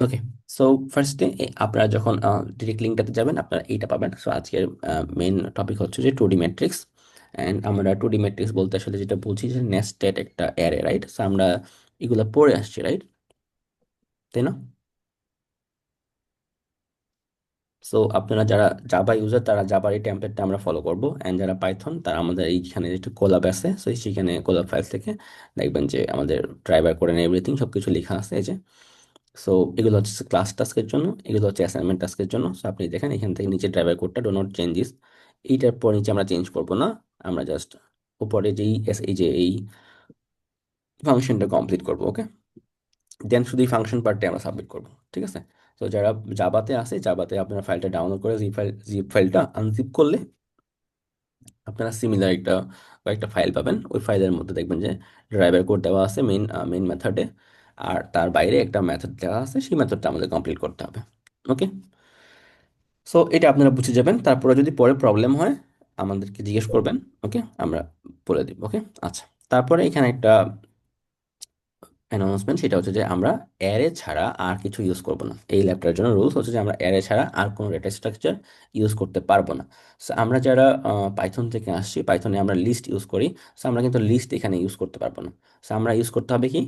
ওকে। So ফার্স্টে আপনারা যখন ডিরেক্ট লিঙ্কটাতে যাবেন আপনারা এইটা পাবেন। সো আজকের মেইন টপিক হচ্ছে যে টু ডি ম্যাট্রিক্স। অ্যান্ড আমরা টু ডি ম্যাট্রিক্স বলতে আসলে যেটা বুঝি যে নেস্টেড একটা অ্যারে, রাইট? সো আমরা এগুলো পড়ে আসছি, রাইট? তাই না? সো আপনারা যারা জাভা ইউজার তারা জাভার এই টেমপ্লেটটা আমরা ফলো করব, অ্যান্ড যারা পাইথন তারা আমাদের এইখানে একটু কোলাব আছে, সো সেখানে কোলাব ফাইল থেকে দেখবেন যে আমাদের ড্রাইভার কোড এন্ড এভরিথিং সব কিছু লেখা আছে এই যে। সো এগুলো হচ্ছে ক্লাস টাস্কের জন্য, এগুলো হচ্ছে অ্যাসাইনমেন্ট টাস্কের জন্য। সো আপনি দেখেন এখান থেকে নিচে ড্রাইভার কোডটা ডো নট চেঞ্জিস, এইটার পর নিচে আমরা চেঞ্জ করব না। আমরা জাস্ট উপরে যেই এই যে এই ফাংশনটা কমপ্লিট করব, ওকে? দেন শুধু এই ফাংশন পার্টে আমরা সাবমিট করব, ঠিক আছে? তো যারা জাভাতে আছে, জাভাতে আপনার ফাইলটা ডাউনলোড করে জিপ ফাইলটা আনজিপ করলে আপনারা সিমিলার একটা কয়েকটা ফাইল পাবেন। ওই ফাইলের মধ্যে দেখবেন যে ড্রাইভার কোড দেওয়া আছে মেইন মেথডে, আর তার বাইরে একটা মেথড দেওয়া আছে, সেই মেথডটা আমাদের কমপ্লিট করতে হবে। ওকে। সো এটা আপনারা বুঝে যাবেন, তারপরে যদি পরে প্রবলেম হয় আমাদেরকে জিজ্ঞেস করবেন। ওকে, আমরা বলে দিব। ওকে। আচ্ছা, তারপরে এখানে একটা অ্যানাউন্সমেন্ট, সেটা হচ্ছে যে আমরা অ্যারে ছাড়া আর কিছু ইউজ করব না। এই ল্যাবটার জন্য রুলস হচ্ছে যে আমরা অ্যারে ছাড়া আর কোনো ডেটা স্ট্রাকচার ইউজ করতে পারবো না। সো আমরা যারা পাইথন থেকে আসছি, পাইথনে আমরা লিস্ট ইউজ করি, সো আমরা কিন্তু লিস্ট এখানে ইউজ করতে পারবো না। সো আমরা ইউজ করতে হবে কি,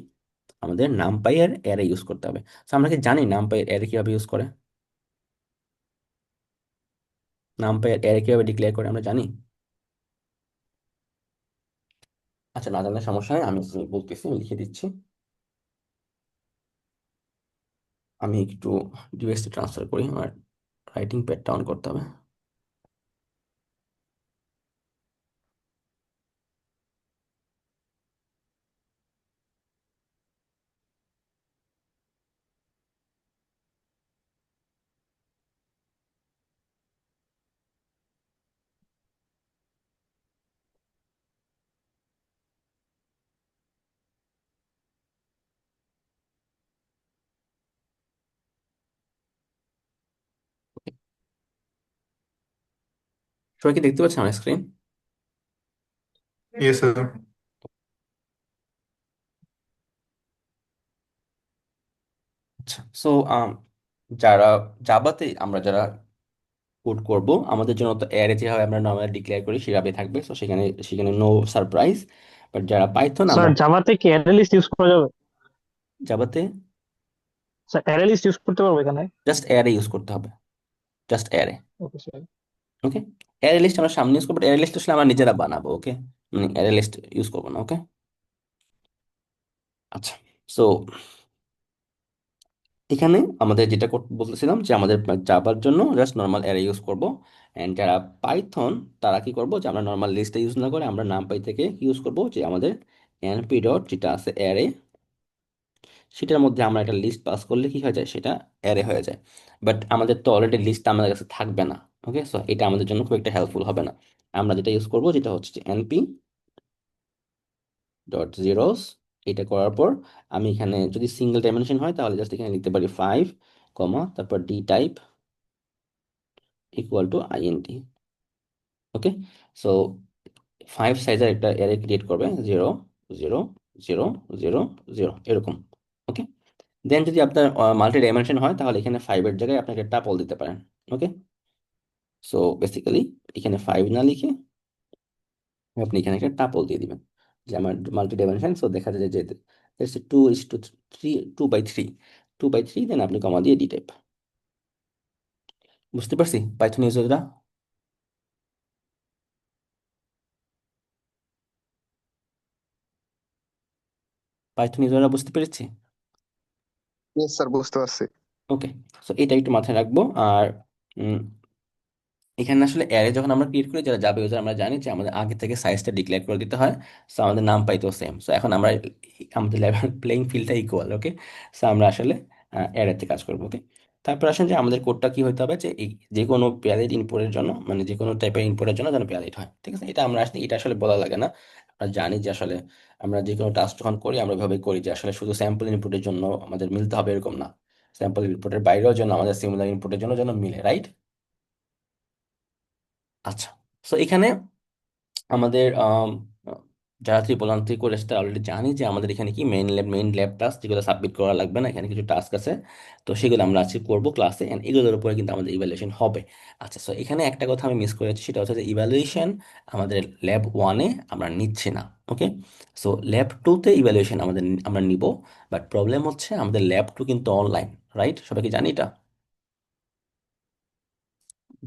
আমাদের নামপাই এর অ্যারে ইউজ করতে হবে। সো আমরা কি জানি নামপাই এর অ্যারে কিভাবে ইউজ করে? নামপাই এর অ্যারে কিভাবে ডিক্লেয়ার করে আমরা জানি? আচ্ছা, না জানলে সমস্যা নেই, আমি বলতেছি, আমি লিখে দিচ্ছি। আমি একটু ডিভাইসটা ট্রান্সফার করি, আমার রাইটিং প্যাডটা অন করতে হবে। সবাই কি দেখতে পাচ্ছেন আমার স্ক্রিন? Yes, sir. আচ্ছা। সো যারা জাভাতে আমরা যারা কোড করব, আমাদের জন্য তো অ্যারে যেভাবে আমরা নর্মালি ডিক্লেয়ার করি সেভাবে থাকবে, সো সেখানে সেখানে নো সারপ্রাইজ। বাট যারা পাইথন স্যার আমরা জাভাতে কি অ্যারে লিস্ট ইউজ করা যাবে? জাভাতে স্যার অ্যারে লিস্ট ইউজ করতে পারবো এখানে? জাস্ট অ্যারে ইউজ করতে হবে, just array. Okay sir. Okay. Array list আমরা সামনে ইউজ করবো, অ্যারে লিস্ট আসলে আমরা নিজেরা বানাবো, ওকে? মানে অ্যারে লিস্ট ইউজ করবো না, ওকে? আচ্ছা। সো এখানে আমাদের যেটা বলতেছিলাম যে আমাদের জাভার জন্য জাস্ট নর্মাল অ্যারে ইউজ করব। অ্যান্ড যারা পাইথন তারা কি করব, যে আমরা নর্মাল লিস্টে ইউজ না করে আমরা নামপাই থেকে ইউজ করব যে আমাদের এনপি ডট যেটা আছে অ্যারে, সেটার মধ্যে আমরা একটা লিস্ট পাস করলে কি হয়ে যায়, সেটা অ্যারে হয়ে যায়। বাট আমাদের তো অলরেডি লিস্ট আমাদের কাছে থাকবে না। ওকে, সো এটা আমাদের জন্য খুব একটা হেল্পফুল হবে না। আমরা যেটা ইউজ করব যেটা হচ্ছে যে এনপি ডট জিরোস। এটা করার পর আমি এখানে যদি সিঙ্গেল ডাইমেনশন হয় তাহলে জাস্ট এখানে লিখতে পারি 5 কমা তারপর D type equal to int. Okay. So 5 সাইজের একটা অ্যারে ক্রিয়েট করবে, 0 0 0 0 0 এরকম। ওকে। দেন যদি আপনার মাল্টি ডাইমেনশন হয় তাহলে এখানে 5-এর জায়গায় আপনি একটা টাপল দিতে পারেন। ওকে। সো বেসিক্যালি এখানে 5 না লিখে আপনি এখানে একটা টাপল দিয়ে দিবেন যে আমার মাল্টি ডাইমেনশন। সো দেখা যায় যে 2:3, 2/3, 2/3, দেন আপনি কমা দিয়ে ডি টাইপ। বুঝতে পারছি পাইথন ইউজাররা? পাইথন ইউজাররা বুঝতে পেরেছি? ইয়েস স্যার, বুঝতে পারছি। ওকে। সো এটা একটু মাথায় রাখবো। আর উম, এখানে আসলে অ্যারে যখন আমরা ক্রিয়েট করি, যারা জাভা ইউজার আমরা জানি যে আমাদের আগে থেকে সাইজটা ডিক্লেয়ার করে দিতে হয়। সো আমাদের নাম পাইতো সেম। সো এখন আমরা আমাদের লেভেল প্লেইং ফিল্ডটা ইকুয়াল, ওকে? সো আমরা আসলে অ্যারেতে কাজ করবো, ওকে? তারপর আসেন যে আমাদের কোডটা কি হতে হবে, যে এই যে কোনো ভ্যালিড ইনপুটের জন্য, মানে যে কোনো টাইপের ইনপুটের জন্য যেন ভ্যালিড হয়, ঠিক আছে? এটা আমরা আসলে এটা আসলে বলা লাগে না। আমরা জানি যে আসলে আমরা যে কোনো টাস্ক যখন করি আমরা এভাবে করি যে আসলে শুধু স্যাম্পল ইনপুটের জন্য আমাদের মিলতে হবে এরকম না, স্যাম্পল ইনপুটের বাইরেও যেন আমাদের সিমিলার ইনপুটের জন্য যেন মিলে, রাইট? আচ্ছা। সো এখানে আমাদের যারা ত্রিপোলান্তি করেছে তারা অলরেডি জানি যে আমাদের এখানে কি মেইন ল্যাব টাস্ক যেগুলো সাবমিট করা লাগবে না, এখানে কিছু টাস্ক আছে। তো সেগুলো আমরা আজকে করবো ক্লাসে, এন্ড এগুলোর উপরে কিন্তু আমাদের ইভ্যালুয়েশন হবে। আচ্ছা, সো এখানে একটা কথা আমি মিস করেছি, সেটা হচ্ছে যে ইভ্যালুয়েশন আমাদের ল্যাব 1-এ আমরা নিচ্ছি না। ওকে, সো ল্যাব 2-তে ইভ্যালুয়েশন আমরা নিব। বাট প্রবলেম হচ্ছে আমাদের ল্যাব 2 কিন্তু অনলাইন, রাইট? সবাই কি জানি এটা?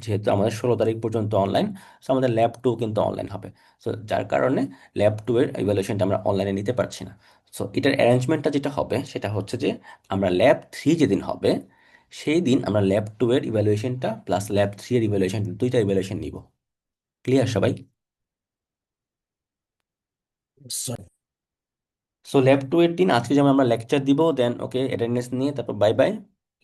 যেহেতু আমাদের 16 তারিখ পর্যন্ত অনলাইন, সো আমাদের ল্যাব 2 কিন্তু অনলাইন হবে। সো যার কারণে ল্যাব 2 এর ইভ্যালুয়েশনটা আমরা অনলাইনে নিতে পারছি না। সো এটার অ্যারেঞ্জমেন্টটা যেটা হবে সেটা হচ্ছে যে আমরা ল্যাব 3 যেদিন হবে সেই দিন আমরা ল্যাব 2 এর ইভ্যালুয়েশনটা প্লাস ল্যাব 3 এর ইভ্যালুয়েশন, দুইটা ইভ্যালুয়েশন নিব। ক্লিয়ার সবাই? সো ল্যাব 2 এর দিন আজকে যেমন আমরা লেকচার দিব, দেন ওকে অ্যাটেন্ডেন্স নিয়ে তারপর বাই বাই।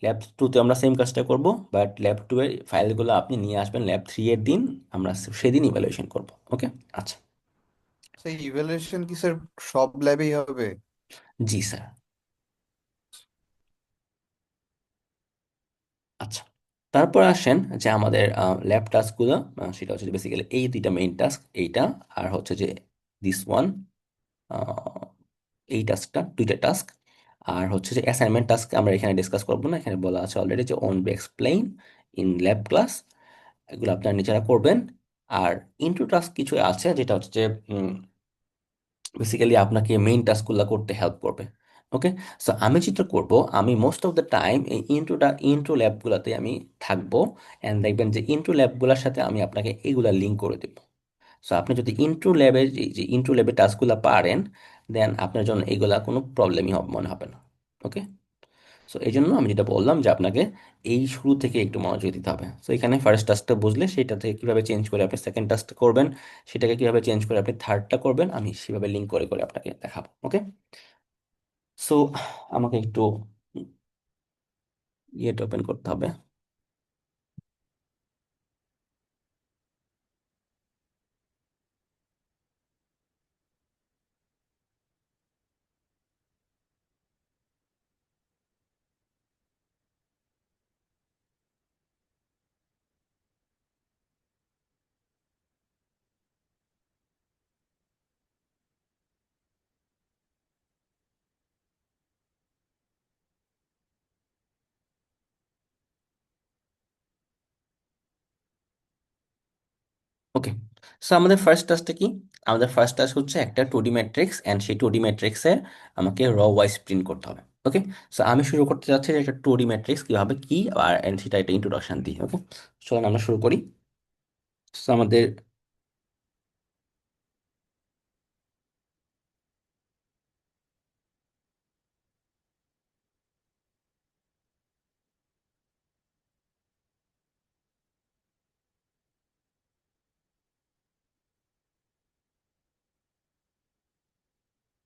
ল্যাব 2-তে আমরা সেম কাজটা করব, বাট ল্যাব 2 এর ফাইলগুলো আপনি নিয়ে আসবেন ল্যাব 3 এর দিন। আমরা সেদিন ইভ্যালুয়েশন করব। ওকে। আচ্ছা। সেই ইভ্যালুয়েশন কি স্যার সব ল্যাবেই হবে? জি স্যার। আচ্ছা, তারপর আসেন যে আমাদের ল্যাব টাস্কগুলো, সেটা হচ্ছে বেসিক্যালি এই দুইটা মেইন টাস্ক, এইটা আর হচ্ছে যে দিস ওয়ান, এই টাস্কটা, দুইটা টাস্ক। আর হচ্ছে যে অ্যাসাইনমেন্ট টাস্ক আমরা এখানে ডিসকাস করবো না, এখানে বলা আছে অলরেডি যে won't be explain in lab class, এগুলো আপনারা নিজেরা করবেন। আর ইন্ট্রো টাস্ক কিছু আছে যেটা হচ্ছে যে বেসিক্যালি আপনাকে মেইন টাস্কগুলো করতে হেল্প করবে। ওকে, সো আমি যেটা করব, আমি মোস্ট অফ দ্য টাইম এই ইন্ট্রো ল্যাবগুলোতে আমি থাকবো। অ্যান্ড দেখবেন যে ইন্ট্রো ল্যাবগুলোর সাথে আমি আপনাকে এগুলা লিঙ্ক করে দেবো। সো আপনি যদি ইন্ট্রো ল্যাবের টাস্কগুলো পারেন, দেন আপনার জন্য এগুলা কোনো প্রবলেমই হবে মনে হবে না। ওকে, সো এই জন্য আমি যেটা বললাম যে আপনাকে এই শুরু থেকে একটু মনোযোগ দিতে হবে। সো এখানে ফার্স্ট টাস্কটা বুঝলে সেটা থেকে কিভাবে চেঞ্জ করে আপনি সেকেন্ড টাস্কটা করবেন, সেটাকে কিভাবে চেঞ্জ করে আপনি থার্ডটা করবেন, আমি সেভাবে লিঙ্ক করে করে আপনাকে দেখাবো। ওকে, সো আমাকে একটু ইয়েটা ওপেন করতে হবে। ওকে, সো আমাদের ফার্স্ট টাস্কটা কি? আমাদের ফার্স্ট টাস্ক হচ্ছে একটা 2D ম্যাট্রিক্স, অ্যান্ড সেই 2D ম্যাট্রিক্সে আমাকে ওয়াইজ প্রিন্ট করতে হবে। ওকে, সো আমি শুরু করতে যাচ্ছি যে একটা 2D ম্যাট্রিক্স কিভাবে কি, আর and সেটা একটা ইন্ট্রোডাকশন দিই। ওকে, চলুন আমরা শুরু করি। সো আমাদের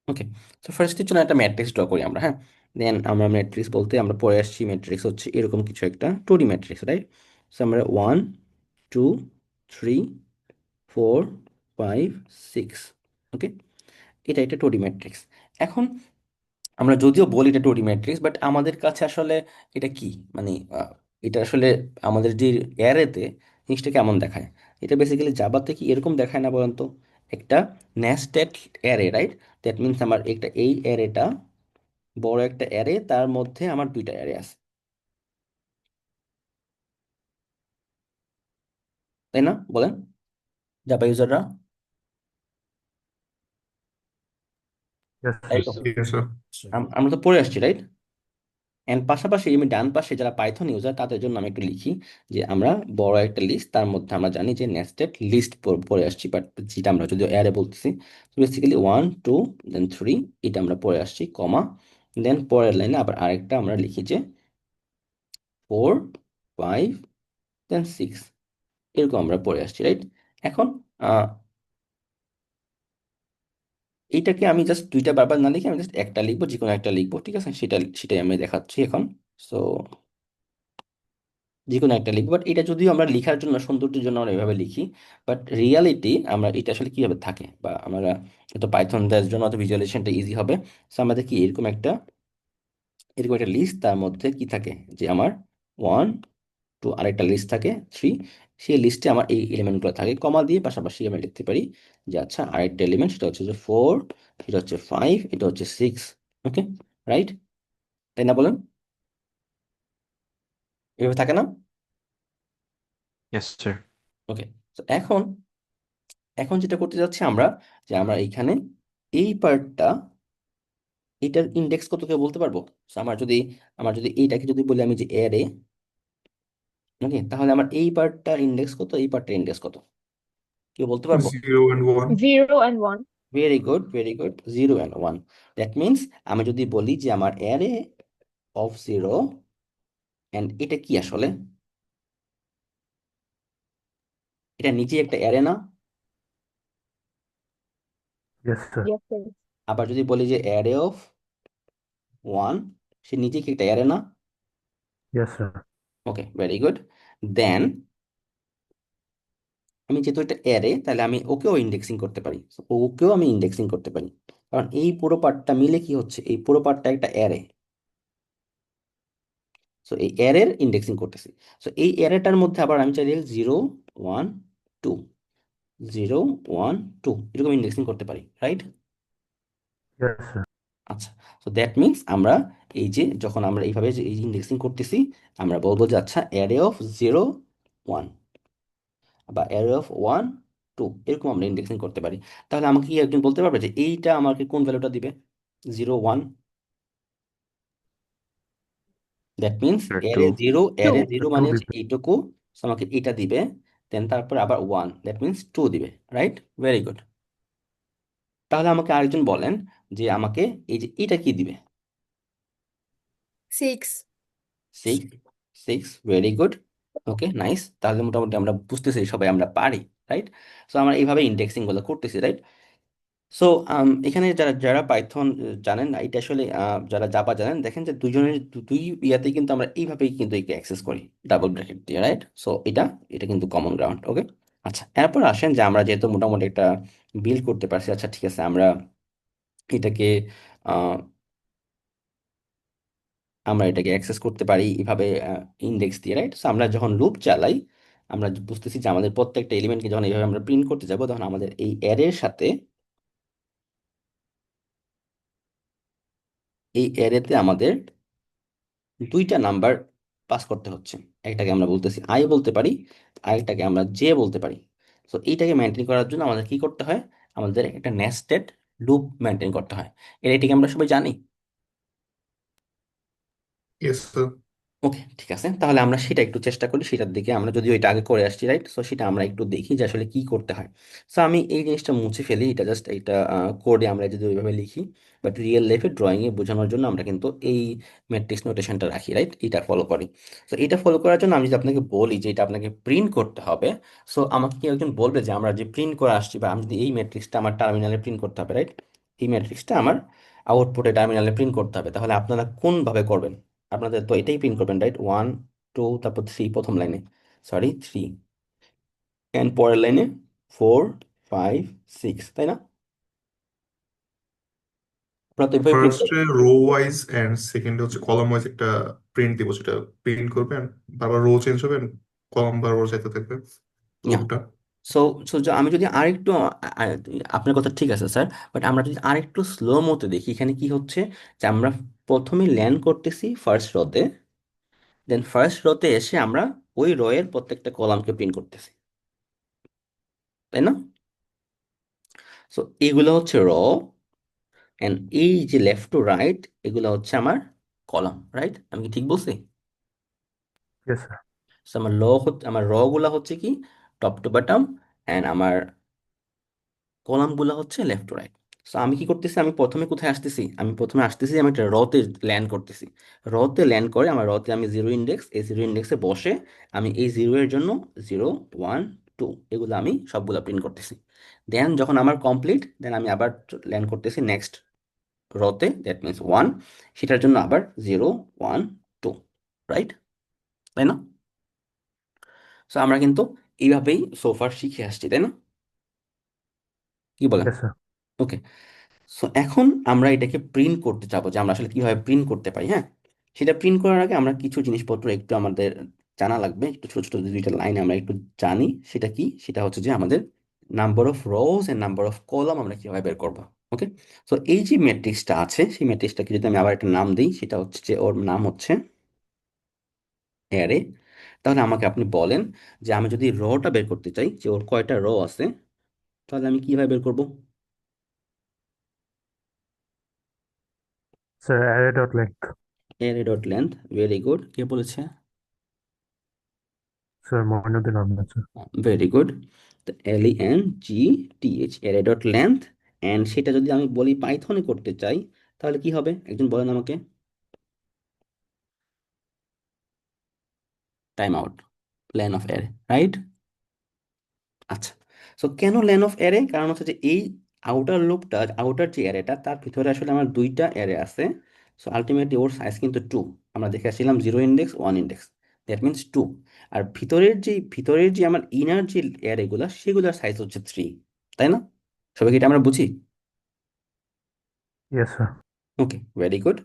ওকে, তো ফার্স্ট কিছু না একটা ম্যাট্রিক্স ড্র করি আমরা, হ্যাঁ। দেন আমরা ম্যাট্রিক্স বলতে আমরা পড়ে আসছি ম্যাট্রিক্স হচ্ছে এরকম কিছু একটা 2D ম্যাট্রিক্স, রাইট? সো আমরা 1 2 3 4 5 6, ওকে, এটা একটা 2D ম্যাট্রিক্স। এখন আমরা যদিও বলি এটা 2D ম্যাট্রিক্স, বাট আমাদের কাছে আসলে এটা কি, মানে এটা আসলে আমাদের যে অ্যারেতে জিনিসটা কেমন দেখায়? এটা বেসিক্যালি জাভাতে কি এরকম দেখায় না বলেন তো? একটা nested array, right? That means আমার একটা এই অ্যারেটা বড় একটা অ্যারে, তার মধ্যে আমার দুইটা অ্যারে আছে, তাই না বলেন জাভা ইউজাররা? Yes, তাই তো? yes, sir. আমরা তো পড়ে আসছি, রাইট? এন্ড পাশাপাশি আমি ডান পাশে যারা পাইথন ইউজার তাদের জন্য আমি একটু লিখি যে আমরা বড় একটা লিস্ট, তার মধ্যে আমরা জানি যে নেস্টেড লিস্ট পড়ে আসছি, বাট যেটা আমরা যদিও অ্যারে বলতেছি, বেসিক্যালি 1 2 দেন 3, এটা আমরা পড়ে আসছি, কমা, দেন পরের লাইনে আবার আরেকটা আমরা লিখি যে 4 5 দেন 6, এরকম আমরা পড়ে আসছি, রাইট? এখন আহ এইটাকে আমি জাস্ট দুইটা বারবার না লিখে আমি জাস্ট একটা লিখবো, যে কোনো একটা লিখবো, ঠিক আছে? সেটাই আমি দেখাচ্ছি এখন। সো যে কোনো একটা লিখবো, বাট এটা যদিও আমরা লেখার জন্য সৌন্দর্যের জন্য আমরা এভাবে লিখি, বাট রিয়ালিটি আমরা এটা আসলে কিভাবে থাকে, বা আমরা তো পাইথন দেওয়ার জন্য তো ভিজুয়ালাইজেশনটা ইজি হবে। সো আমাদের কি এরকম একটা লিস্ট, তার মধ্যে কি থাকে যে আমার 1 2, আরেকটা লিস্ট থাকে 3, সেই লিস্টে আমার এই এলিমেন্টগুলো থাকে, কমা দিয়ে পাশাপাশি আমি লিখতে পারি যে আচ্ছা আরেকটা এলিমেন্ট সেটা হচ্ছে যে 4, এটা হচ্ছে 5, এটা হচ্ছে 6। ওকে, রাইট? তাই না বলেন? এভাবে থাকে না? Yes, sir. ওকে, তো এখন এখন যেটা করতে যাচ্ছি আমরা, যে আমরা এইখানে এই পার্টটা, এটার ইন্ডেক্স কত কেউ বলতে পারবো? So আমার যদি এইটাকে যদি বলি আমি যে অ্যারে, ওকে, তাহলে আমার এই পার্টটার ইন্ডেক্স কত, এই পার্টটার ইন্ডেক্স কত, কেউ বলতে পারবো? 0 and 1. 0 and 1. Very good, very good, 0 and 1। That means আমি যদি বলি যে আমার অ্যারে অফ 0, অ্যান্ড এটা কি আসলে, এটা নিজে একটা অ্যারে না? Yes, sir. Yes, sir. আবার যদি বলি যে অ্যারে অফ 1, সে নিজে কি একটা অ্যারে না? Yes, sir. ওকে, ভেরি গুড। দেন আমি যেহেতু এটা অ্যারে, তাহলে আমি ওকেও ইন্ডেক্সিং করতে পারি। So, ওকেও আমি ইন্ডেক্সিং করতে পারি, কারণ এই পুরো পার্টটা মিলে কি হচ্ছে, এই পুরো পার্টটা একটা অ্যারে। সো এই অ্যারের ইন্ডেক্সিং করতেছি। সো এই অ্যারেটার মধ্যে আবার আমি চাইলে 0 1 2, 0 1 2 এরকম ইন্ডেক্সিং করতে পারি, রাইট? Yes, sir. আচ্ছা, সো দ্যাট মিনস আমরা এই যে যখন আমরা এইভাবে যে এই ইন্ডেক্সিং করতেছি, আমরা বলবো যে আচ্ছা অ্যারে অফ 0 1 বা অ্যারে অফ 1 2 এরকম আমরা ইন্ডেক্সিং করতে পারি। তাহলে আমাকে কি একজন বলতে পারবে যে এইটা আমাকে কোন ভ্যালুটা দিবে? 0 1। That means Sir, array 2. Zero, array 2. Zero Sir, মানে 2 হচ্ছে দিবে। এইটুকু। So আমাকে এটা দিবে, দেন তারপর আবার 1, দ্যাট মিনস 2 দিবে, রাইট? Very good. তাহলে আমাকে আরেকজন বলেন যে আমাকে এই যে এটা কি দিবে? 6. 6। 6, ভেরি গুড। ওকে, নাইস। তাহলে মোটামুটি আমরা বুঝতেছি, সবাই আমরা পারি, রাইট? সো আমরা এইভাবে ইন্ডেক্সিং গুলো করতেছি, রাইট? সো এখানে যারা যারা পাইথন জানেন না, এটা আসলে যারা জাভা জানেন, দেখেন যে দুজনের দুই ইয়াতেই কিন্তু আমরা এইভাবেই কিন্তু একে অ্যাক্সেস করি, ডাবল ব্র্যাকেট দিয়ে, রাইট? সো এটা এটা কিন্তু কমন গ্রাউন্ড। ওকে, আচ্ছা, এরপর আসেন যে আমরা যেহেতু মোটামুটি একটা বিল্ড করতে পারছি, আচ্ছা ঠিক আছে, আমরা এটাকে আহ, আমরা এটাকে অ্যাক্সেস করতে পারি এইভাবে ইন্ডেক্স দিয়ে, রাইট? সো আমরা যখন লুপ চালাই, আমরা বুঝতেছি যে আমাদের প্রত্যেকটা এলিমেন্টকে যখন এইভাবে আমরা প্রিন্ট করতে যাব, তখন আমাদের এই অ্যারের সাথে, এই অ্যারেতে আমাদের দুইটা নাম্বার পাস করতে হচ্ছে। একটাকে আমরা বলতেছি আই বলতে পারি, আরেকটাকে আমরা জে বলতে পারি। সো এইটাকে মেনটেন করার জন্য আমাদের কি করতে হয়? আমাদের একটা নেস্টেড লুপ মেনটেন করতে হয়। এটাকে আমরা সবাই জানি। Yes, sir. ওকে, ঠিক আছে, তাহলে আমরা সেটা একটু চেষ্টা করি, সেটার দিকে আমরা যদিও এটা আগে করে আসছি, রাইট? সো সেটা আমরা একটু দেখি যে আসলে কি করতে হয়। সো আমি এই জিনিসটা মুছে ফেলি, এটা জাস্ট এটা কোডে আমরা যদি ওইভাবে লিখি, বাট রিয়েল লাইফে ড্রয়িংয়ে বোঝানোর জন্য আমরা কিন্তু এই ম্যাট্রিক্স নোটেশনটা রাখি, রাইট? এটা ফলো করি। সো এটা ফলো করার জন্য আমি যদি আপনাকে বলি যে এটা আপনাকে প্রিন্ট করতে হবে, সো আমাকে কি একজন বলবে যে আমরা যে প্রিন্ট করে আসছি, বা আমি যদি এই ম্যাট্রিক্সটা আমার টার্মিনালে প্রিন্ট করতে হবে, রাইট? এই ম্যাট্রিক্সটা আমার আউটপুটে টার্মিনালে প্রিন্ট করতে হবে, তাহলে আপনারা কোনভাবে করবেন? আপনাদের তো এটাই প্রিন্ট করবেন, রাইট? 1 2 তারপর 3 প্রথম লাইনে, সরি 3, এন্ড পরের লাইনে 4 5 6, তাই না? আপনারা তো এভাবে প্রিন্ট ফার্স্টে করবেন। রো ওয়াইজ এন্ড সেকেন্ডে হচ্ছে কলাম ওয়াইজ একটা প্রিন্ট দিব, সেটা প্রিন্ট করবেন, বারবার রো চেঞ্জ হবে, কলাম বারবার যাইতে থাকবে লুপটা। সো সো আমি যদি আরেকটু আপনার কথা ঠিক আছে স্যার, বাট আমরা যদি আরেকটু স্লো মতো দেখি, এখানে কি হচ্ছে যে আমরা প্রথমে ল্যান্ড করতেছি ফার্স্ট রোতে, দেন ফার্স্ট রোতে এসে আমরা ওই রো এর প্রত্যেকটা কলামকে প্রিন্ট করতেছি, তাই না? সো এগুলো হচ্ছে র, এন্ড এই যে লেফট টু রাইট, এগুলো হচ্ছে আমার কলাম, রাইট? আমি কি ঠিক বলছি? Yes, sir. So, আমার র গুলা হচ্ছে কি টপ টু বটম, এন্ড আমার কলাম গুলা হচ্ছে লেফট টু রাইট। সো আমি কি করতেছি, আমি প্রথমে কোথায় আসতেছি? আমি প্রথমে আসতেছি, আমি একটা রতে ল্যান্ড করতেছি। রতে ল্যান্ড করে আমার রতে আমি জিরো ইন্ডেক্স, এই জিরো ইন্ডেক্সে বসে আমি এই জিরো এর জন্য 0 1 2 এগুলো আমি সবগুলো প্রিন্ট করতেছি। দেন যখন আমার কমপ্লিট, দেন আমি আবার ল্যান্ড করতেছি নেক্সট রতে, দ্যাট মিনস 1, সেটার জন্য আবার 0 1 2, রাইট? তাই না? সো আমরা কিন্তু এইভাবেই সোফার শিখে আসছি, তাই না? কি বলেন? Yes, sir. ওকে, সো এখন আমরা এটাকে প্রিন্ট করতে চাবো, যে আমরা আসলে কিভাবে প্রিন্ট করতে পারি। হ্যাঁ, সেটা প্রিন্ট করার আগে আমরা কিছু জিনিসপত্র একটু আমাদের জানা লাগবে, একটু ছোট ছোট দুইটা লাইন আমরা একটু জানি। সেটা কি? সেটা হচ্ছে যে আমাদের number of rows and number of column আমরা কিভাবে বের করবো। ওকে, তো এই যে ম্যাট্রিক্সটা আছে, সেই ম্যাট্রিক্সটাকে যদি আমি আবার একটা নাম দিই, সেটা হচ্ছে যে ওর নাম হচ্ছে অ্যারে। তাহলে আমাকে আপনি বলেন যে আমি যদি রটা বের করতে চাই, যে ওর কয়টা রো আছে, তাহলে আমি কিভাবে বের করব? Sir, array dot length. Array dot length, very good. কে বলেছে? Sir, Moinuddin Ahmed, sir. Very good. তো LENGTH, array dot length. And সেটা যদি আমি বলি পাইথনে করতে চাই, তাহলে কি হবে একজন বলেন আমাকে। Time out. Lane of array, right? আচ্ছা, সো কেন লেন অফ অ্যারে? কারণ হচ্ছে যে এই আউটার লুপটা, আউটার যে অ্যারেটা, তার ভিতরে আসলে আমার দুইটা অ্যারে আছে। সো আলটিমেটলি ওর সাইজ কিন্তু টু। আমরা দেখে আসছিলাম 0 index 1 index, that means two. আর ভিতরের যে আমার ইনার যে অ্যারেগুলা, সেগুলোর সাইজ হচ্ছে থ্রি। তাই না? সবাই কি এটা আমরা বুঝি? Yes, sir. ওকে, ভেরি গুড।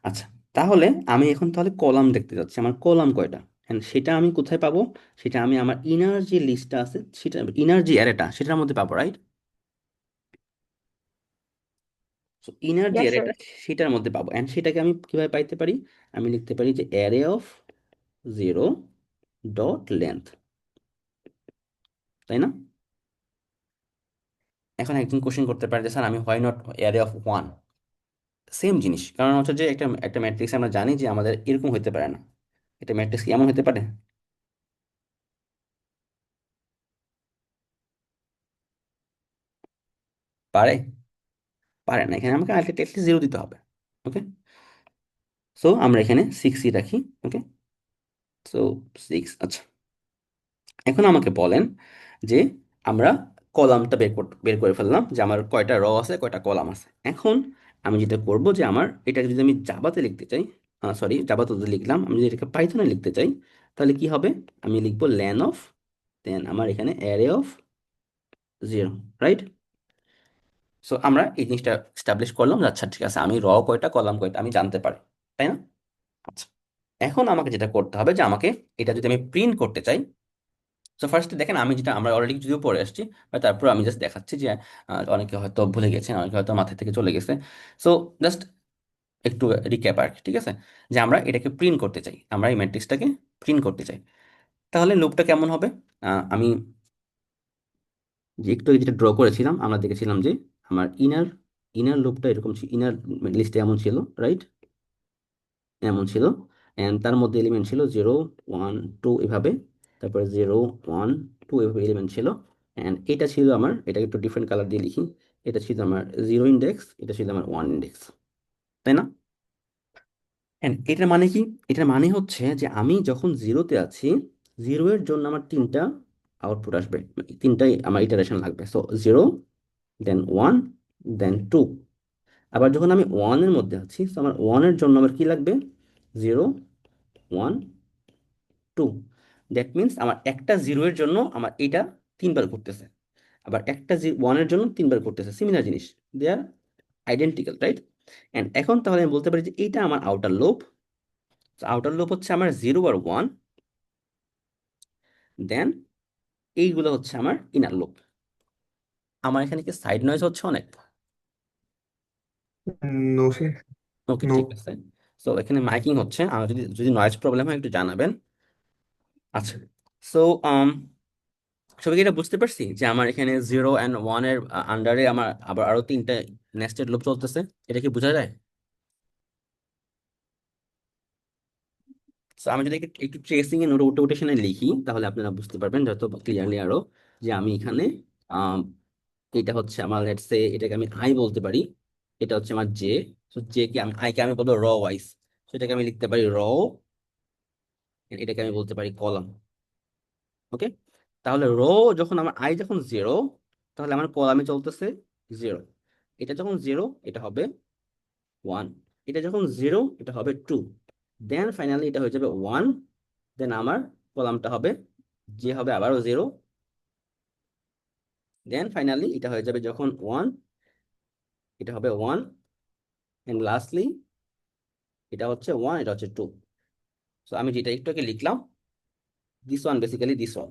আচ্ছা, তাহলে আমি এখন তাহলে কলাম দেখতে যাচ্ছি, আমার কলাম কয়টা, and সেটা আমি কোথায় পাবো? সেটা আমি আমার ইনার যে লিস্টটা আছে, সেটা ইনার যে অ্যারেটা, সেটার মধ্যে পাবো, রাইট? সো ইনার যে Yes, অ্যারেটা, sir. সেটার মধ্যে পাবো। অ্যান্ড সেটাকে আমি কিভাবে পাইতে পারি? আমি লিখতে পারি যে array of zero dot length, তাই না? এখন একজন কোশ্চেন করতে পারে যে স্যার আমি why not array of one? Same জিনিস, কারণ হচ্ছে যে একটা একটা ম্যাট্রিক্স আমরা জানি যে আমাদের এরকম হতে পারে না। এটা ম্যাট্রিক্স এমন হতে পারে? পারে? পারে না। এখানে আমাকে আলটিমেটলি জিরো দিতে হবে। ওকে, সো আমরা এখানে সিক্সই রাখি। ওকে, সো সিক্স। আচ্ছা, এখন আমাকে বলেন যে আমরা কলামটা বের করে ফেললাম, যে আমার কয়টা র আছে, কয়টা কলাম আছে। এখন আমি যেটা করব, যে আমার এটা যদি আমি জাভাতে লিখতে চাই, সরি জাভাতে তো লিখলাম, আমি যদি এটাকে পাইথনে লিখতে চাই, তাহলে কি হবে? আমি লিখবো লেন অফ, দেন আমার এখানে array of zero, right? So আমরা এই জিনিসটা এস্টাবলিশ করলাম যে আচ্ছা ঠিক আছে, আমি র কয়টা কলাম কয়টা আমি জানতে পারি, তাই না? আচ্ছা, এখন আমাকে যেটা করতে হবে, যে আমাকে এটা যদি আমি প্রিন্ট করতে চাই, সো ফার্স্টে দেখেন আমি যেটা, আমরা অলরেডি যদিও পড়ে আসছি, বাট তারপর আমি জাস্ট দেখাচ্ছি যে অনেকে হয়তো ভুলে গেছেন, অনেকে হয়তো মাথা থেকে চলে গেছে। সো জাস্ট একটু রিক্যাপ আর কি, ঠিক আছে? যে আমরা এটাকে প্রিন্ট করতে চাই, আমরা এই ম্যাট্রিক্সটাকে প্রিন্ট করতে চাই। তাহলে লুপটা কেমন হবে? আমি যে একটু আগে যেটা ড্র করেছিলাম, আমরা দেখেছিলাম যে আমার ইনার ইনার লুপটা এরকম ছিল, ইনার লিস্টে এমন ছিল, রাইট? এমন ছিল। অ্যান্ড তার মধ্যে এলিমেন্ট ছিল 0 1 2 এভাবে, তারপরে 0 1 2 এভাবে এলিমেন্ট ছিল। অ্যান্ড এটা ছিল আমার, এটাকে একটু ডিফারেন্ট কালার দিয়ে লিখি, এটা ছিল আমার 0 ইন্ডেক্স, এটা ছিল আমার 1 ইন্ডেক্স, তাই না? অ্যান্ড এটার মানে কি? এটার মানে হচ্ছে যে আমি যখন জিরোতে আছি, জিরো এর জন্য আমার তিনটা আউটপুট আসবে, তিনটাই আমার ইটারেশন লাগবে। সো জিরো, দেন ওয়ান, দেন টু। আবার যখন আমি ওয়ানের মধ্যে আছি, তো আমার ওয়ানের জন্য আমার কি লাগবে? 0 1 2। দ্যাট মিনস আমার একটা জিরো এর জন্য আমার এটা তিনবার ঘটতেছে, আবার একটা ওয়ানের জন্য তিনবার ঘটতেছে, সিমিলার জিনিস। দে আর আইডেন্টিক্যাল, রাইট? অ্যান্ড এখন তাহলে আমি বলতে পারি যে এইটা আমার আউটার লুপ। আউটার লুপ হচ্ছে আমার 0 আর 1, দেন এইগুলো হচ্ছে আমার ইনার লুপ। আমার এখানে কি সাইড নয়েজ হচ্ছে অনেক? নো স্যার, ওকে, নো। ঠিক আছে। সো এখানে মাইকিং হচ্ছে, আমার যদি যদি নয়েজ প্রবলেম হয় একটু জানাবেন। আচ্ছা, সো সবাইকে এটা বুঝতে পারছি যে আমার এখানে 0 and 1 এর আন্ডারে আমার আবার আরো তিনটা নেস্টেড লুপ চলতেছে। এটা কি বোঝা যায়? So, আমি যদি একটু একটু ট্রেসিং এ রোটেশনে লিখি, তাহলে আপনারা বুঝতে পারবেন যত ক্লিয়ারলি আরো, যে আমি এখানে আম, এটা হচ্ছে আমার, লেটস সে এটাকে আমি আই বলতে পারি, এটা হচ্ছে আমার জে। তো জে কে আমি, আই কে আমি বলবো র ওয়াইজ, সেটাকে আমি লিখতে পারি র, এটাকে আমি বলতে পারি কলাম। ওকে, তাহলে রো যখন আমার আই যখন জিরো, তাহলে আমার কলামে চলতেছে জিরো। এটা যখন জিরো, এটা হবে ওয়ান। এটা যখন জিরো, এটা হবে টু। দেন ফাইনালি এটা হয়ে যাবে ওয়ান। দেন আমার কলামটা হবে, যে হবে আবারও জিরো। দেন ফাইনালি এটা হয়ে যাবে যখন ওয়ান, এটা হবে ওয়ান। এন্ড লাস্টলি এটা হচ্ছে ওয়ান, এটা হচ্ছে টু। তো আমি যেটা একটু আগে লিখলাম, this one basically this one,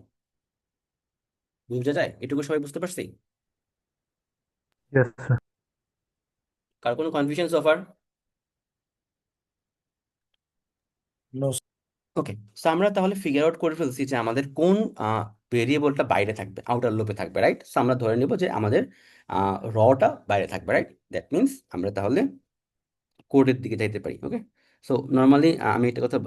বুঝা যায়? এটুকু সবাই বুঝতে পারছি? Yes, sir. কার কোনো কনফিউশন সোফার? নো ওকে, সো আমরা তাহলে ফিগার আউট করে ফেলছি যে আমাদের কোন ভেরিয়েবলটা বাইরে থাকবে, আউটার লুপে থাকবে, রাইট? সো আমরা ধরে নিব যে আমাদের রটা বাইরে থাকবে, রাইট? দ্যাট মিনস আমরা তাহলে কোডের দিকে যাইতে পারি। ওকে, সো নর্মালি আমি একটা কথা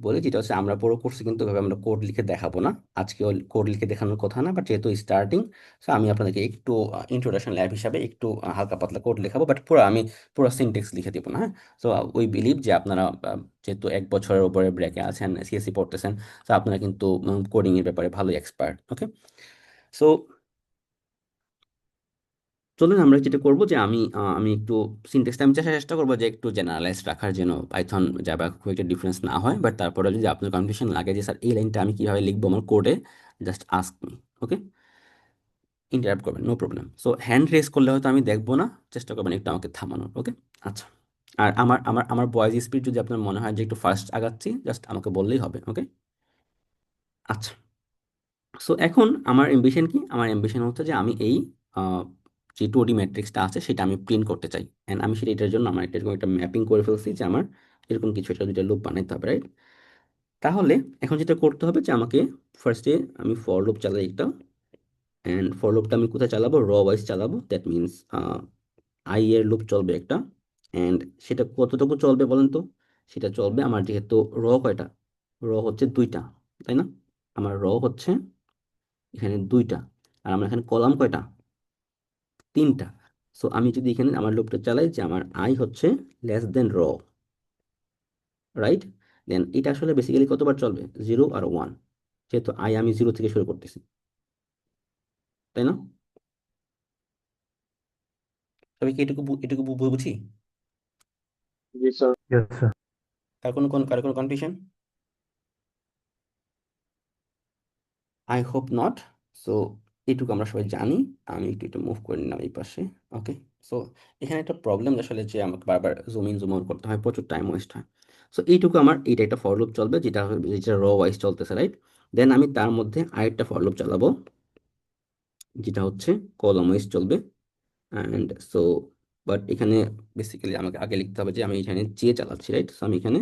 বলি, যেটা হচ্ছে আমরা পুরো কোর্সে কিন্তু এভাবে আমরা কোড লিখে দেখাবো না, আজকে কোড লিখে দেখানোর কথা না, বাট যেহেতু স্টার্টিং, সো আমি আপনাদেরকে একটু ইন্ট্রোডাকশন ল্যাব হিসাবে একটু হালকা পাতলা কোড লেখাবো, বাট পুরো আমি পুরো সিনটেক্স লিখে দিব না, হ্যাঁ? সো উই বিলিভ যে আপনারা যেহেতু 1 বছরের উপরে ব্রেকে আছেন, সিএসসি পড়তেছেন, সো আপনারা কিন্তু কোডিং এর ব্যাপারে ভালোই এক্সপার্ট। ওকে, সো চলুন আমরা যেটা করবো যে আমি একটু সিনটেক্সটা আমি চেষ্টা করবো যে একটু জেনারেলাইজ রাখার জন্য, পাইথন জাভা খুব একটা ডিফারেন্স না হয়, বাট তারপরে যদি আপনার কনফিউশন লাগে যে স্যার এই লাইনটা আমি কিভাবে লিখবো আমার কোডে, just ask me. Okay, interrupt করবেন, no problem. So hand raise করলে হয়তো আমি দেখবো না, চেষ্টা করবেন একটু আমাকে থামানোর। ওকে, আচ্ছা। আর আমার ভয়েস স্পিড যদি আপনার মনে হয় যে একটু ফাস্ট আগাচ্ছি, জাস্ট আমাকে বললেই হবে। ওকে, আচ্ছা। সো এখন আমার অ্যাম্বিশন কি? আমার অ্যাম্বিশন হচ্ছে যে আমি এই আহ, যে 2D ম্যাট্রিক্সটা আছে সেটা আমি প্রিন্ট করতে চাই, অ্যান্ড আমি সেটা এটার জন্য আমার একটা এরকম একটা ম্যাপিং করে ফেলছি যে আমার এরকম কিছু একটা দুইটা লুপ বানাইতে হবে, রাইট? তাহলে এখন যেটা করতে হবে যে আমাকে ফার্স্টে আমি ফর লুপ চালাই একটা, অ্যান্ড ফর লুপটা আমি কোথায় চালাবো? র ওয়াইজ চালাবো, দ্যাট মিনস আই এর লুপ চলবে একটা, অ্যান্ড সেটা কতটুকু চলবে বলেন তো? সেটা চলবে আমার যেহেতু কয়টা? হচ্ছে দুইটা, তাই না? আমার হচ্ছে এখানে দুইটা, আর আমরা এখানে কলাম কয়টা? তিনটা। সো আমি যদি এখানে আমার লুপটা চালাই যে আমার আই হচ্ছে লেস দেন রাইট, দেন এটা আসলে বেসিক্যালি কতবার চলবে? 0 আর 1, যেহেতু আমি 0 থেকে শুরু করতেছি, তাই না? তবে কি এটুকু বুঝি? জি স্যার। Yes, sir. কার কোনো confusion? I hope not. So এইটুকু আমরা সবাই জানি। আমি একটু একটু মুভ করে নিলাম এই পাশে। ওকে, সো এখানে একটা প্রবলেম আসলে যে আমাকে বারবার জুম ইন জুম আউট করতে হয়, প্রচুর টাইম ওয়েস্ট হয়। সো এইটুকু আমার এইটা একটা ফর লুপ চলবে, যেটা ওয়াইজ চলতেছে, রাইট? দেন আমি তার মধ্যে আরেকটা ফর লুপ চালাবো, যেটা হচ্ছে কলাম ওয়াইজ চলবে। অ্যান্ড সো বাট এখানে বেসিক্যালি আমাকে আগে লিখতে হবে যে আমি এখানে জে চালাচ্ছি, রাইট? সো আমি এখানে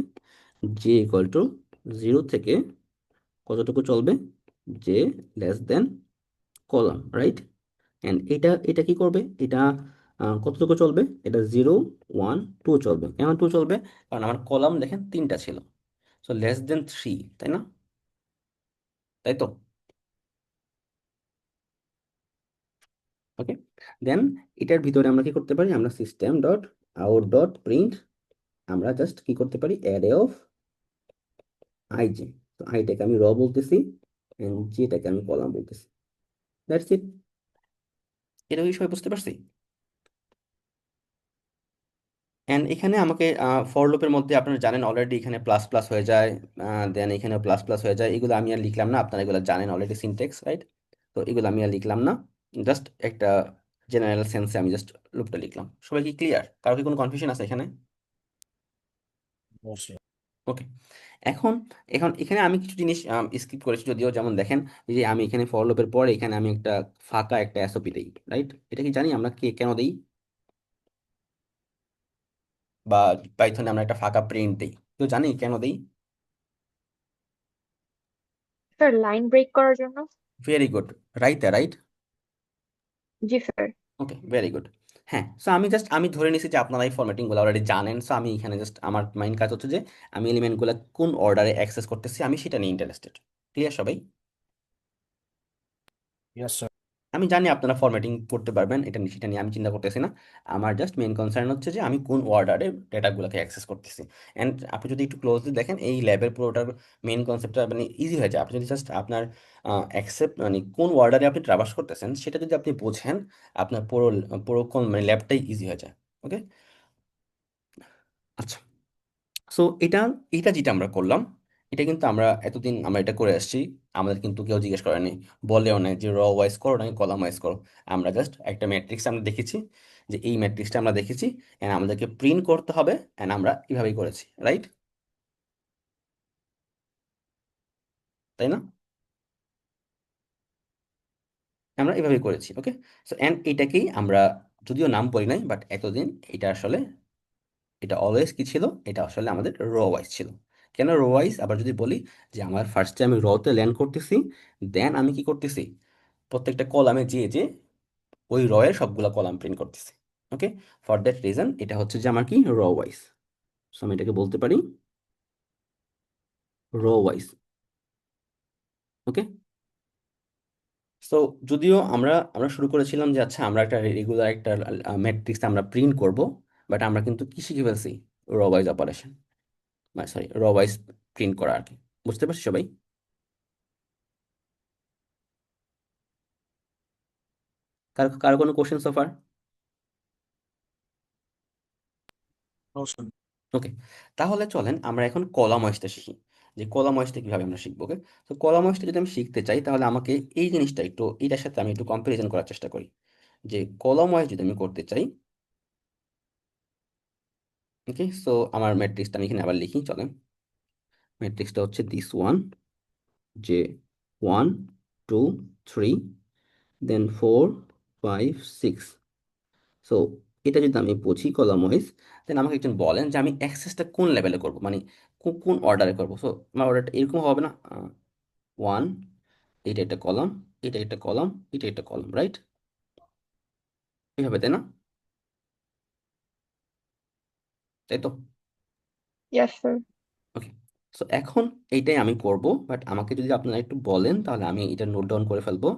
জে ইকুয়াল টু 0 থেকে কতটুকু চলবে? J less than column, right? And এটা কি করবে? এটা কতটুকু চলবে? এটা 0 1 2 চলবে। কেন 2 চলবে? কারণ আমার কলাম দেখেন তিনটা ছিল, সো লেস দেন 3, তাই না? তাই তো? ওকে, দেন এটার ভিতরে আমরা কি করতে পারি? আমরা system dot out dot print, আমরা জাস্ট কি করতে পারি? Array of I J. তো আইটাকে আমি বলতেছি, এন্ড জেটাকে আমি কলাম বলতেছি। That's it. এটা কি সবাই বুঝতে পারছি? এন্ড এখানে আমাকে ফর লুপের মধ্যে আপনারা জানেন অলরেডি এখানে প্লাস প্লাস হয়ে যায়, দেন এখানে প্লাস প্লাস হয়ে যায়, এগুলো আমি আর লিখলাম না, আপনারা এগুলো জানেন অলরেডি সিনটেক্স, রাইট? তো এগুলো আমি আর লিখলাম না, জাস্ট একটা জেনারেল সেন্সে আমি জাস্ট লুপটা লিখলাম। সবাই কি ক্লিয়ার? কারো কি কোনো কনফিউশন আছে এখানে? ওকে, এখন এখন এখানে আমি কিছু জিনিস স্কিপ করেছি যদিও, যেমন দেখেন এই যে আমি এখানে ফর লুপের পরে এখানে আমি একটা ফাঁকা একটা এসওপি দেই, রাইট? এটা কি জানি আমরা কেন দেই? বা পাইথনে আমরা একটা ফাঁকা প্রিন্ট দেই, তো জানি কেন দেই? স্যার লাইন ব্রেক করার জন্য। Very good, right? জি স্যার। Okay, very good. হ্যাঁ, সো আমি ধরে নিয়েছি যে আপনারা এই ফরম্যাটিংগুলো অলরেডি জানেন, সো আমি এখানে জাস্ট আমার মাইন কাজ হচ্ছে যে আমি এলিমেন্টগুলো কোন অর্ডারে অ্যাক্সেস করতেছি আমি সেটা নিয়ে ইন্টারেস্টেড। ক্লিয়ার সবাই? Yes sir. আমি জানি আপনারা ফরম্যাটিং করতে পারবেন, সেটা নিয়ে আমি চিন্তা করতেছি না। আমার জাস্ট মেইন কনসার্ন হচ্ছে যে আমি কোন অর্ডারে ডেটাগুলোকে অ্যাক্সেস করতেছি। অ্যান্ড আপনি যদি একটু ক্লোজলি দেখেন এই ল্যাবের পুরোটার মেইন কনসেপ্টটা মানে ইজি হয়ে যায়। আপনি যদি জাস্ট আপনার অ্যাকসেপ্ট মানে কোন অর্ডারে আপনি ট্রাভার্স করতেছেন সেটা যদি আপনি বোঝেন, আপনার পুরো পুরো কোন মানে ল্যাবটাই ইজি হয়ে যায়। ওকে, আচ্ছা। সো এটা যেটা আমরা করলাম, এটা কিন্তু আমরা এতদিন আমরা এটা করে আসছি, আমাদের কিন্তু কেউ জিজ্ঞেস করেনি, বলেও নাই যে ওয়াইজ করো নাকি কলাম ওয়াইজ করো। আমরা জাস্ট একটা ম্যাট্রিক্স আমরা দেখেছি, যে এই ম্যাট্রিক্সটা আমরা দেখেছি, অ্যান্ড আমাদেরকে প্রিন্ট করতে হবে, অ্যান্ড আমরা এভাবেই করেছি, রাইট? তাই না? আমরা এভাবে করেছি, ওকে। সো এন্ড এটাকেই আমরা যদিও নাম পড়ি নাই, বাট এতদিন এটা আসলে এটা অলওয়েজ কি ছিল, এটা আসলে আমাদের রো ওয়াইজ ছিল। কেন রো ওয়াইজ? আবার যদি বলি যে আমার ফার্স্টে আমি রতে ল্যান্ড করতেছি, দেন আমি কি করতেছি, প্রত্যেকটা কলামে যে যে ওই র এর সবগুলা কলাম প্রিন্ট করতেছি, ওকে। ফর দ্যাট রিজন এটা হচ্ছে যে আমার কি র ওয়াইজ। সো আমি এটাকে বলতে পারি রো ওয়াইজ, ওকে। সো যদিও আমরা আমরা শুরু করেছিলাম যে আচ্ছা আমরা একটা রেগুলার একটা ম্যাট্রিক্স আমরা প্রিন্ট করব, বাট আমরা কিন্তু কি শিখে ফেলছি, র ওয়াইজ অপারেশন, সরি র ওয়াইজ প্রিন্ট করা আর কি। বুঝতে পারছি সবাই? কার কার কোনো কোশ্চেন সোফার? No, sir. ওকে, তাহলে চলেন আমরা এখন কলাম ওয়াইজটা শিখি, যে কলাম ওয়াইজটা কিভাবে আমরা শিখবো, ওকে। তো কলাম ওয়াইজটা যদি আমি শিখতে চাই তাহলে আমাকে এই জিনিসটা একটু এটার সাথে আমি একটু কম্পারিজন করার চেষ্টা করি, যে কলাম ওয়াইজ যদি আমি করতে চাই, ওকে। সো আমার ম্যাট্রিক্সটা আমি এখানে আবার লিখি, চলেন। ম্যাট্রিক্সটা হচ্ছে দিস ওয়ান, যে 1 2 3, দেন 4 5 6। সো এটা যদি আমি বুঝি কলাম ওয়াইজ, দেন আমাকে একজন বলেন যে আমি অ্যাক্সেসটা কোন লেভেলে করব, মানে কোন অর্ডারে করব। সো আমার অর্ডারটা এরকম হবে না, 1, এটা একটা কলাম, এটা একটা কলাম, এটা একটা কলাম, রাইট? এইভাবে, তাই না? তাই তো? Yes, sir. ওকে। সো এখন এইটাই আমি করব, বাট আমাকে যদি আপনারা একটু বলেন তাহলে আমি এটা নোট ডাউন করে ফেলবো,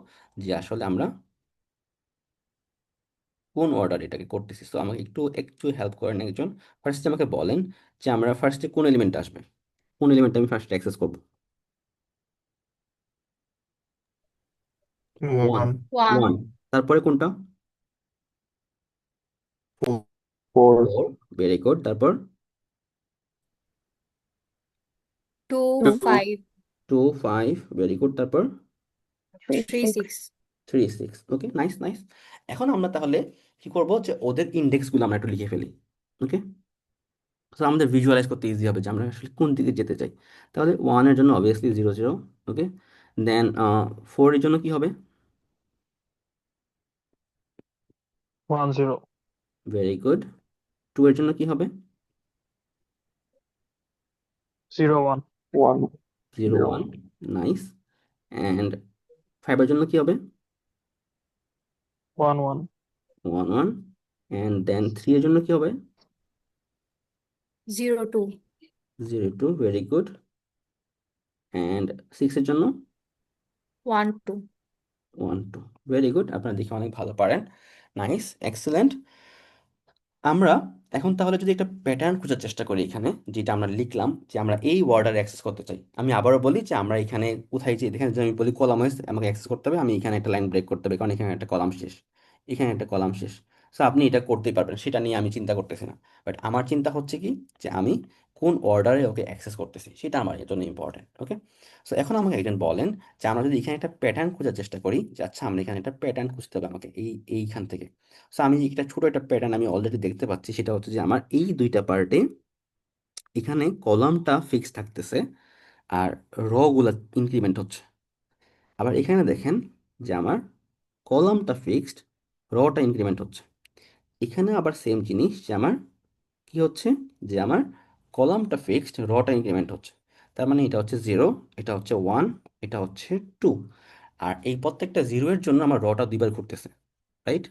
যে আসলে আমরা কোন অর্ডার এটাকে করতেছি। সো আমাকে একটু একটু হেল্প করেন একজন। ফার্স্টে আমাকে বলেন যে আমরা ফার্স্টে কোন এলিমেন্ট আসবে, কোন এলিমেন্ট আমি ফার্স্টে অ্যাক্সেস করব। One, 1 One. ওয়ান, তারপরে কোনটা? 4 4, 4, ভেরি গুড, তারপর Two, 2, 5, 2 5, ভেরি গুড, তারপর three, 3, six. 6. 3 6, ওকে, নাইস নাইস। এখন আমরা তাহলে কি করব, যে ওদের ইন্ডেক্সগুলো আমরা একটু লিখে ফেলি, ওকে। তো আমাদের ভিজুয়ালাইজ করতে ইজি হবে যে আমরা আসলে কোন দিকে যেতে চাই। তাহলে 1 এর জন্য অবভিয়াসলি 0 0, ওকে। দেন 4 এর জন্য কি হবে? 1 0, ভেরি গুড। 2 এর জন্য কি হবে? 0 1, 1 0 0, 1, নাইস। অ্যান্ড 5 এর জন্য কি হবে? 1 1, 1 1। অ্যান্ড দেন 3 এর জন্য কি হবে? 0, 2. 0 2, ভেরি গুড। অ্যান্ড 6 এর জন্য 1, 2. 1 2, ভেরি গুড। আপনারা দেখে অনেক ভালো পারেন, নাইস, এক্সেলেন্ট। আমরা এখন তাহলে যদি একটা প্যাটার্ন খোঁজার চেষ্টা করি এখানে, যেটা আমরা লিখলাম যে আমরা এই ওয়ার্ডারে অ্যাক্সেস করতে চাই। আমি আবারও বলি যে আমরা এখানে কোথায়, যে এখানে যদি আমি বলি কলাম ওয়াইজ আমাকে অ্যাক্সেস করতে হবে, আমি এখানে একটা লাইন ব্রেক করতে হবে, কারণ এখানে একটা কলাম শেষ, এখানে একটা কলাম শেষ। সো আপনি এটা করতেই পারবেন, সেটা নিয়ে আমি চিন্তা করতেছি না। বাট আমার চিন্তা হচ্ছে কি, যে আমি কোন অর্ডারে ওকে অ্যাক্সেস করতেছি, সেটা আমার জন্য ইম্পর্টেন্ট, ওকে। সো এখন আমাকে একজন বলেন যে আমরা যদি এখানে একটা প্যাটার্ন খোঁজার চেষ্টা করি, যে আচ্ছা আমরা এখানে একটা প্যাটার্ন খুঁজতে হবে আমাকে এইখান থেকে। সো আমি একটা ছোট একটা প্যাটার্ন আমি অলরেডি দেখতে পাচ্ছি, সেটা হচ্ছে যে আমার এই দুইটা পার্টে এখানে কলামটা ফিক্স থাকতেছে, আর র গুলা ইনক্রিমেন্ট হচ্ছে। আবার এখানে দেখেন যে আমার কলামটা ফিক্সড, রটা ইনক্রিমেন্ট হচ্ছে। এখানে আবার সেম জিনিস, যে আমার কি হচ্ছে, যে আমার কলামটা ফিক্সড, রটা ইনক্রিমেন্ট হচ্ছে। তার মানে এটা হচ্ছে 0, এটা হচ্ছে 1, এটা হচ্ছে 2। আর এই প্রত্যেকটা 0 এর জন্য আমার রটা দুইবার ঘুরতেছে, রাইট?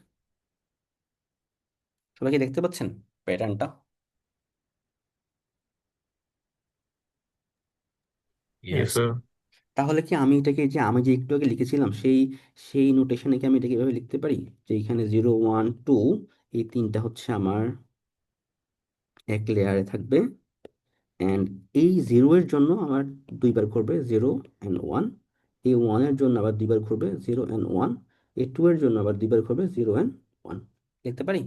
সবাই কি দেখতে পাচ্ছেন প্যাটার্নটা? Yes, sir. তাহলে কি আমি এটাকে, যে আমি যে একটু আগে লিখেছিলাম সেই সেই নোটেশনে কি আমি এটাকে এভাবে লিখতে পারি, যে এখানে 0 1 2 এই তিনটা হচ্ছে আমার এক লেয়ারে থাকবে, অ্যান্ড এই 0 এর জন্য আমার দুইবার ঘুরবে 0 অ্যান্ড 1, এই 1 এর জন্য আবার দুইবার ঘুরবে 0 অ্যান্ড 1, এই 2 এর জন্য আবার দুইবার ঘুরবে 0 অ্যান্ড 1। লিখতে পারি?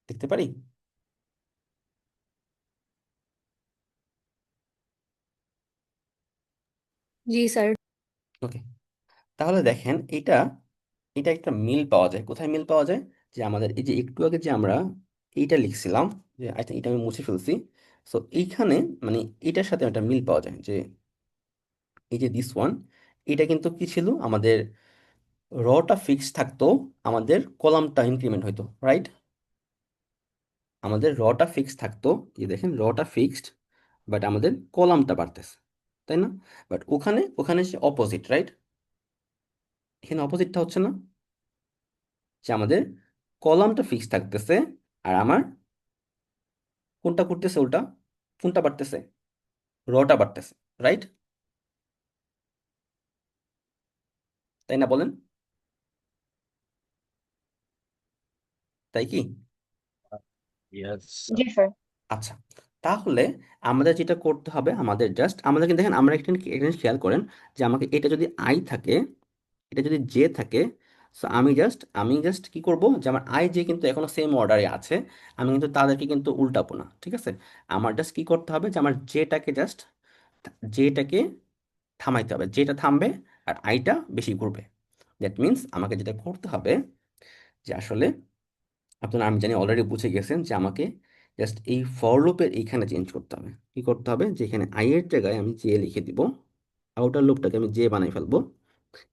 লিখতে পারি? जी सर. ওকে, তাহলে দেখেন এটা এটা একটা মিল পাওয়া যায়। কোথায় মিল পাওয়া যায়? যে আমাদের এই যে একটু আগে যে আমরা এইটা লিখছিলাম, যে আই থিঙ্ক এটা আমি মুছে ফেলছি। সো এইখানে মানে এটার সাথে একটা মিল পাওয়া যায়, যে এই যে দিস ওয়ান, এটা কিন্তু কি ছিল আমাদের, রটা ফিক্সড থাকতো, আমাদের কলামটা ইনক্রিমেন্ট হইতো, রাইট? আমাদের রটা ফিক্সড থাকতো, এই দেখেন রটা ফিক্সড, বাট আমাদের কলামটা বাড়তেছে, তাই না? বাট ওখানে ওখানে সে অপোজিট, রাইট? এখানে অপোজিটটা হচ্ছে না, যে আমাদের কলামটা ফিক্সড থাকতেছে, আর আমার কোনটা করতেছে উল্টা, কোনটা বাড়তেছে, রটা বাড়তেছে, রাইট? তাই না, বলেন? তাই কি? Yes. Yes, sir. আচ্ছা, তাহলে আমাদের যেটা করতে হবে, আমাদের জাস্ট আমাদের কিন্তু দেখেন, আমরা একটা একটা জিনিস খেয়াল করেন, যে আমাকে এটা যদি আই থাকে, এটা যদি জে থাকে, সো আমি জাস্ট কি করব, যে আমার আই জে কিন্তু এখনো সেম অর্ডারে আছে, আমি কিন্তু তাদেরকে কিন্তু উল্টাবো না, ঠিক আছে? আমার জাস্ট কি করতে হবে, যে আমার জেটাকে থামাইতে হবে, যেটা থামবে আর আইটা বেশি ঘুরবে। দ্যাট মিন্স আমাকে যেটা করতে হবে, যে আসলে আপনারা আমি জানি অলরেডি বুঝে গেছেন, যে আমাকে জাস্ট এই ফর লুপের এইখানে চেঞ্জ করতে হবে। কি করতে হবে, যে এখানে আই এর জায়গায় আমি জে লিখে দিব, আউটার লুপটাকে আমি জে বানাই ফেলবো,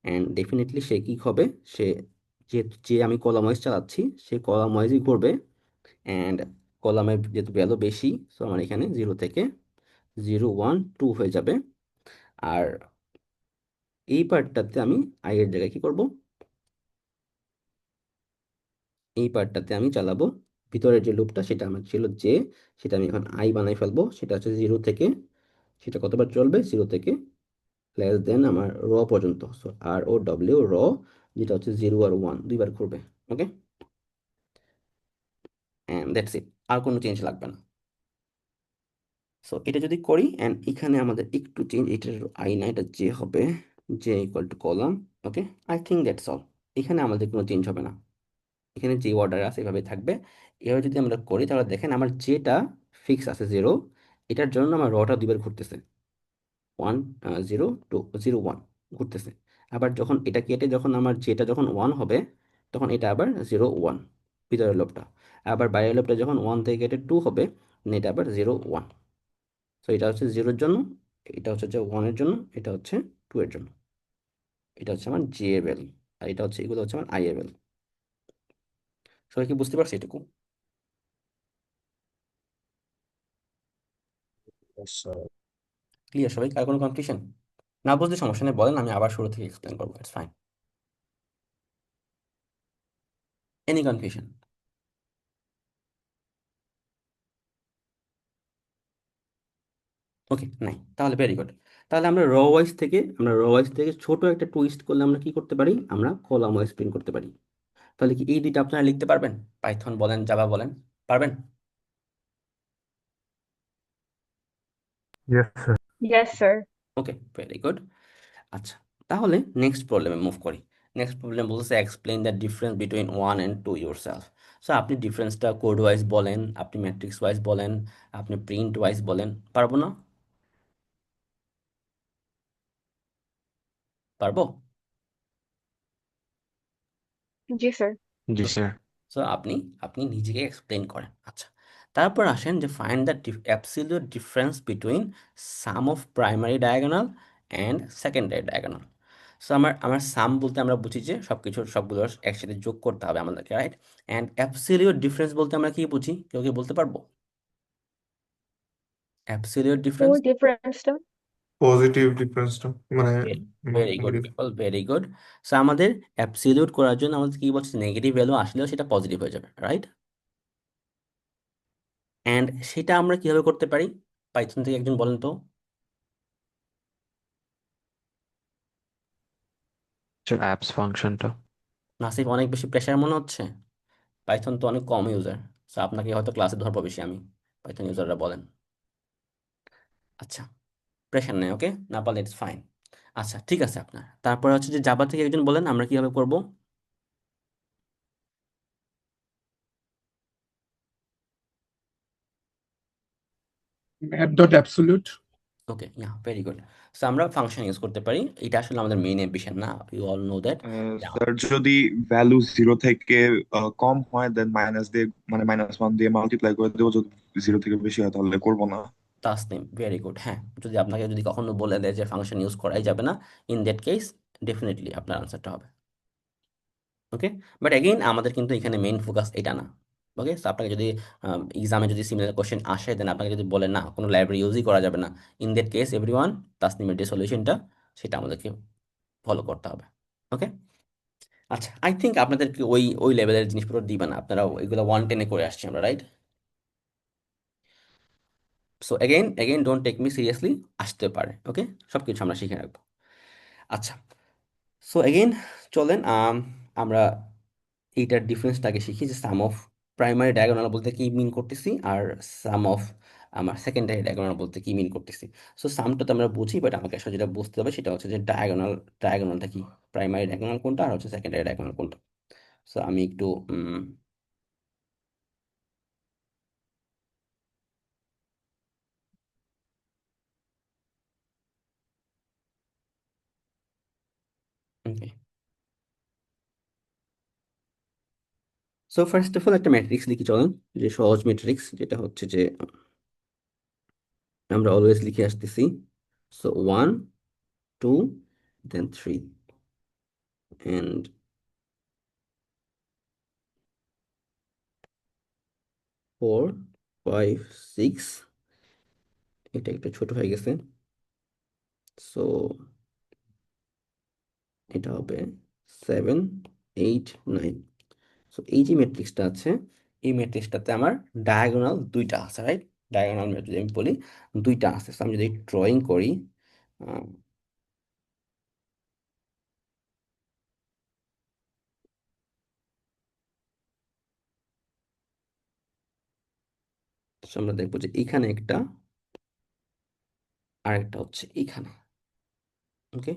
অ্যান্ড ডেফিনেটলি সে কি হবে, সে যে যে আমি কলাম ওয়াইজ চালাচ্ছি, সে কলাম ওয়াইজই করবে। অ্যান্ড কলামের যেহেতু ভ্যালু বেশি, সো আমার এখানে 0 থেকে 0 1 2 হয়ে যাবে। আর এই পার্টটাতে আমি আই এর জায়গায় কি করব, এই পার্টটাতে আমি চালাবো ভিতরের যে লুপটা, সেটা আমার ছিল জে, সেটা আমি এখন আই বানাই ফেলবো, সেটা হচ্ছে 0 থেকে, সেটা কতবার চলবে, 0 থেকে লেস দেন আমার র পর্যন্ত। সো আর ও ডব্লিউ র, যেটা হচ্ছে 0 আর 1 দুইবার ঘুরবে। ওকে, অ্যান্ড দ্যাটস ইট, আর কোনো চেঞ্জ লাগবে না। সো এটা যদি করি, অ্যান্ড এখানে আমাদের একটু চেঞ্জ, এটার আই না, এটা জে হবে, J equal to column. Okay, I think that's all. এখানে আমাদের কোনো চেঞ্জ হবে না, এখানে যে অর্ডার আছে এভাবে থাকবে। এভাবে যদি আমরা করি, তাহলে দেখেন আমার যেটা ফিক্স আছে 0, এটার জন্য আমার রটা দুইবার ঘুরতেছে, 1 0 2 0 1 ঘুরতেছে। আবার যখন এটা কেটে, যখন আমার যেটা যখন 1 হবে, তখন এটা আবার 0 1 ভিতরের লোবটা। আবার বাইরের লোবটা যখন 1 থেকে কেটে 2 হবে, এটা আবার 0 1। তো এটা হচ্ছে 0-এর জন্য, এটা হচ্ছে যে 1-এর জন্য, এটা হচ্ছে 2-এর জন্য। এটা হচ্ছে আমার জে এর ভ্যালু, আর এটা হচ্ছে, এগুলো হচ্ছে আমার আই এর ভ্যালু। সবাই কি বুঝতে পারছি এটুকু? Yes, sir. ক্লিয়ার সবাই? আর কোনো কনফিউশন? না বুঝলে সমস্যা নেই, বলেন, আমি আবার শুরু থেকে এক্সপ্লেন করবো, it's fine. Any confusion? Okay, নাই, তাহলে ভেরি গুড। তাহলে আমরা র ওয়াইজ থেকে ছোট একটা টুইস্ট করলে আমরা কি করতে পারি, আমরা কলাম ওয়াইজ প্রিন্ট করতে পারি। তাহলে কি এই দুইটা আপনারা লিখতে পারবেন? পাইথন বলেন, জাভা বলেন, পারবেন? Yes, sir. Yes, sir. ওকে, ভেরি গুড। আচ্ছা, তাহলে নেক্সট প্রবলেমে মুভ করি। নেক্সট প্রবলেম বলছে explain the difference between 1 and 2 your self. So আপনি ডিফারেন্সটা কোড ওয়াইজ বলেন, আপনি ম্যাট্রিক্স ওয়াইজ বলেন, আপনি প্রিন্ট ওয়াইজ বলেন, পারবো না? পারবো? Yes, sir. Yes, sir. So আপনি আপনি নিজেকে এক্সপ্লেন করেন। আচ্ছা, তারপর আসেন যে find the absolute difference between some of primary diagonal and secondary diagonal. So আমার সাম বলতে আমরা বুঝি যে সবগুলো একসাথে যোগ করতে হবে আমাদেরকে, রাইট? অ্যান্ড অ্যাবসলিউট ডিফারেন্স বলতে আমরা কি বুঝি, কেউ কি বলতে পারবো? Absolute difference? Or difference term. Positive ডিফারেন্সটা মানে very good negative. People, very good. So আমাদের অ্যাবসলিউট করার জন্য আমাদের কি বলছে, নেগেটিভ ভ্যালু আসলেও সেটা পজিটিভ হয়ে যাবে, রাইট? অ্যান্ড সেটা আমরা কিভাবে করতে পারি, পাইথন থেকে একজন বলেন তো। Sir, apps ফাংশনটা নাসিফ, অনেক বেশি প্রেশার মনে হচ্ছে? পাইথন তো অনেক কম ইউজার, সো আপনাকে হয়তো ক্লাসে ধরবো বেশি আমি, পাইথন ইউজাররা বলেন। আচ্ছা, প্রেশার নেই, ওকে, না পারলে ইটস ফাইন। আচ্ছা, ঠিক আছে আপনার। তারপর হচ্ছে যে জাভা থেকে একজন বলেন আমরা কিভাবে করব। map dot absolute. Okay, yeah, very good. So আমরা ফাংশন ইউজ করতে পারি, এটা আসলে আমাদের মেইন অ্যাম্বিশন না, you all know that. Sir যদি ভ্যালু জিরো থেকে কম হয় দেন মাইনাস দিয়ে মানে -1 দিয়ে মাল্টিপ্লাই করে দেবো, যদি জিরো থেকে বেশি হয় তাহলে করবো না। Tasnim, very good. হ্যাঁ, যদি আপনাকে যদি কখনো বলে দেয় যে ফাংশন ইউজ করাই যাবে না, ইন দ্যাট কেস ডেফিনেটলি আপনার আনসারটা হবে। ওকে, বাট এগেইন আমাদের কিন্তু এখানে মেইন ফোকাস এটা না। ওকে, সো আপনাকে যদি এক্সামে যদি সিমিলার কোশ্চেন আসে, দেন আপনাকে যদি বলে না কোনো লাইব্রেরি ইউজই করা যাবে না, ইন দ্যাট কেস এভরিওয়ান তাসনিমের যে সলিউশনটা সেটা আমাদেরকে ফলো করতে হবে। ওকে, আচ্ছা, আই থিঙ্ক আপনাদেরকে ওই ওই লেভেলের জিনিসপত্র দিবে না, আপনারা ওইগুলো 110-এ করে আসছি আমরা, right? So again again don't take me seriously, আসতে পারে। ওকে, সব কিছু আমরা শিখে রাখবো। আচ্ছা, সো এগেইন চলেন আমরা এইটার ডিফারেন্সটাকে শিখি, যে সাম অফ প্রাইমারি ডায়াগোনাল বলতে কি মিন করতেছি, আর সাম অফ আমার সেকেন্ডারি ডায়াগোনাল বলতে কি মিন করতেছি। সো সামটা তো আমরা বুঝি, বাট আমাকে আসলে যেটা বুঝতে হবে সেটা হচ্ছে যে ডায়াগোনালটা কি, প্রাইমারি ডায়াগোনাল কোনটা আর হচ্ছে সেকেন্ডারি ডায়াগোনাল কোনটা। সো আমি একটু ওকে, সো ফার্স্ট অফ অল একটা ম্যাট্রিক্স লিখি চলেন, যে সহজ ম্যাট্রিক্স, যেটা হচ্ছে যে আমরা অলওয়েজ লিখে আসতেছি। সো 1 2 দেন 3 এন্ড 4 5 6, এটা একটু ছোট হয়ে গেছে, সো এটা হবে 7 8 9। সো এই যে ম্যাট্রিক্সটা আছে, এই ম্যাট্রিক্সটাতে আমার ডায়াগোনাল দুইটা আছে, রাইট? ডায়াগোনাল যদি আমি বলি দুইটা আছে। সো আমি যদি ড্রয়িং করি, আহ, so আমরা দেখবো যে এখানে একটা, আরেকটা হচ্ছে এখানে। ওকে,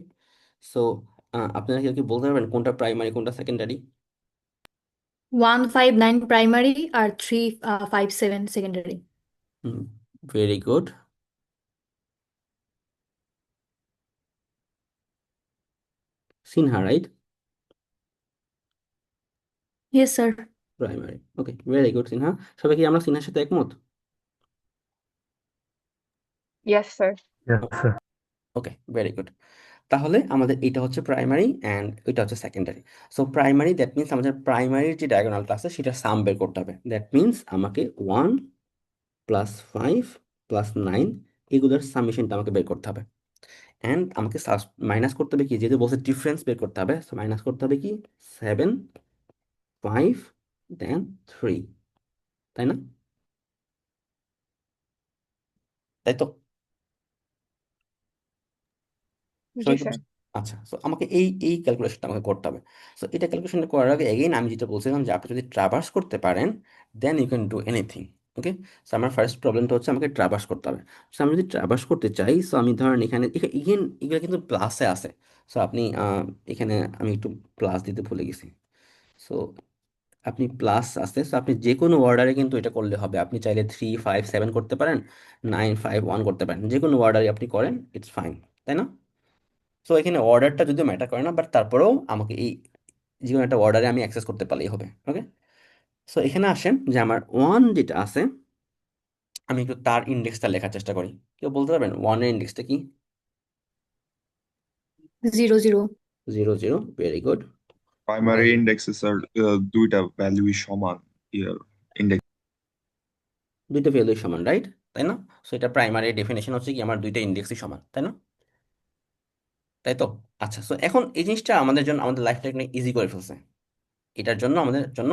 সো আপনারা কেউ কি বলতে পারবেন কোনটা প্রাইমারি কোনটা সেকেন্ডারি? 159 প্রাইমারি আর 357 secondary. Very good. Sinha, right? Yes sir. Primary, okay, very good Sinha. সবাই কি আমরা সিনহার সাথে একমত? Yes, sir. Yes, sir. ওকে, ভেরি গুড। তাহলে আমাদের এটা হচ্ছে প্রাইমারি অ্যান্ড এটা হচ্ছে secondary. So primary, that means আমাদের প্রাইমারির যে ডায়াগোনালটা আছে সেটা সাম বের করতে হবে। দ্যাট মিনস আমাকে 1 + 5 + 9 এগুলোর সামেশনটা আমাকে বের করতে হবে। অ্যান্ড আমাকে মাইনাস করতে হবে কি, যেহেতু বলছে ডিফারেন্স বের করতে হবে, সো মাইনাস করতে হবে কি 7 5 দেন 3, তাই না? তাই তো Ji, সবাই কি sir. আচ্ছা, সো আমাকে এই এই ক্যালকুলেশনটা আমাকে করতে হবে। সো এটা ক্যালকুলেশন করার আগে এগেইন আমি যেটা বলছিলাম যে আপনি যদি ট্রাভার্স করতে পারেন then you can do anything. Okay, so আমার ফার্স্ট প্রবলেমটা হচ্ছে আমাকে ট্রাভার্স করতে হবে। সো আমি যদি ট্রাভার্স করতে চাই, সো আমি ধরেন এখানে ইগেন এগুলো কিন্তু প্লাসে আছে। সো আপনি এখানে আমি একটু প্লাস দিতে ভুলে গেছি। সো আপনি প্লাস আছে, সো আপনি যে কোনো অর্ডারে কিন্তু এটা করলে হবে। আপনি চাইলে 3 5 7 করতে পারেন, 9 5 1 করতে পারেন, যে কোনো অর্ডারে আপনি করেন, ইটস ফাইন, তাই না? সো এখানে অর্ডারটা যদিও ম্যাটার করে না, বাট তারপরেও আমাকে এই যে কোনো একটা অর্ডারে আমি অ্যাক্সেস করতে পারলেই হবে। ওকে, সো এখানে আসেন যে আমার 1 যেটা আছে, আমি একটু তার ইন্ডেক্সটা লেখার চেষ্টা করি। কেউ বলতে পারবেন 1-এর ইন্ডেক্সটা কি? 0 0। 0 0, ভেরি গুড। প্রাইমারি ইন্ডেক্সে স্যার দুইটা ভ্যালুই সমান, ইয়ার ইন্ডেক্স। দুইটা ভ্যালু সমান, রাইট? তাই না? সো এটা প্রাইমারি ডেফিনেশন হচ্ছে কি আমার দুইটা ইন্ডেক্সই সমান, তাই না? তাই তো। আচ্ছা, সো এখন এই জিনিসটা আমাদের জন্য আমাদের লাইফটা অনেক ইজি করে ফেলছে। এটার জন্য আমাদের জন্য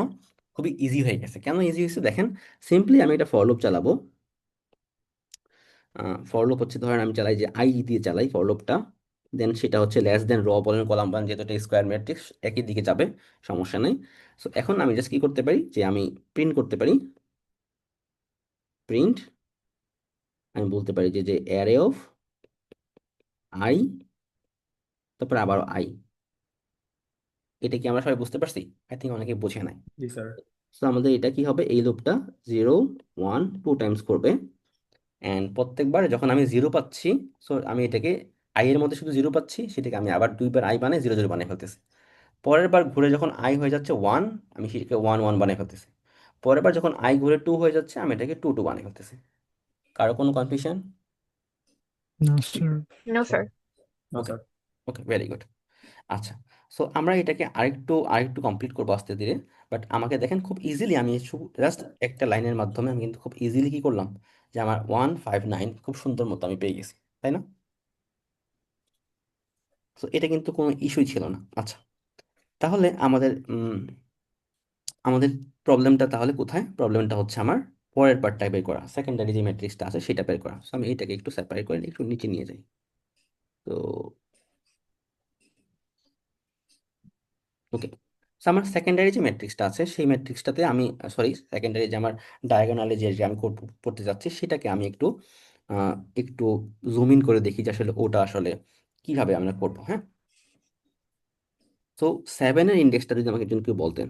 খুবই ইজি হয়ে গেছে। কেন ইজি হয়েছে দেখেন, সিম্পলি আমি একটা ফর লুপ চালাবো। ফর লুপ হচ্ছে, ধরেন আমি চালাই যে আই দিয়ে চালাই ফর লুপটা, দেন সেটা হচ্ছে লেস দেন র বলেন কলাম বলেন, যেহেতু এটা স্কোয়ার ম্যাট্রিক্স একই দিকে যাবে, সমস্যা নেই। সো এখন আমি জাস্ট কি করতে পারি, যে আমি প্রিন্ট করতে পারি, প্রিন্ট, আমি বলতে পারি যে যে অ্যারে অফ আই, তারপর আবার আই। এটা কি আমরা সবাই বুঝতে পারছি? আই থিঙ্ক অনেকে বোঝে নাই। জি স্যার। সো আমাদের এটা কি হবে, এই লুপটা 0 1 2 টাইমস করবে, অ্যান্ড প্রত্যেকবার যখন আমি 0 পাচ্ছি, সো আমি এটাকে আই এর মধ্যে শুধু জিরো পাচ্ছি, সেটাকে আমি আবার দুইবার আই বানাই জিরো জিরো বানিয়ে ফেলতেছি। পরের বার ঘুরে যখন আই হয়ে যাচ্ছে ওয়ান, আমি সেটাকে ওয়ান ওয়ান বানিয়ে ফেলতেছি। পরের বার যখন আই ঘুরে টু হয়ে যাচ্ছে, আমি এটাকে টু টু বানিয়ে ফেলতেছি। কারো কোনো confusion? No, sir. No, sir. No, ওকে, sir. ওকে, ভেরি গুড। আচ্ছা, সো আমরা এটাকে আরেকটু আরেকটু কমপ্লিট করবো আস্তে ধীরে। বাট আমাকে দেখেন খুব ইজিলি আমি জাস্ট একটা লাইনের মাধ্যমে আমি কিন্তু খুব ইজিলি কি করলাম, যে আমার 159 খুব সুন্দর মতো আমি পেয়ে গেছি, তাই না? তো এটা কিন্তু কোনো ইস্যুই ছিল না। আচ্ছা, তাহলে আমাদের প্রবলেমটা তাহলে কোথায়? প্রবলেমটা হচ্ছে আমার পরের পার্টটা বের করা, সেকেন্ডারি যে ম্যাট্রিক্সটা আছে সেটা বের করা। So আমি এটাকে একটু সেপারেট করে একটু নিচে নিয়ে যাই। তো ওকে, সো আমার সেকেন্ডারি যে ম্যাট্রিক্সটা আছে সেই ম্যাট্রিক্সটাতে আমি, সরি, সেকেন্ডারি যে আমার ডায়াগোনালে যে আমি পড়তে যাচ্ছি সেটাকে আমি একটু আহ, একটু জুম ইন করে দেখি যে আসলে ওটা আসলে কিভাবে আমরা করবো। হ্যাঁ, তো সেভেনের ইন্ডেক্সটা যদি আমাকে একজন কেউ বলতেন।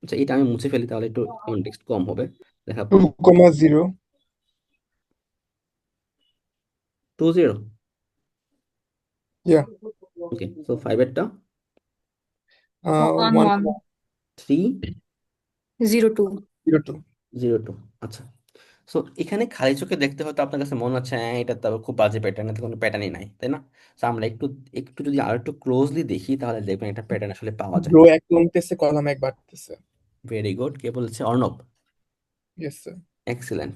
আচ্ছা, এটা আমি মুছে ফেলি তাহলে একটু কনটেক্সট কম হবে, দেখা 2,0 20। yeah ওকে, সো ফাইভেরটা 1 1 3 0 2 1,0,2 02। আচ্ছা, সো এখানে খালি চোখে দেখতে হয়তো আপনার কাছে মনে হচ্ছে হ্যাঁ এটা তো খুব বাজে প্যাটার্ন, এতে কোনো প্যাটার্নই নাই, তাই না? তো আমরা একটু একটু যদি আরো একটু ক্লোজলি দেখি তাহলে দেখবেন একটা প্যাটার্ন আসলে পাওয়া যায়। রো এক কমতেছে কলাম এক বাড়তেছে ভেরি গুড, কে বলেছে? Arnab. Yes sir excellent.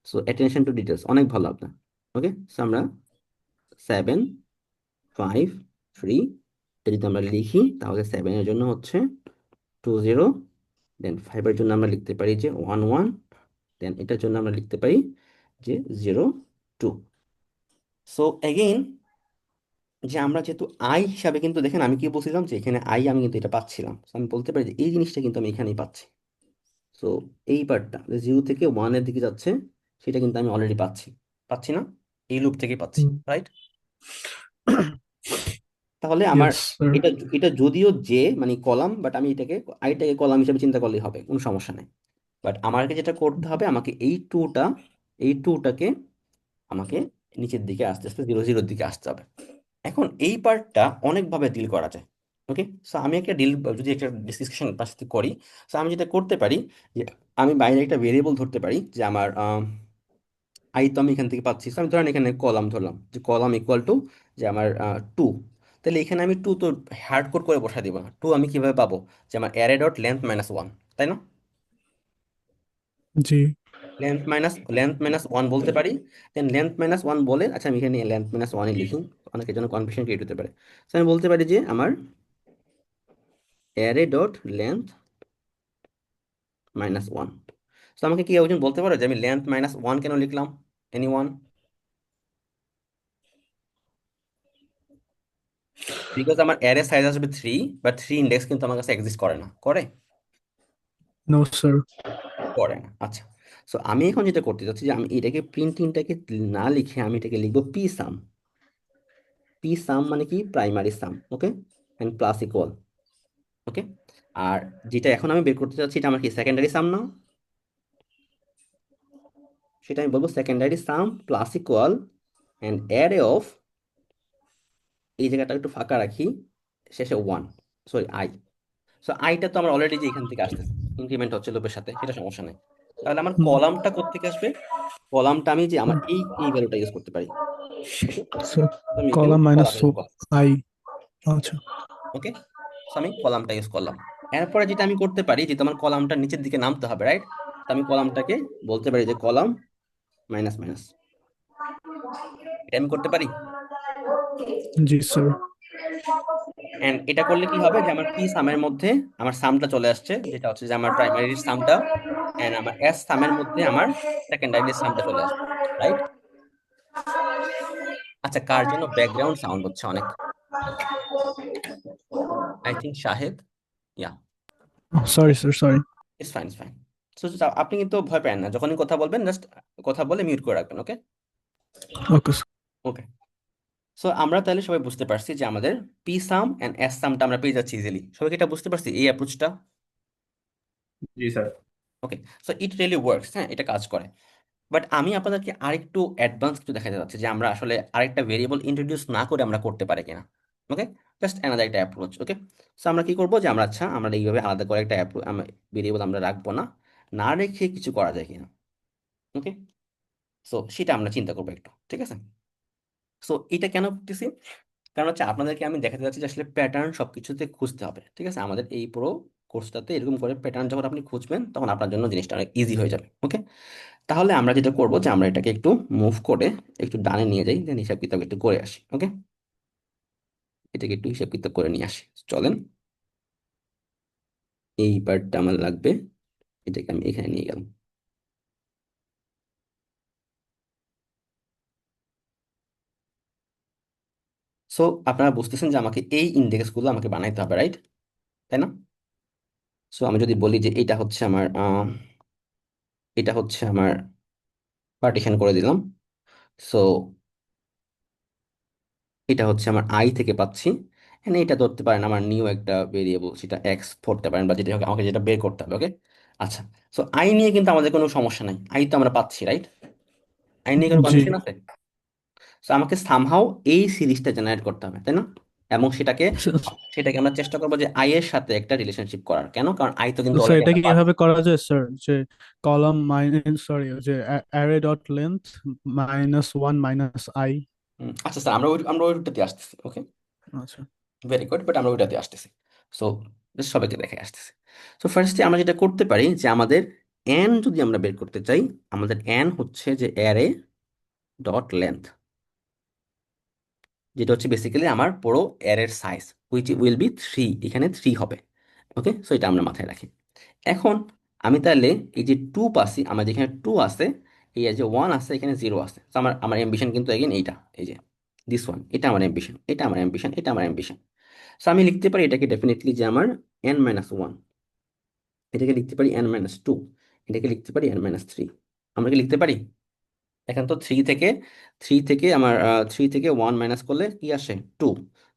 So attention to details, অনেক ভালো আপনার। ওকে, সো আমরা 7 5 3 এটা যদি আমরা লিখি তাহলে 7-এর জন্য হচ্ছে 20, দেন 5-এর জন্য আমরা লিখতে পারি যে 11, দেন এটার জন্য আমরা লিখতে পারি যে 02। সো এগেইন, যে আমরা যেহেতু আই হিসাবে কিন্তু দেখেন আমি কি বলছিলাম যে এখানে আই আমি কিন্তু এটা পাচ্ছিলাম। So আমি বলতে পারি যে এই জিনিসটা কিন্তু আমি এখানেই পাচ্ছি। সো এই পার্টটা জিরো থেকে ওয়ানের দিকে যাচ্ছে সেটা কিন্তু আমি অলরেডি পাচ্ছি, পাচ্ছি না? এই লুপ থেকে পাচ্ছি, রাইট? তাহলে আমার Yes, sir. এটা এটা যদিও যে মানে কলাম, বাট আমি এটাকে আইটাকে কলাম হিসেবে চিন্তা করলেই হবে, কোনো সমস্যা নেই। বাট আমাকে যেটা করতে হবে, আমাকে এই টুটাকে আমাকে নিচের দিকে আস্তে আস্তে জিরো জিরোর দিকে আসতে হবে। এখন এই পার্টটা অনেকভাবে ডিল করা যায়। ওকে, সো আমি একটা ডিল যদি একটা ডিসকাশন আপনার সাথে করি, সো আমি যেটা করতে পারি যে আমি বাইরে একটা ভেরিয়েবল ধরতে পারি যে আমার আই তো আমি এখান থেকে পাচ্ছি। So আমি ধরেন এখানে কলাম ধরলাম যে কলাম ইকুয়াল টু যে আমার 2। তাহলে এখানে আমি 2 তো হার্ড কোড করে বসা দিব না। 2 আমি কিভাবে পাবো? যে আমার অ্যারে ডট লেন্থ মাইনাস 1, তাই না? জি। লেন্থ মাইনাস 1 বলতে পারি। দেন লেন্থ মাইনাস 1 বলে, আচ্ছা আমি এখানে লেন্থ মাইনাস 1 লিখি, অনেকের জন্য কনফিউশন ক্রিয়েট হতে পারে। So আমি বলতে পারি যে আমার অ্যারে ডট লেন্থ মাইনাস 1। তো আমাকে কি একজন বলতে পারো যে আমি লেন্থ মাইনাস 1 কেন লিখলাম? এনিওয়ান? বিকজ আমার অ্যারে সাইজ আসবে 3, বাট 3 ইন্ডেক্স কিন্তু আমার কাছে এক্সিস্ট করে না, করে? No, sir. করে না। আচ্ছা, সো আমি এখন যেটা করতে চাচ্ছি যে আমি এটাকে প্রিন্টিংটাকে না লিখে আমি এটাকে লিখবো পি সাম। পি সাম মানে কি? Primary sum. Okay, and plus equal. Okay, আর যেটা এখন আমি বের করতে চাচ্ছি এটা আমার কি সেকেন্ডারি সাম না? সেটা আমি বলবো secondary sum plus equal and array of, এই জায়গাটা একটু ফাঁকা রাখি, শেষে 1, সরি আই। সো আইটা তো আমার অলরেডি যে এখান থেকে আসতেছে, ইনক্রিমেন্ট হচ্ছে লুপের সাথে, সেটা সমস্যা নেই। তাহলে আমার কলামটা কোত্থেকে আসবে? কলামটা আমি যে আমার এই ভ্যালুটা ইউজ করতে পারি। ওকে, So, তো আমি এখানে column minus কলাম ইউজ করলাম। I. আচ্ছা। ওকে, সো আমি কলামটা ইউজ করলাম। এরপরে যেটা আমি করতে পারি, যেহেতু আমার কলামটা নিচের দিকে নামতে হবে, রাইট? তো আমি কলামটাকে বলতে পারি যে কলাম মাইনাস মাইনাস, এটা আমি করতে পারি। জি, স্যার। এন্ড এটা করলে কি হবে যে আমার পি সামের মধ্যে আমার সামটা চলে আসছে, যেটা হচ্ছে যে আমার প্রাইমারি সামটা, এন্ড আমার এস সামের মধ্যে আমার সেকেন্ডারি সামটা চলে আসবে, রাইট? আচ্ছা, কার জন্য ব্যাকগ্রাউন্ড সাউন্ড হচ্ছে অনেক? I think Shahed. Yeah, Sorry, sir. Sorry. It's fine, it's fine. So আপনি কিন্তু ভয় পেন না, যখনই কথা বলবেন জাস্ট কথা বলে মিউট করে রাখবেন। ওকে, Okay, sir. ওকে। সো আমরা তাহলে সবাই বুঝতে পারছি যে আমাদের পি সাম এন্ড এস সামটা আমরা পেয়ে যাচ্ছি ইজিলি। সবাই কি এটা বুঝতে পারছি এই অ্যাপ্রোচটা? জি, sir. Okay, so it really works. হ্যাঁ, এটা কাজ করে। বাট আমি আপনাদেরকে আরেকটু অ্যাডভান্স কিছু দেখাতে যাচ্ছি যে আমরা আসলে আরেকটা ভেরিয়েবল ইন্ট্রোডিউস না করে আমরা করতে পারি কিনা। ওকে, জাস্ট অ্যানাদার একটা অ্যাপ্রোচ। ওকে, সো আমরা কি করবো যে আমরা এইভাবে আলাদা করে একটা ভেরিয়েবল আমরা রাখবো না, না রেখে কিছু করা যায় কিনা। ওকে, সো সেটা আমরা চিন্তা করবো একটু, ঠিক আছে। সো এটা কেন করতেছি, কারণ হচ্ছে আপনাদেরকে আমি দেখাতে যাচ্ছি যে আসলে প্যাটার্ন সবকিছুতে খুঁজতে হবে, ঠিক আছে। আমাদের এই পুরো কোর্সটাতে এরকম করে প্যাটার্ন যখন আপনি খুঁজবেন তখন আপনার জন্য জিনিসটা অনেক ইজি হয়ে যাবে। ওকে, তাহলে আমরা যেটা করবো যে আমরা এটাকে একটু মুভ করে একটু ডানে নিয়ে যাই, দেন হিসাব কিতাব একটু করে আসি। ওকে, এটাকে একটু হিসাব কিতাব করে নিয়ে আসি, চলেন। এই পার্টটা আমার লাগবে, এটাকে আমি এখানে নিয়ে গেলাম। সো আপনারা বুঝতেছেন যে আমাকে এই ইন্ডেক্স গুলো আমাকে বানাইতে হবে, রাইট, তাই না? সো আমি যদি বলি যে এটা হচ্ছে আমার পার্টিশন করে দিলাম। সো এটা হচ্ছে আমার আই থেকে পাচ্ছি, এখানে এটা ধরতে পারেন আমার নিউ একটা ভেরিয়েবল, সেটা এক্স ধরতে পারেন, বা যেটা হোক আমাকে যেটা বের করতে হবে। ওকে, আচ্ছা। সো আই নিয়ে কিন্তু আমাদের কোনো সমস্যা নাই, আই তো আমরা পাচ্ছি, রাইট? আই নিয়ে কোনো জি কনফিউশন আছে? সো আমাকে সামহাও এই সিরিজটা জেনারেট করতে হবে, তাই না? এবং সেটাকে আমরা চেষ্টা করবো যে আই এর সাথে একটা রিলেশনশিপ করার। কেন? কারণ আই তো কিন্তু স্যার অলরেডি এটা আমরা কি পাচ্ছি। এভাবে করা যায় স্যার, যে কলাম মাইনাস সরি যে অ্যারে ডট লেন্থ -1 -i? আচ্ছা স্যার, আমরা ওই রুটটাতে আসতেছি। ওকে, আচ্ছা ভেরি গুড, বাট আমরা ওইটাতে আসতেছি। সো সবাইকে দেখে আসতেছি। সো ফার্স্টে আমরা যেটা করতে পারি যে আমাদের এন যদি আমরা বের করতে চাই, আমাদের এন হচ্ছে যে অ্যারে ডট লেন্থ, যেটা হচ্ছে বেসিক্যালি আমার পুরো অ্যারের সাইজ, হুইচ উইল বি 3, এখানে 3 হবে। ওকে, সো এটা আমরা মাথায় রাখি। এখন আমি তাহলে এই যে 2 পাচ্ছি, আমার যেখানে 2 আছে, এই যে 1 আছে, এখানে 0 আছে। তো আমার আমার অ্যাম্বিশন কিন্তু এগেন এইটা, এই যে দিস ওয়ান, এটা আমার অ্যাম্বিশন, এটা আমার অ্যাম্বিশন, এটা আমার অ্যাম্বিশন। সো আমি লিখতে পারি এটাকে ডেফিনেটলি যে আমার n-1, এটাকে লিখতে পারি n-2, এটাকে লিখতে পারি n-3। আমরা কি লিখতে পারি? এখন তো থ্রি থেকে আমার 1 মাইনাস করলে কি আসে? 2।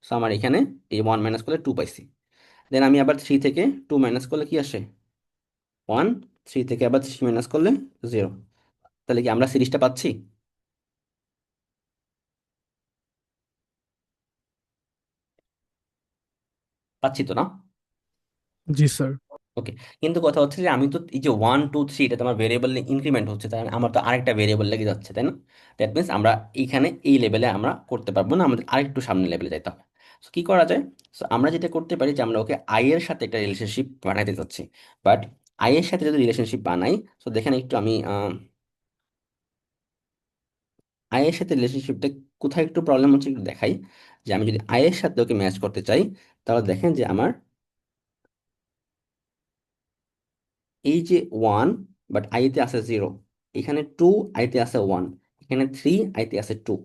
সো আমার এখানে এই 1 মাইনাস করলে 2 পাইছি। দেন আমি আবার 3 থেকে 2 মাইনাস করলে কি আসে? 1। 3 থেকে আবার 3 মাইনাস করলে 0। তাহলে কি আমরা সিরিজটা পাচ্ছি? পাচ্ছি তো, না? জি স্যার। ওকে, কিন্তু কথা হচ্ছে যে আমি তো এই যে 1 2 3, এটা তো আমার ভেরিয়েবল ইনক্রিমেন্ট হচ্ছে, তাই আমার তো আরেকটা ভেরিয়েবল লেগে যাচ্ছে, তাই না? দ্যাট মিনস আমরা এইখানে এই লেভেলে আমরা করতে পারবো না, আমাদের আরেকটু সামনে লেভেলে যেতে হবে। সো কি করা যায়? সো আমরা যেটা করতে পারি যে আমরা ওকে আই এর সাথে একটা রিলেশনশিপ বানাইতে চাচ্ছি। বাট আই এর সাথে যদি রিলেশনশিপ বানাই, সো দেখেন একটু আমি আই এর সাথে রিলেশনশিপটা কোথায় একটু প্রবলেম হচ্ছে একটু দেখাই। যে আমি যদি আই এর সাথে ওকে ম্যাচ করতে চাই, তাহলে দেখেন যে আমার এই যে 1, বাট আইতে আছে 0, এখানে 2, আইতে আছে 1, এখানে 3, আইতে আছে 2।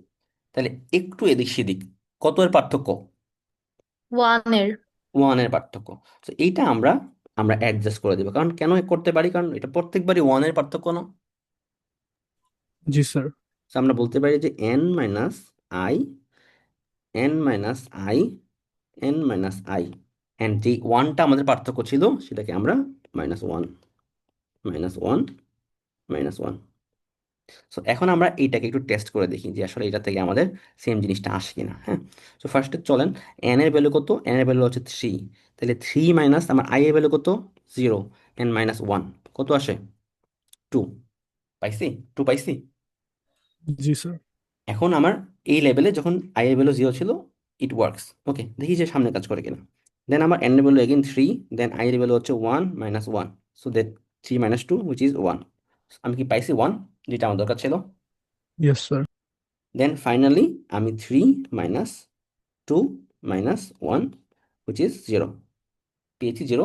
তাহলে একটু এদিক সেদিক, কত এর পার্থক্য? 1 এর। 1 এর পার্থক্য। তো এইটা আমরা আমরা অ্যাডজাস্ট করে দেবো। কারণ কেন করতে পারি? কারণ এটা প্রত্যেকবারই 1 এর পার্থক্য না। জি স্যার। তো আমরা বলতে পারি যে I N minus I I, and যে 1টা আমাদের পার্থক্য ছিল সেটাকে আমরা -1 -1 -1। সো এখন আমরা এইটাকে একটু টেস্ট করে দেখি যে আসলে এটা থেকে আমাদের সেম জিনিসটা আসে কিনা। হ্যাঁ, সো ফার্স্টে চলেন, এন এর ভ্যালু কত? এন এর ভ্যালু হচ্ছে 3। তাহলে 3 মাইনাস আমার আই এর ভ্যালু কত? 0, n-1 কত আসে? 2। পাইছি? 2 পাইছি। জি স্যার। এখন আমার এই লেভেলে যখন আই এর ভ্যালু 0 ছিল, ইট ওয়ার্কস। ওকে, দেখি যে সামনে কাজ করে কিনা। দেন আমার এন এর ভ্যালু এগেন 3, দেন আই এর ভ্যালু হচ্ছে 1 -1, সো দ্যাট 3 - 2 হুইচ ইজ 1। আমি কি পাইছি? 1, যেটা আমার দরকার ছিল। Yes sir. দেন ফাইনালি আমি 3 - 2 -1 হুইচ ইজ 0, পেয়েছি 0।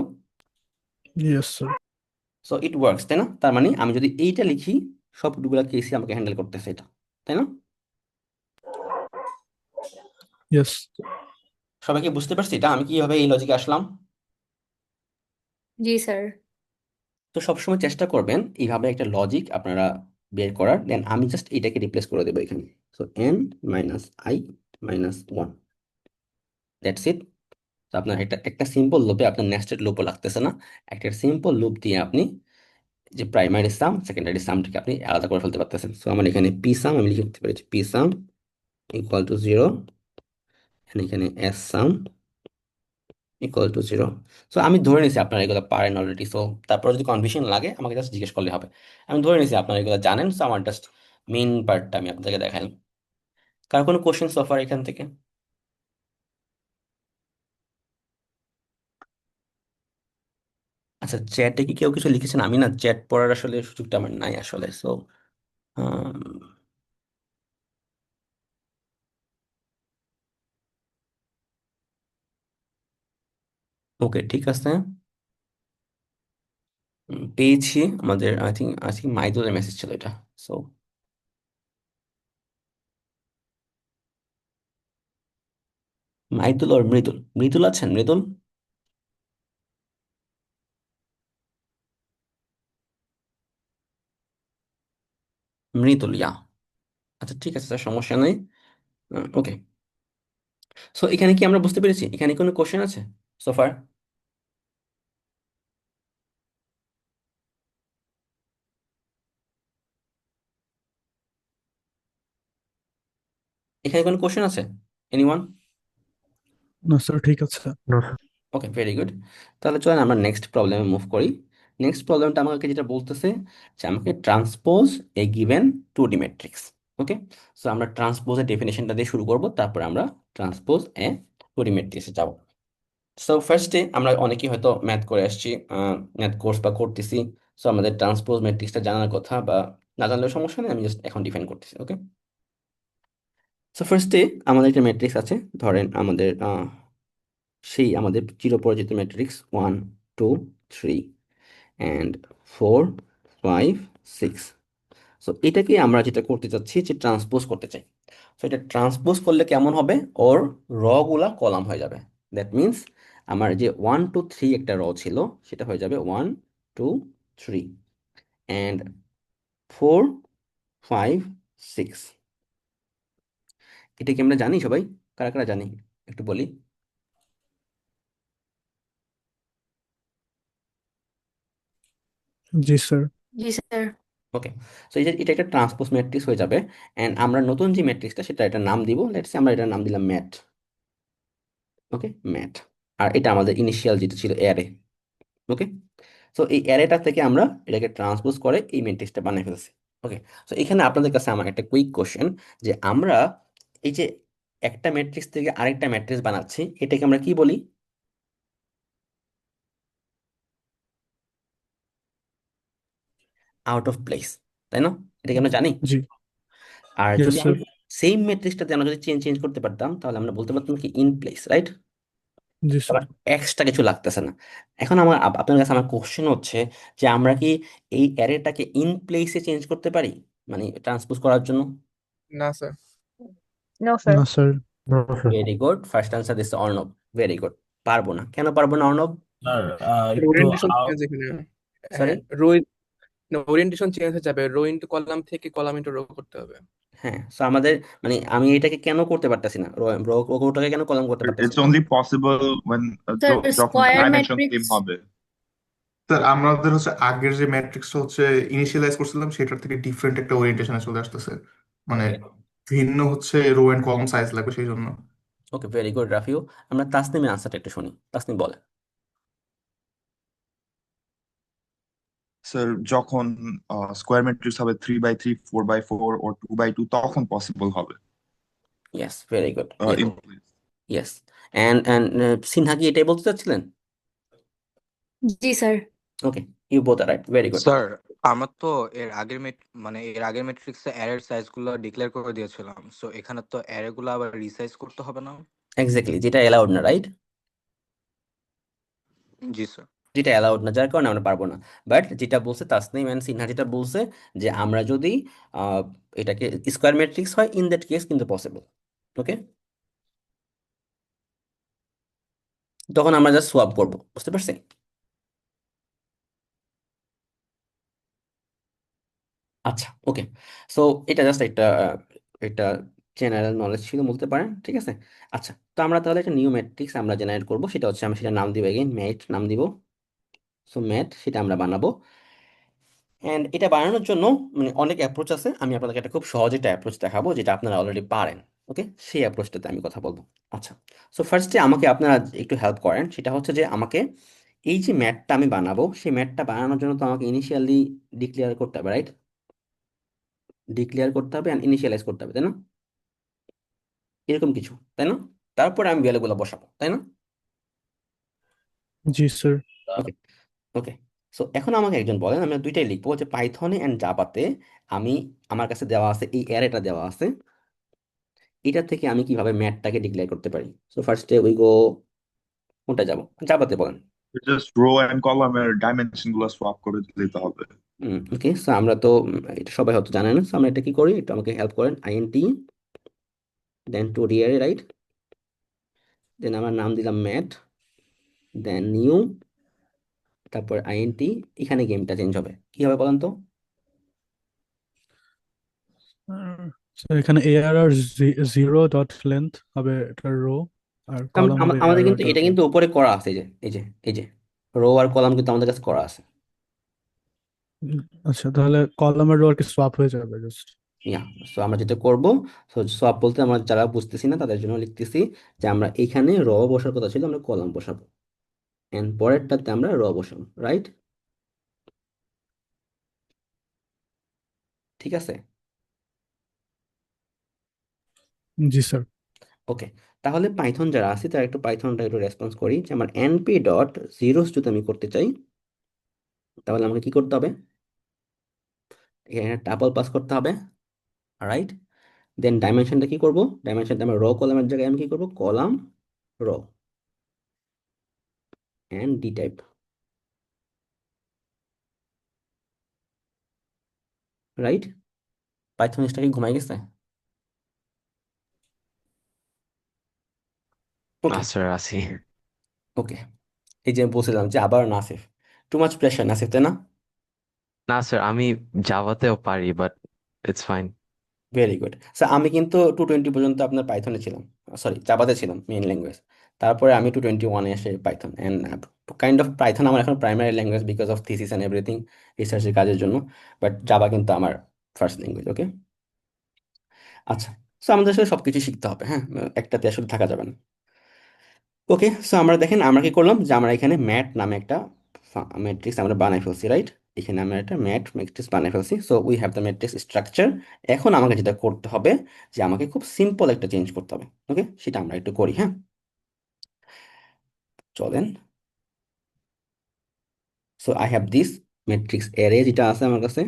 Yes sir. So it works, তাই না? তার মানে আমি যদি এইটা লিখি, সবগুলা কেসই আমাকে হ্যান্ডেল করতেছে এটা, তাই না? ইয়েস। সবাইকে বুঝতে পারছি এটা আমি কিভাবে এই লজিকে আসলাম? জি স্যার। তো সবসময় চেষ্টা করবেন এইভাবে একটা লজিক আপনারা বের করার। দেন আমি জাস্ট এটাকে রিপ্লেস করে দেবো এখানে। So n-i-1, that's it. তো আপনার একটা একটা সিম্পল লুপে আপনার নেস্টেড লুপও লাগতেছে না, একটা সিম্পল লুপ দিয়ে আপনি যে প্রাইমারি সাম সেকেন্ডারি সামটাকে আপনি আলাদা করে ফেলতে পারতেছেন। সো আমার এখানে পি সাম আমি লিখতে পারি পি সাম ইকুয়াল টু 0, এখানে S some equal to 0। So আমি ধরে নিছি আপনারা এগুলো পারেন অলরেডি। সো তারপর যদি কনফিউশন লাগে আমাকে জাস্ট জিজ্ঞেস করলে হবে। আমি ধরে নিছি আপনারা এগুলো জানেন। সো আমার জাস্ট মেইন পার্টটা আমি আপনাদেরকে দেখালাম। কার কোনো কোশ্চেন সফার এখান থেকে? আচ্ছা, চ্যাটে কি কেউ কিছু লিখেছেন? আমি না চ্যাট পড়ার আসলে সুযোগটা আমার নাই আসলে। সো ওকে, ঠিক আছে। পেয়েছি আমাদের আই থিঙ্ক মাইদুলের মেসেজ ছিল এটা। সো মাইদুল আর মৃদুল, মৃদুল আছেন? মৃদুল, মৃদুল, ইয়া। আচ্ছা ঠিক আছে স্যার, সমস্যা নেই। ওকে, সো এখানে কি আমরা বুঝতে পেরেছি এখানে কোনো কোশ্চেন আছে সোফার? এখানে কোনো কোশ্চেন আছে? এনিওয়ান? না স্যার, ঠিক আছে। No. ওকে, ভেরি গুড। তাহলে চলেন আমরা নেক্সট প্রবলেমে মুভ করি। নেক্সট প্রবলেমটা আমাকে যেটা বলতেছে যে আমাকে transpose a given 2D matrix. Okay, so আমরা ট্রান্সপোজের ডেফিনেশনটা দিয়ে শুরু করব, তারপর আমরা ট্রান্সপোজ এ 2D ম্যাট্রিক্সে যাব। সো ফার্স্টে আমরা অনেকেই হয়তো ম্যাথ করে আসছি, ম্যাথ কোর্স বা করতেছি। সো আমাদের ট্রান্সপোজ ম্যাট্রিক্সটা জানার কথা, বা না জানলেও সমস্যা নেই, আমি জাস্ট এখন ডিফাইন করতেছি। ওকে, সো ফার্স্টে আমাদের একটা ম্যাট্রিক্স আছে। ধরেন আমাদের সেই আমাদের চিরপরিচিত ম্যাট্রিক্স 1 2 3 অ্যান্ড 4 5 6। সো এটাকে আমরা যেটা করতে চাচ্ছি যে ট্রান্সপোজ করতে চাই। সো এটা ট্রান্সপোজ করলে কেমন হবে? ওর র গুলা কলাম হয়ে যাবে। দ্যাট মিনস আমার যে 1 2 3 একটা র ছিল সেটা হয়ে যাবে 1 2 3 অ্যান্ড 4 5 6। এটা কি আমরা জানি সবাই? কারা কারা জানি একটু বলি। জি স্যার। জি স্যার। ওকে, সো এই যে এটা একটা ট্রান্সপোজ ম্যাট্রিক্স হয়ে যাবে। অ্যান্ড আমরা নতুন যে ম্যাট্রিক্সটা সেটা একটা নাম দিব, লেটস আমরা এটার নাম দিলাম ম্যাট। ওকে, ম্যাট। আর এটা আমাদের ইনিশিয়াল যেটা ছিল অ্যারে। ওকে, সো এই অ্যারেটা থেকে আমরা এটাকে ট্রান্সপোজ করে এই ম্যাট্রিক্সটা বানিয়ে ফেলছি। ওকে, সো এখানে আপনাদের কাছে আমার একটা কুইক কোশ্চেন, যে আমরা এই যে একটা ম্যাট্রিক্স থেকে আরেকটা ম্যাট্রিক্স বানাচ্ছি এটাকে আমরা কি বলি? আউট অফ প্লেস, তাই না? এটাকে আমরা জানি। জি। আর ইয়েস যদি স্যার। আমি সেম ম্যাট্রিক্সটাতে আমরা যদি চেঞ্জ চেঞ্জ করতে পারতাম তাহলে আমরা বলতে পারতাম কি ইন প্লেস, রাইট? জি আবার স্যার। এক্সট্রা কিছু লাগতেছে না। এখন আমার আপনার কাছে আমার কোশ্চেন হচ্ছে যে আমরা কি এই অ্যারেটাকে ইন প্লেসে চেঞ্জ করতে পারি, মানে ট্রান্সপোজ করার জন্য? না স্যার। No, sir. না sir. No, sir. Very good, first answer দিচ্ছে অর্ণব। Very good. পারবো না, কেন পারবো না অর্ণব? স্যার একটু ওরিয়েন্টেশন চেঞ্জ এখানে। সরি? হ্যাঁ, রো ওরিয়েন্টেশন চেঞ্জ হয়ে যাবে, রো ইন্টু কলাম থেকে কলাম ইন্টু রো করতে হবে। হ্যাঁ, সো আমাদের মানে আমি এটাকে কেন করতে পারতেছি না, রোটাকে কেন কলম করতে পারতেছি It's না? only possible when স্যার যখন স্কোয়ার ডাইমেনশন সেম ম্যাট্রিক্স। হবে। স্যার আমাদের হচ্ছে আগের যে ম্যাট্রিক্সটা হচ্ছে ইনিশিয়ালাইজ করছিলাম সেটার থেকে ডিফারেন্ট একটা ওরিয়েন্টেশনে চলে আসতেছে, মানে ওকে, ভিন্ন হচ্ছে রো এন্ড কলাম সাইজ লাগবে সেই জন্য। ওকে, ভেরি গুড রাফিউ। আমরা তাসনিমের আনসারটা একটু শুনি। তাসনিম বলে। স্যার যখন স্কোয়ার ম্যাট্রিক্স হবে 3 বাই 3 4 বাই 4 ও 2 বাই 2 তখন পসিবল হবে yes, very good. in place. Yes, and Sinha কি এটাই বলতে চাচ্ছিলেন? জি sir. Okay, you both are right, very good. Sir আমরা তো এর আগের ম্যাট্রিক্সে অ্যারের সাইজগুলো ডিক্লেয়ার করে দিয়েছিলাম, সো এখানে তো অ্যারে গুলো আবার রিসাইজ করতে হবে না? এক্স্যাক্টলি, যেটা অ্যালাউড না, রাইট? জি স্যার। যেটা অ্যালাউড না, যার কারণে আমরা পারবো না। বাট যেটা বলছে তাসনিম অ্যান্ড সিনহা, যেটা বলছে যে আমরা যদি আহ, এটাকে স্কোয়ার ম্যাট্রিক্স হয় ইন দ্যাট কেস কিন্তু পসিবল। ওকে, তখন আমরা জাস্ট সোয়াপ করবো, বুঝতে পারছি? আচ্ছা, ওকে। সো এটা জাস্ট একটা জেনারেল নলেজ ছিল বলতে পারেন, ঠিক আছে। আচ্ছা, তো আমরা তাহলে একটা নিউ ম্যাট্রিক্স আমরা জেনারেট করবো, সেটা হচ্ছে আমরা সেটা নাম দিব, এগেইন ম্যাট নাম দিব। সো ম্যাট সেটা আমরা বানাবো। অ্যান্ড এটা বানানোর জন্য মানে অনেক অ্যাপ্রোচ আছে, আমি আপনাদেরকে একটা খুব সহজ একটা অ্যাপ্রোচ দেখাবো যেটা আপনারা অলরেডি পারেন। ওকে, সেই অ্যাপ্রোচটাতে আমি কথা বলবো। আচ্ছা, সো ফার্স্টে আমাকে আপনারা একটু হেল্প করেন, সেটা হচ্ছে যে আমাকে এই যে ম্যাটটা আমি বানাবো, সেই ম্যাটটা বানানোর জন্য তো আমাকে ইনিশিয়ালি ডিক্লেয়ার করতে হবে, রাইট? ডিক্লেয়ার করতে হবে অ্যান্ড ইনিশিয়ালাইজ করতে হবে, তাই না? এরকম কিছু, তাই না? তারপরে আমি ভ্যালুগুলো বসাবো, তাই না? জি স্যার। ওকে, ওকে। সো এখন আমাকে একজন বলেন, আমি দুইটাই লিখবো, যে পাইথনে অ্যান্ড জাভাতে আমি, আমার কাছে দেওয়া আছে এই অ্যারেটা দেওয়া আছে, এটা থেকে আমি কিভাবে ম্যাথটাকে ডিক্লেয়ার করতে পারি। সো ফার্স্টে উই গো, কোনটা যাব, জাভাতে বলেন। জাস্ট রো এন্ড কলামের ডাইমেনশন গুলো সোয়াপ করে দিতে হবে। ওকে, সো আমরা তো এটা সবাই হয়তো জানেন না, সো আমরা এটা কি করি, একটু আমাকে হেল্প করেন। আইএনটি দেন টু ডিআর, রাইট? দেন আমার নাম দিলাম ম্যাথ, দেন নিউ, তারপর আইএনটি। এখানে গেমটা চেঞ্জ হবে, কি হবে বলেন তো? So এখানে ARR জিরো ডট লেন্থ হবে এটা রো, আর কলাম হবে আমাদের ARR কিন্তু ডট এটা কিন্তু লেন্থ। উপরে করা আছে, এই যে রো আর কলাম কিন্তু আমাদের কাছে করা আছে। আচ্ছা, তাহলে কলামের রো আর কি সোয়াপ হয়ে যাবে জাস্ট। ইয়া, সো আমরা যেটা করব, সো সব বলতে আমরা যারা বুঝতেছি না তাদের জন্য লিখতেছি, যে আমরা এখানে র বসার কথা ছিল, আমরা কলাম বসাবো, এন্ড পরেরটাতে আমরা র বসাবো, রাইট? ঠিক আছে। জি স্যার। ওকে, তাহলে পাইথন যারা আছে তারা একটু পাইথনটা একটু রেসপন্স করি, যে আমার এনপি ডট জিরোস যদি আমি করতে চাই, তাহলে আমাকে কি করতে হবে, এখানে টাপল পাস করতে হবে, রাইট? দেন ডাইমেনশনটা কি করব, ডাইমেনশনটা আমার র কলামের জায়গায় আমি কি করব, কলাম র and D type, right? Python কি ঘুমাই গেছে? না ওকে, স্যার আছি। ওকে। এই যে বলছিলাম যে আবার Nasif, too much pressure Nasif, তাই না? না স্যার আমি জাভাতেও পারি but it's fine. Very good. Sir আমি কিন্তু 220 পর্যন্ত আপনার পাইথনে ছিলাম, সরি জাভাতে ছিলাম মেইন ল্যাঙ্গুয়েজ। তারপরে আমি 221-এ এসে Python, and kind of Python আমার এখন primary language because of thesis and everything, রিসার্চের কাজের জন্য। বাট জাভা কিন্তু আমার ফার্স্ট ল্যাঙ্গুয়েজ। ওকে, আচ্ছা। সো আমাদের আসলে সবকিছু শিখতে হবে, হ্যাঁ, একটাতে আসলে থাকা যাবে না। ওকে, সো আমরা দেখেন আমরা কি করলাম, যে আমরা এখানে ম্যাট নামে একটা ম্যাট্রিক্স আমরা বানাই ফেলছি, রাইট? এখানে আমরা একটা ম্যাট ম্যাট্রিক্স বানাই ফেলছি, so we have the matrix structure. এখন আমাকে যেটা করতে হবে, যে আমাকে খুব সিম্পল একটা চেঞ্জ করতে হবে। ওকে, সেটা আমরা একটু করি, হ্যাঁ, চলেন। So I have this matrix array যেটা আছে আমার কাছে,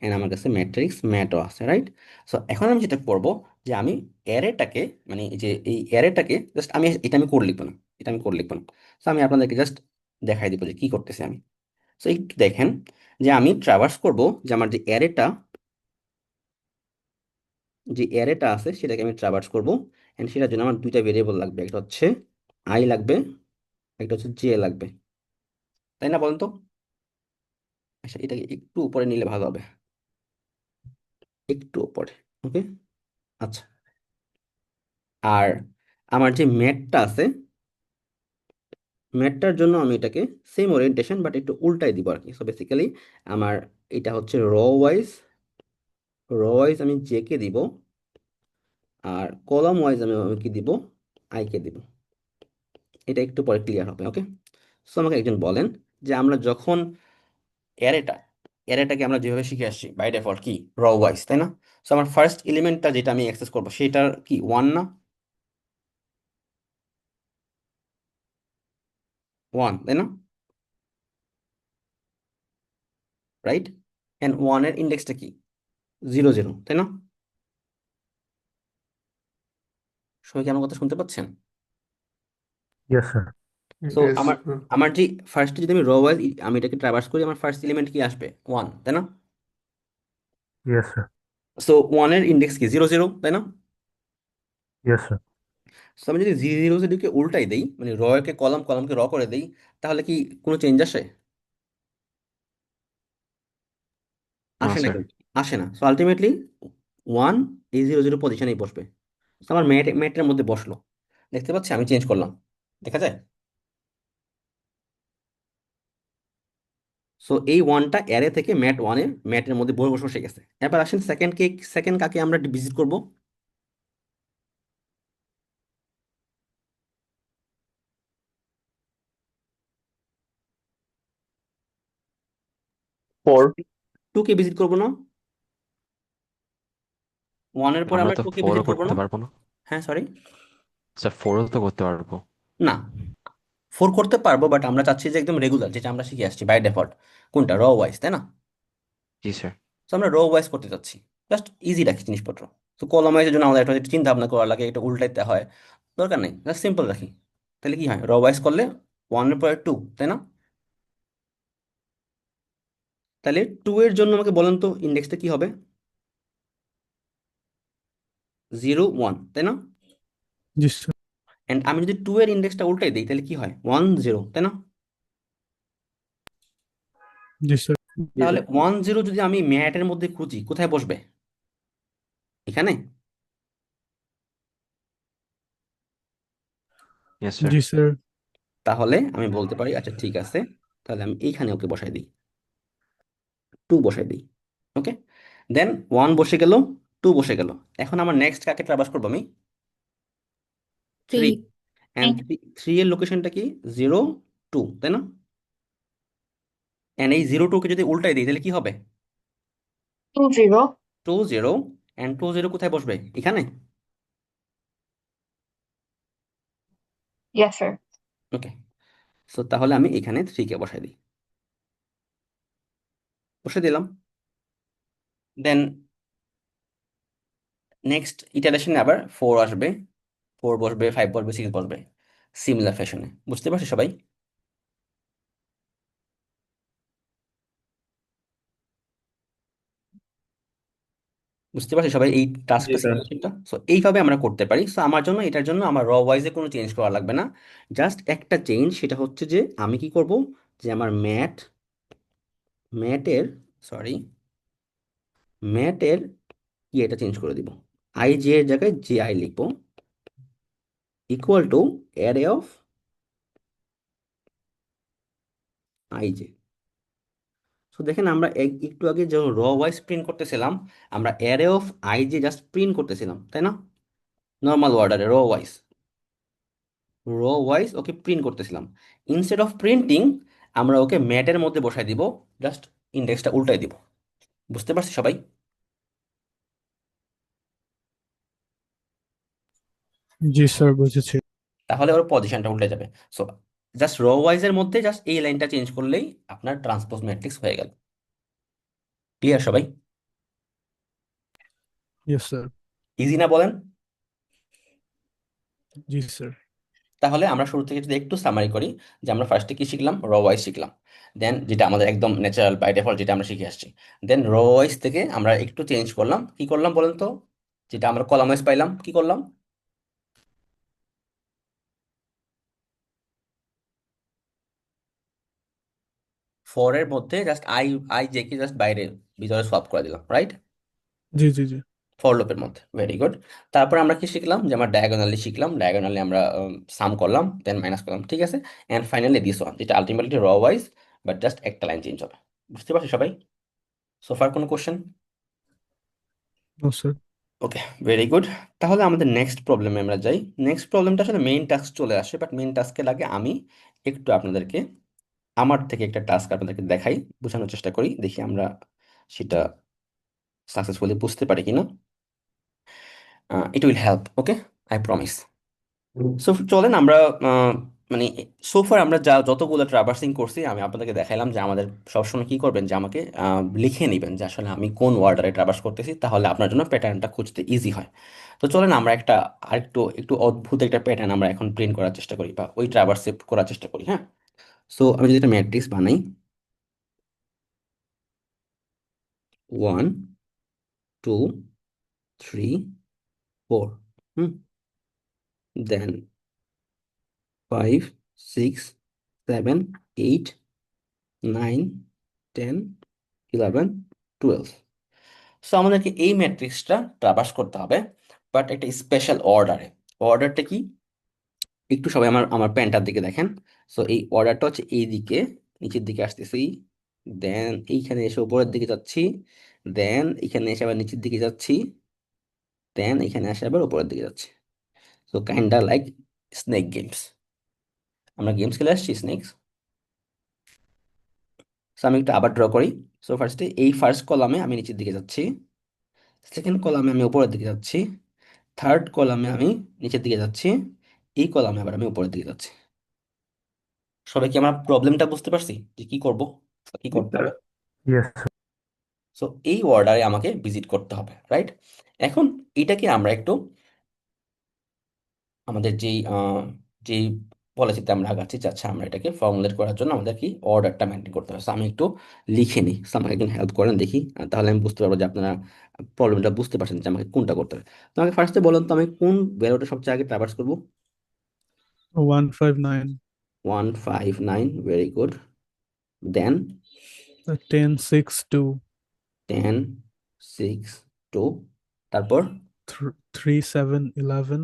এন্ড আমার কাছে ম্যাট্রিক্স ম্যাটও আছে, রাইট? সো এখন আমি যেটা করব, যে আমি অ্যারেটাকে, মানে এই যে এই অ্যারেটাকে জাস্ট আমি, এটা আমি কোড লিখবো না, এটা আমি কোড লিখবো না। সো আমি আপনাদেরকে জাস্ট দেখাই দিব যে কি করতেছি আমি। সো একটু দেখেন, যে আমি ট্রাভার্স করব, যে আমার যে অ্যারেটা আছে সেটাকে আমি ট্রাভার্স করব, এন্ড সেটার জন্য আমার দুইটা ভেরিয়েবল লাগবে, একটা হচ্ছে আই লাগবে, একটা হচ্ছে জে লাগবে, তাই না বলেন তো? আচ্ছা, এটাকে একটু উপরে নিলে ভালো হবে, একটু উপরে। ওকে, আচ্ছা। আর আমার যে ম্যাটটা আছে, ম্যাটটার জন্য আমি এটাকে সেম ওরিয়েন্টেশন বাট একটু উল্টাই দিব আর কি। সো বেসিক্যালি আমার এটা হচ্ছে র ওয়াইজ আমি জে কে দিব, আর কলাম ওয়াইজ আমি কি দিব, আই কে দিব। এটা একটু পরে ক্লিয়ার হবে। ওকে, সো আমাকে একজন বলেন, যে আমরা যখন অ্যারেটা অ্যারেটাকে আমরা যেভাবে শিখে আসছি বাই ডিফল্ট কি, র ওয়াইজ, তাই না? সো আমার ফার্স্ট এলিমেন্টটা যেটা আমি অ্যাক্সেস করবো সেটার কি ওয়ান না, ওয়ান, তাই না? রাইট, অ্যান্ড ওয়ানের ইন্ডেক্সটা কি, 0 0, তাই না? সবাই কি আমার কথা শুনতে পাচ্ছেন? Yes, sir. So Yes. আমার আমার যে ফার্স্টে যদি আমি র ওয়াইজ আমি এটাকে ট্রাভার্স করি, আমার ফার্স্ট এলিমেন্ট কি আসবে, ওয়ান, তাই না? Yes, sir. সো ওয়ানের ইন্ডেক্স কি, 0 0, তাই না? Yes, sir. সো আমি যদি 0 0 উল্টাই দেই, মানে র কে কলাম, কলামকে র করে দেই, তাহলে কি কোনো চেঞ্জ আসে? না আসে না স্যার। কিন্তু, আসে না। সো আলটিমেটলি ওয়ান এই 0 0 পজিশনেই বসবে। তো আমার ম্যাটের মধ্যে বসলো, দেখতে পাচ্ছি আমি চেঞ্জ করলাম, দেখা যায়? সো এই ওয়ানটা অ্যারে থেকে ম্যাটের মধ্যে বসে গেছে। এবার আসেন সেকেন্ড কাকে আমরা ভিজিট করব? ফোর। টু কে ভিজিট করবো না? ওয়ানের পরে আমরা আমরা তো টু কে ফোরও ভিজিট করবো করতে না? পারবো না হ্যাঁ, সরি। স্যার, ফোরও তো করতে পারবো। না, ফোর করতে পারবো, বাট আমরা চাচ্ছি যে একদম রেগুলার, যেটা আমরা শিখে আসছি বাই ডিফল্ট। কোনটা? র ওয়াইজ, তাই না? জি স্যার। তো আমরা রো ওয়াইজ করতে চাচ্ছি, জাস্ট ইজি রাখি জিনিসপত্র। তো কলম ওয়াইজের জন্য আমাদের একটা চিন্তা ভাবনা করা লাগে, এটা উল্টাইতে হয়, দরকার নেই, জাস্ট সিম্পল রাখি। তাহলে কি হয়? র ওয়াইজ করলে ওয়ানের পরে টু, তাই না? তাহলে টু এর জন্য আমাকে বলেন তো ইন্ডেক্সটা কি হবে? 0 1, তাই না? জি স্যার। এন্ড আমি যদি টু এর ইন্ডেক্সটা উল্টাই দিই তাহলে কি হয়? 1 0, তাই না? জি স্যার। তাহলে 1 0 যদি আমি ম্যাটের মধ্যে খুঁজি, কোথায় বসবে? এখানে? Yes sir. জি স্যার। তাহলে আমি বলতে পারি আচ্ছা ঠিক আছে, তাহলে আমি এইখানে ওকে বসাই দিই, টু বসাই দিই। ওকে, দেন 1 বসে গেল, টু বসে গেল। এখন আমার নেক্সট কাকে ট্রাভার্স করবো আমি? 3। 3. এন্ড 3 এর লোকেশনটা কি? 0 2, তাই না? এন্ড এই 0 2 কে যদি উল্টাই দিই তাহলে কি হবে? 2 0. 2 0। এন্ড 2 0 কোথায় বসবে? এখানে? Yes, sir. ওকে, সো তাহলে আমি এখানে 3 কে বসাই দিই, বসে দিলাম। দেন নেক্সট ইটারেশনে আবার 4 আসবে, 4 বসবে, 5 বসবে, 6 বসবে, সিমিলার ফ্যাশনে। বুঝতে পারছি সবাই? বুঝতে পারছি সবাই এই জি টাস্কটা, স্যার। সিমুলেশনটা? সো এইভাবে আমরা করতে পারি। সো আমার জন্য, এটার জন্য আমার র ওয়াইজে কোনো চেঞ্জ করা লাগবে না। জাস্ট একটা চেঞ্জ, সেটা হচ্ছে যে আমি কি করব, যে আমার ম্যাটের সরি ম্যাটের কি, এটা চেঞ্জ করে দিব। আই জে এর জায়গায় জে আই লিখবো, equal to array of I J. So দেখেন, আমরা একটু আগে যখন র ওয়াইজ প্রিন্ট করতেছিলাম, আমরা array of I J just print করতেছিলাম, তাই না? নর্মাল অর্ডারে র ওয়াইজ ওকে প্রিন্ট করতেছিলাম। ইনস্টেড অফ প্রিন্টিং, আমরা ওকে ম্যাটের মধ্যে বসাই দিব, জাস্ট ইন্ডেক্সটা উল্টাই দিব। বুঝতে পারছি সবাই? জি স্যার, বুঝেছি। তাহলে ওর পজিশনটা উল্টে যাবে। সো জাস্ট র ওয়াইজের মধ্যে জাস্ট এই লাইনটা চেঞ্জ করলেই আপনার ট্রান্সপোজ ম্যাট্রিক্স হয়ে গেল। ক্লিয়ার সবাই? Yes sir. ইজি না বলেন? জি স্যার। তাহলে আমরা শুরু থেকে যদি একটু সামারি করি, যে আমরা ফার্স্টে কি শিখলাম? র ওয়াইজ শিখলাম। দেন যেটা আমাদের একদম ন্যাচারাল বাই ডিফল্ট, যেটা আমরা শিখে আসছি। দেন র ওয়াইজ থেকে আমরা একটু চেঞ্জ করলাম, কি করলাম বলেন তো? যেটা আমরা কলাম ওয়াইজ পাইলাম, কি করলাম? ফোর এর মধ্যে just I J K just বাইরে, ভিতরে সোয়াপ করে দিলাম, right? G G G. For লুপের মধ্যে, ভেরি গুড। তারপর আমরা কি শিখলাম? যে আমরা ডায়াগোনালি শিখলাম, ডায়াগোনালি আমরা সাম করলাম, দেন মাইনাস করলাম, ঠিক আছে। এন্ড ফাইনালি দিস ওয়ান, যেটা ultimately row wise, but just একটা লাইন চেঞ্জ হবে। বুঝতে পারছি সবাই? সোফার কোনো question? No sir. Okay, very good. তাহলে আমাদের নেক্সট প্রবলেমে আমরা যাই। নেক্সট প্রবলেমটা আসলে মেইন টাস্ক চলে আসে, বাট মেইন টাস্কের আগে আমি একটু আপনাদেরকে আমার থেকে একটা টাস্ক আপনাদেরকে দেখাই, বোঝানোর চেষ্টা করি, দেখি আমরা সেটা সাকসেসফুলি বুঝতে পারি কিনা। It will help, okay, I promise. So চলেন আমরা মানে সোফার আমরা যতগুলো ট্রাভার্সিং করছি, আমি আপনাদেরকে দেখাইলাম যে আমাদের সবসময় কি করবেন, যে আমাকে লিখে নেবেন যে আসলে আমি কোন ওয়ার্ডারে ট্রাভার্স করতেছি, তাহলে আপনার জন্য প্যাটার্নটা খুঁজতে ইজি হয়। তো চলেন আমরা একটা আরেকটু একটু অদ্ভুত একটা প্যাটার্ন আমরা এখন প্রিন্ট করার চেষ্টা করি, বা ওই ট্রাভার্সে করার চেষ্টা করি। হ্যাঁ, সো আমি যদি একটা ম্যাট্রিক্স বানাই, 1 2 3 4, হুম, দেন 5 6 7 8 9 10 11 12। সো আমাদেরকে এই ম্যাট্রিক্সটা ট্রাভার্স করতে হবে, বাট একটা স্পেশাল অর্ডারে। অর্ডারটা কি? একটু সবাই আমার আমার পেনটার দিকে দেখেন। সো এই অর্ডারটা হচ্ছে এই দিকে, নিচের দিকে আসতেছি, দেন এইখানে এসে উপরের দিকে যাচ্ছি, দেন এখানে এসে আবার নিচের দিকে যাচ্ছি, দেন এখানে এসে আবার উপরের দিকে যাচ্ছি। So kinda like snake games. আমরা গেমস খেলে আসছি স্নেকস। সো আমি একটু আবার ড্র করি। সো ফার্স্টে এই ফার্স্ট কলামে আমি নিচের দিকে যাচ্ছি, সেকেন্ড কলামে আমি উপরের দিকে যাচ্ছি, থার্ড কলামে আমি নিচের দিকে যাচ্ছি, এই কলামে আবার আমি উপরের দিকে যাচ্ছি। সবাই কি আমার প্রবলেমটা বুঝতে পারছি যে কি করব, কি করতে হবে? Yes, sir. সো এই অর্ডারে আমাকে ভিজিট করতে হবে, রাইট? এখন এটাকে আমরা একটু আমাদের যেই পলিসিতে আমরা আগাচ্ছি, চাচ্ছি আমরা এটাকে ফর্মুলেট করার জন্য আমাদের কি অর্ডারটা মেনটেন করতে হবে। So আমি একটু লিখে নিই, So আমাকে একজন হেল্প করেন দেখি, তাহলে আমি বুঝতে পারবো যে আপনারা প্রবলেমটা বুঝতে পারছেন যে আমাকে কোনটা করতে হবে। তো আমাকে ফার্স্টে বলুন তো, আমি কোন ভ্যালুটা সবচেয়ে আগে ট্রাভার্স করবো? 159, 159, ভেরি গুড। দেন 10, 6, 2, 10, 6, 2, তারপর 3, 7, 11,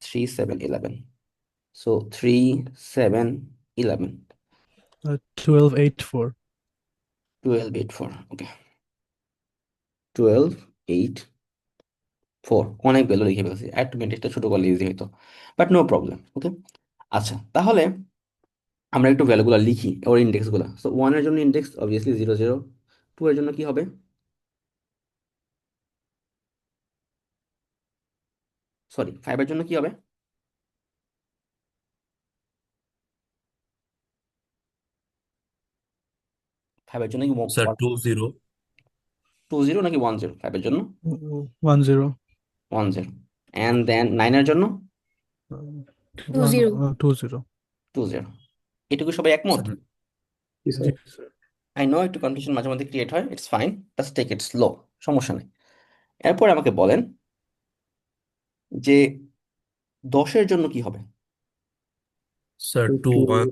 3, 7, 11। সো 3, 7, 11, 12, 8, 4. 12, 8, 4। ওকে, 12, 8, 4। অনেক ভ্যালু লিখে ফেলছি, একটু মেট্রিকটা ছোট করলে ইজি হতো, বাট নো প্রবলেম। ওকে, আচ্ছা তাহলে আমরা একটু ভ্যালুগুলো লিখি, ওর ইন্ডেক্সগুলো। সো 1 এর জন্য ইন্ডেক্স অবভিয়াসলি 0, 0। 2 এর জন্য কি হবে? সরি, 5 এর জন্য কি হবে? 5 এর জন্য কি স্যার 2-0। 2, 0 নাকি 1, 0? 5 এর জন্য 1, 0. 1, 0। অ্যান্ড দেন 9 এর জন্য 2-0. 2, 0. 2, 0। এটুকু সবাই একমত? স্যার জি, স্যার। আই নো একটু কনফিউশন মাঝে মধ্যে ক্রিয়েট হয়, it's fine, just take it slow, সমস্যা নেই। এরপর আমাকে বলেন যে 10 এর জন্য কি হবে? স্যার 2-1।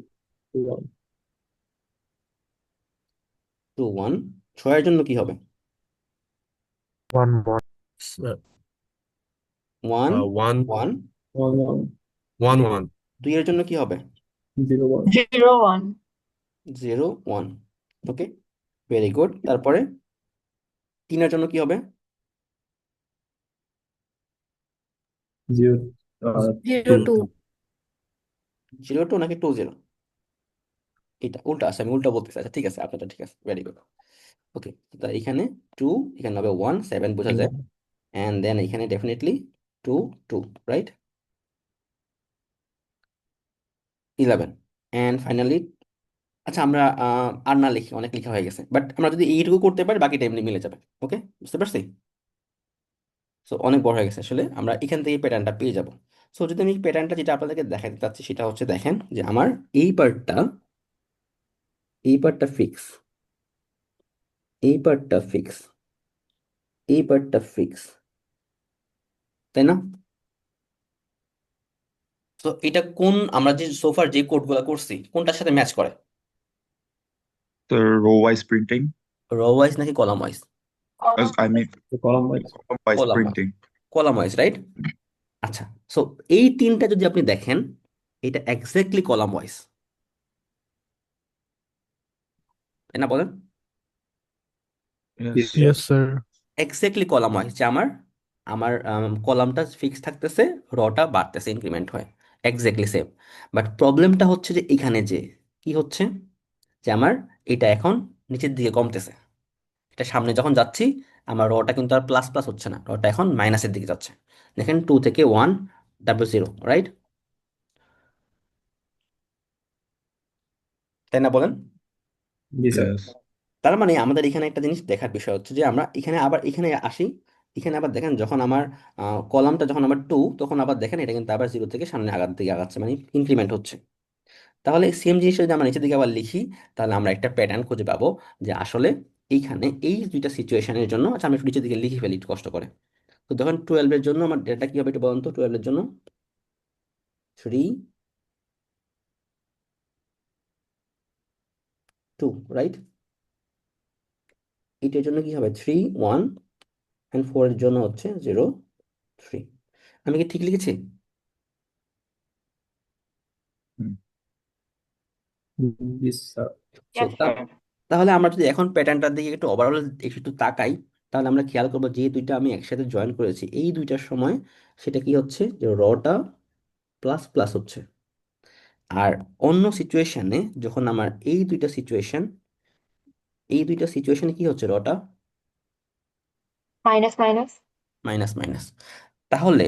2, 1। 6 এর জন্য কি হবে? 1, 1. স্যার 1, 1 1। 1-1। 2 এর জন্য কি হবে? 0 1 0, 1। ওকে, ভেরি গুড। তারপরে 3 এর জন্য কি হবে? 0 2. 0, 2 নাকি 2, 0? এটা উল্টা আছে, আমি উল্টা বলতেছি। আচ্ছা ঠিক আছে, আপনারটা ঠিক আছে, ভেরি গুড। ওকে, তা এখানে 2, এখানে হবে 1, 7 বোঝা যায়, অ্যান্ড দেন এখানে ডেফিনেটলি 2, 2, রাইট? 11 and finally. আচ্ছা আমরা আর না লিখি, অনেক লেখা হয়ে গেছে, বাট আমরা যদি এইটুকু করতে পারি বাকিটা এমনি মিলে যাবে। ওকে, বুঝতে পারছি? সো অনেক বড় হয়ে গেছে আসলে, আমরা এখান থেকে প্যাটার্নটা পেয়ে যাব। সো যদি আমি প্যাটার্নটা যেটা আপনাদেরকে দেখাতে চাচ্ছি সেটা হচ্ছে, দেখেন যে আমার এই পার্টটা, এই পার্টটা ফিক্স, এই পার্টটা ফিক্স, এই পার্টটা ফিক্স, তাই না? তো এটা কোন, আমরা যে সোফার যে কোডগুলো করছি কোনটার সাথে ম্যাচ করে? তো row wise printing, row wise নাকি column wise? I mean column wise column wise, printing. Column wise, right? আচ্ছা, সো এই তিনটা যদি আপনি দেখেন, এটা এক্স্যাক্টলি কলাম ওয়াইজ, তাই না? বলেন। Yes, sir. Exactly column wise, যে আমার আমার কলামটা ফিক্স থাকতেছে, রটা বাড়তেছে, ইনক্রিমেন্ট হয়, এক্স্যাক্টলি সেম। বাট প্রবলেমটা হচ্ছে যে এখানে যে কি হচ্ছে, যে আমার এটা এখন নিচের দিকে কমতেছে, এটা সামনে যখন যাচ্ছি আমার রটা কিন্তু আর প্লাস প্লাস হচ্ছে না, রটা এখন মাইনাসের দিকে যাচ্ছে। দেখেন 2 থেকে 1, তারপর 0, রাইট? তাই না? বলেন। ইয়েস। তার মানে আমাদের এখানে একটা জিনিস দেখার বিষয় হচ্ছে যে আমরা এখানে আবার এখানে আসি, এখানে আবার দেখেন যখন আমার কলামটা যখন আবার 2, তখন আবার দেখেন এটা কিন্তু আবার 0 থেকে সামনে আগার দিকে আগাচ্ছে, মানে ইনক্রিমেন্ট হচ্ছে। তাহলে সেম জিনিসটা যদি আমরা নিচের দিকে আবার লিখি, তাহলে আমরা একটা প্যাটার্ন খুঁজে পাবো যে আসলে এইখানে এই দুইটা সিচুয়েশনের জন্য, আচ্ছা আমি একটু নিচের দিকে লিখে ফেলি একটু কষ্ট করে। তো দেখেন 12 এর জন্য আমার ডেটা কি হবে একটু বলুন তো। 12 এর জন্য 3, 2, রাইট? এটার জন্য কি হবে? 3, 1, অ্যান্ড 4 এর জন্য হচ্ছে 0, 3। আমি কি ঠিক লিখেছি? Yes So sir তাহলে আমরা যদি এখন প্যাটার্নটার দিকে একটু ওভারঅল একটু তাকাই, তাহলে আমরা খেয়াল করবো যে দুইটা আমি একসাথে জয়েন করেছি এই দুইটার সময় সেটা কি হচ্ছে যে রটা প্লাস প্লাস হচ্ছে। আর অন্য সিচুয়েশনে যখন আমার এই দুইটা সিচুয়েশনে কি হচ্ছে রটা মাইনাস মাইনাস। Minus minus. তাহলে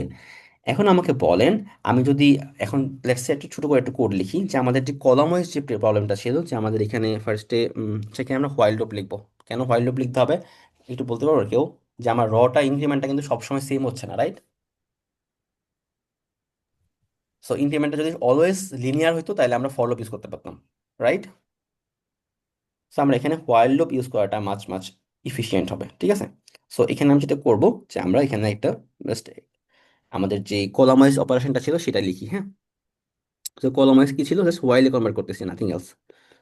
এখন আমাকে বলেন, আমি যদি এখন লেটস একটু ছোট করে একটু কোড লিখি, যে আমাদের যে কলাম ওয়াইজ যে প্রবলেমটা ছিল, যে আমাদের এখানে ফার্স্টে সেখানে আমরা হোয়াইল লুপ লিখবো। কেন হোয়াইল লুপ লিখতে হবে একটু বলতে পারবো কেউ? যে আমার রটা ইনক্রিমেন্টটা কিন্তু সবসময় সেম হচ্ছে না, রাইট? সো ইনক্রিমেন্টটা যদি অলওয়েজ লিনিয়ার হতো তাহলে আমরা ফর লুপ ইউজ করতে পারতাম, রাইট? সো আমরা এখানে হোয়াইল লুপ ইউজ করাটা মাছ মাছ ইফিসিয়েন্ট হবে, ঠিক আছে? সো এখানে আমি যেটা করবো যে আমরা এখানে একটা জাস্ট আমাদের যে কলাম ওয়াইজ অপারেশনটা ছিল সেটা লিখি, হ্যাঁ? তো কলাম ওয়াইজ কি ছিল, জাস্ট হোয়াইলে কনভার্ট করতেছি, nothing else.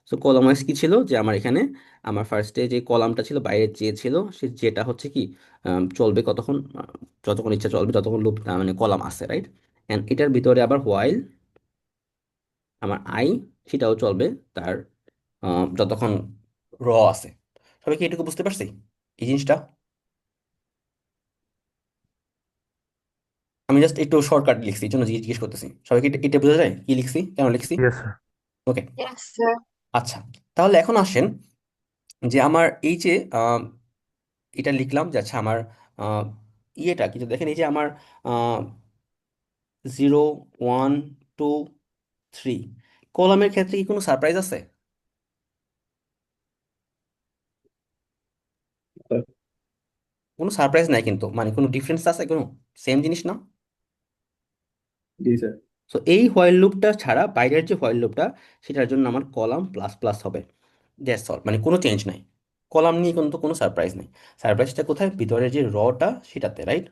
So column wise কি ছিল, যে আমার এখানে আমার ফার্স্টে যে কলামটা ছিল বাইরে যে ছিল সে যেটা হচ্ছে কি চলবে কতক্ষণ, যতক্ষণ ইচ্ছা চলবে, যতক্ষণ লুপ মানে কলাম আছে, রাইট? এন্ড এটার ভিতরে আবার হোয়াইল আমার আই সেটাও চলবে তার যতক্ষণ র আছে। সবাই কি এটুকু বুঝতে পারছি এই জিনিসটা? আমি জাস্ট একটু শর্টকাট লিখছি, এই জন্য জিজ্ঞেস করতেছি সবাইকে এটা এটা বোঝা যায় কি লিখছি, কেন লিখছি? Yes, sir. ওকে, Yes, sir. আচ্ছা। তাহলে এখন আসেন যে আমার এই যে এটা লিখলাম যে আচ্ছা আমার আহ, ইয়েটা কিন্তু দেখেন এই যে আমার 0 1 2 3 কলামের ক্ষেত্রে কি কোনো সারপ্রাইজ আছে? কোনো সারপ্রাইজ নাই কিন্তু, মানে কোনো ডিফারেন্স আছে কোনো? সেম জিনিস না? জি স্যার। সো এই হোয়াইল লুপটা ছাড়া বাইরের যে হোয়াইল লুপটা সেটার জন্য আমার কলাম প্লাস প্লাস হবে। দ্যাটস অল, মানে কোনো চেঞ্জ নাই। কলাম নিয়ে কিন্তু কোনো সারপ্রাইজ নেই। সারপ্রাইজটা কোথায়? ভিতরে যে রটা সেটাতে, রাইট?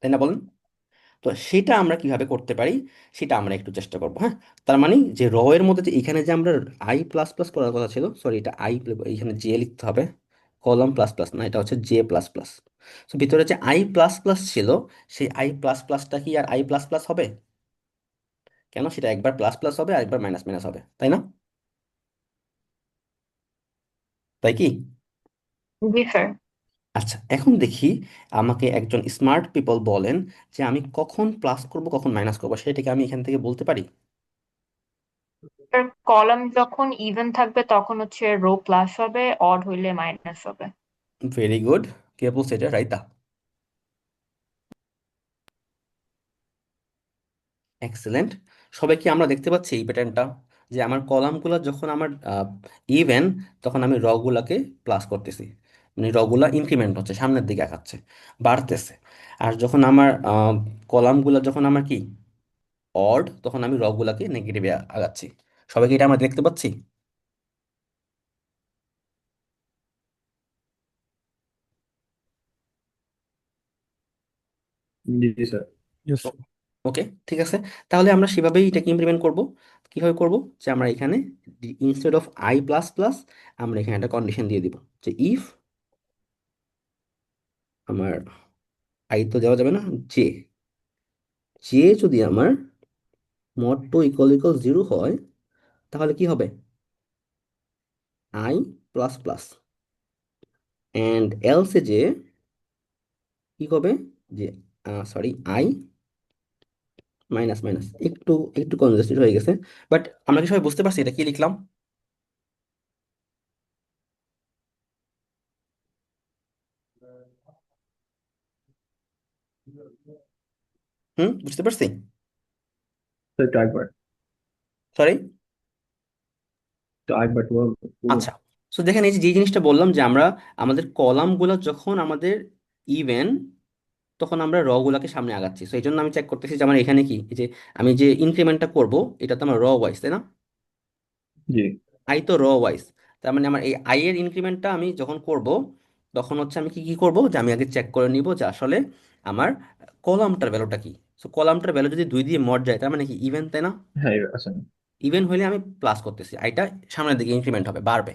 তাই না বলেন? তো সেটা আমরা কিভাবে করতে পারি সেটা আমরা একটু চেষ্টা করবো, হ্যাঁ? তার মানে যে র এর মধ্যে যে এখানে যে আমরা আই প্লাস প্লাস করার কথা ছিল, সরি এটা এখানে জে লিখতে হবে, কলাম প্লাস প্লাস না, এটা হচ্ছে জে প্লাস প্লাস। তো ভিতরে যে আই প্লাস প্লাস ছিল সেই আই প্লাস প্লাসটা কি আর আই প্লাস প্লাস হবে? কেন, সেটা একবার প্লাস প্লাস হবে আর একবার মাইনাস মাইনাস হবে, তাই না? তাই কি? জি স্যার। আচ্ছা, এখন দেখি আমাকে একজন স্মার্ট পিপল বলেন যে আমি কখন প্লাস করব কখন মাইনাস করবো, সেটাকে আমি এখান থেকে বলতে পারি? স্যার কলাম যখন ইভেন থাকবে তখন হচ্ছে রো প্লাস হবে, অড হইলে মাইনাস হবে। Very good. কে বলছে এটা? রাইতা। এক্সেলেন্ট। সবাই কি আমরা দেখতে পাচ্ছি এই প্যাটার্নটা, যে আমার কলামগুলো যখন আমার ইভেন তখন আমি রগুলাকে প্লাস করতেছি, মানে রগুলা ইনক্রিমেন্ট হচ্ছে, সামনের দিকে আগাচ্ছে, বাড়তেছে। আর যখন আমার কলামগুলো যখন আমার কি অড তখন আমি রগুলাকে নেগেটিভে আগাচ্ছি। সবাই কি এটা আমরা দেখতে পাচ্ছি? জি স্যার। Yes. ওকে, ঠিক আছে। তাহলে আমরা সেভাবেই এটাকে ইমপ্লিমেন্ট করব। কিভাবে করব, যে আমরা এখানে instead of I plus plus আমরা এখানে একটা কন্ডিশন দিয়ে দিব, যে ইফ আমার আই তো দেওয়া যাবে না, জে জে যদি আমার মড টু ইকুয়াল ইকুয়াল 0 হয় তাহলে কি হবে? I plus plus. And else যে কি হবে, যে সরি আই মাইনাস মাইনাস, একটু একটু কনজাস্টেড হয়ে গেছে, বাট আমরা কি সবাই বুঝতে পারছি এটা কি লিখলাম? বুঝতে পারছি। স্যার একটু একবার সরি। একটু একবার একটু বলুন। আচ্ছা, সো দেখেন এই যে যে জিনিসটা বললাম যে আমরা আমাদের কলামগুলো যখন আমাদের ইভেন তখন আমরা র গুলাকে সামনে আগাচ্ছি, সো এই জন্য আমি চেক করতেছি যে আমার এখানে কি এই যে আমি যে ইনক্রিমেন্টটা করব এটা তো আমার র ওয়াইজ, তাই না? জি আই তো র ওয়াইজ। তার মানে আমার এই আই এর ইনক্রিমেন্টটা আমি যখন করব তখন হচ্ছে আমি কি কি করব, যে আমি আগে চেক করে নিব যে আসলে আমার কলামটার ভ্যালুটা কি। সো কলামটার ভ্যালু যদি 2 দিয়ে মড যায় তার মানে কি ইভেন, তাই না? হ্যাঁ আচ্ছা। ইভেন হইলে আমি প্লাস করতেছি, আইটা সামনের দিকে ইনক্রিমেন্ট হবে, বাড়বে।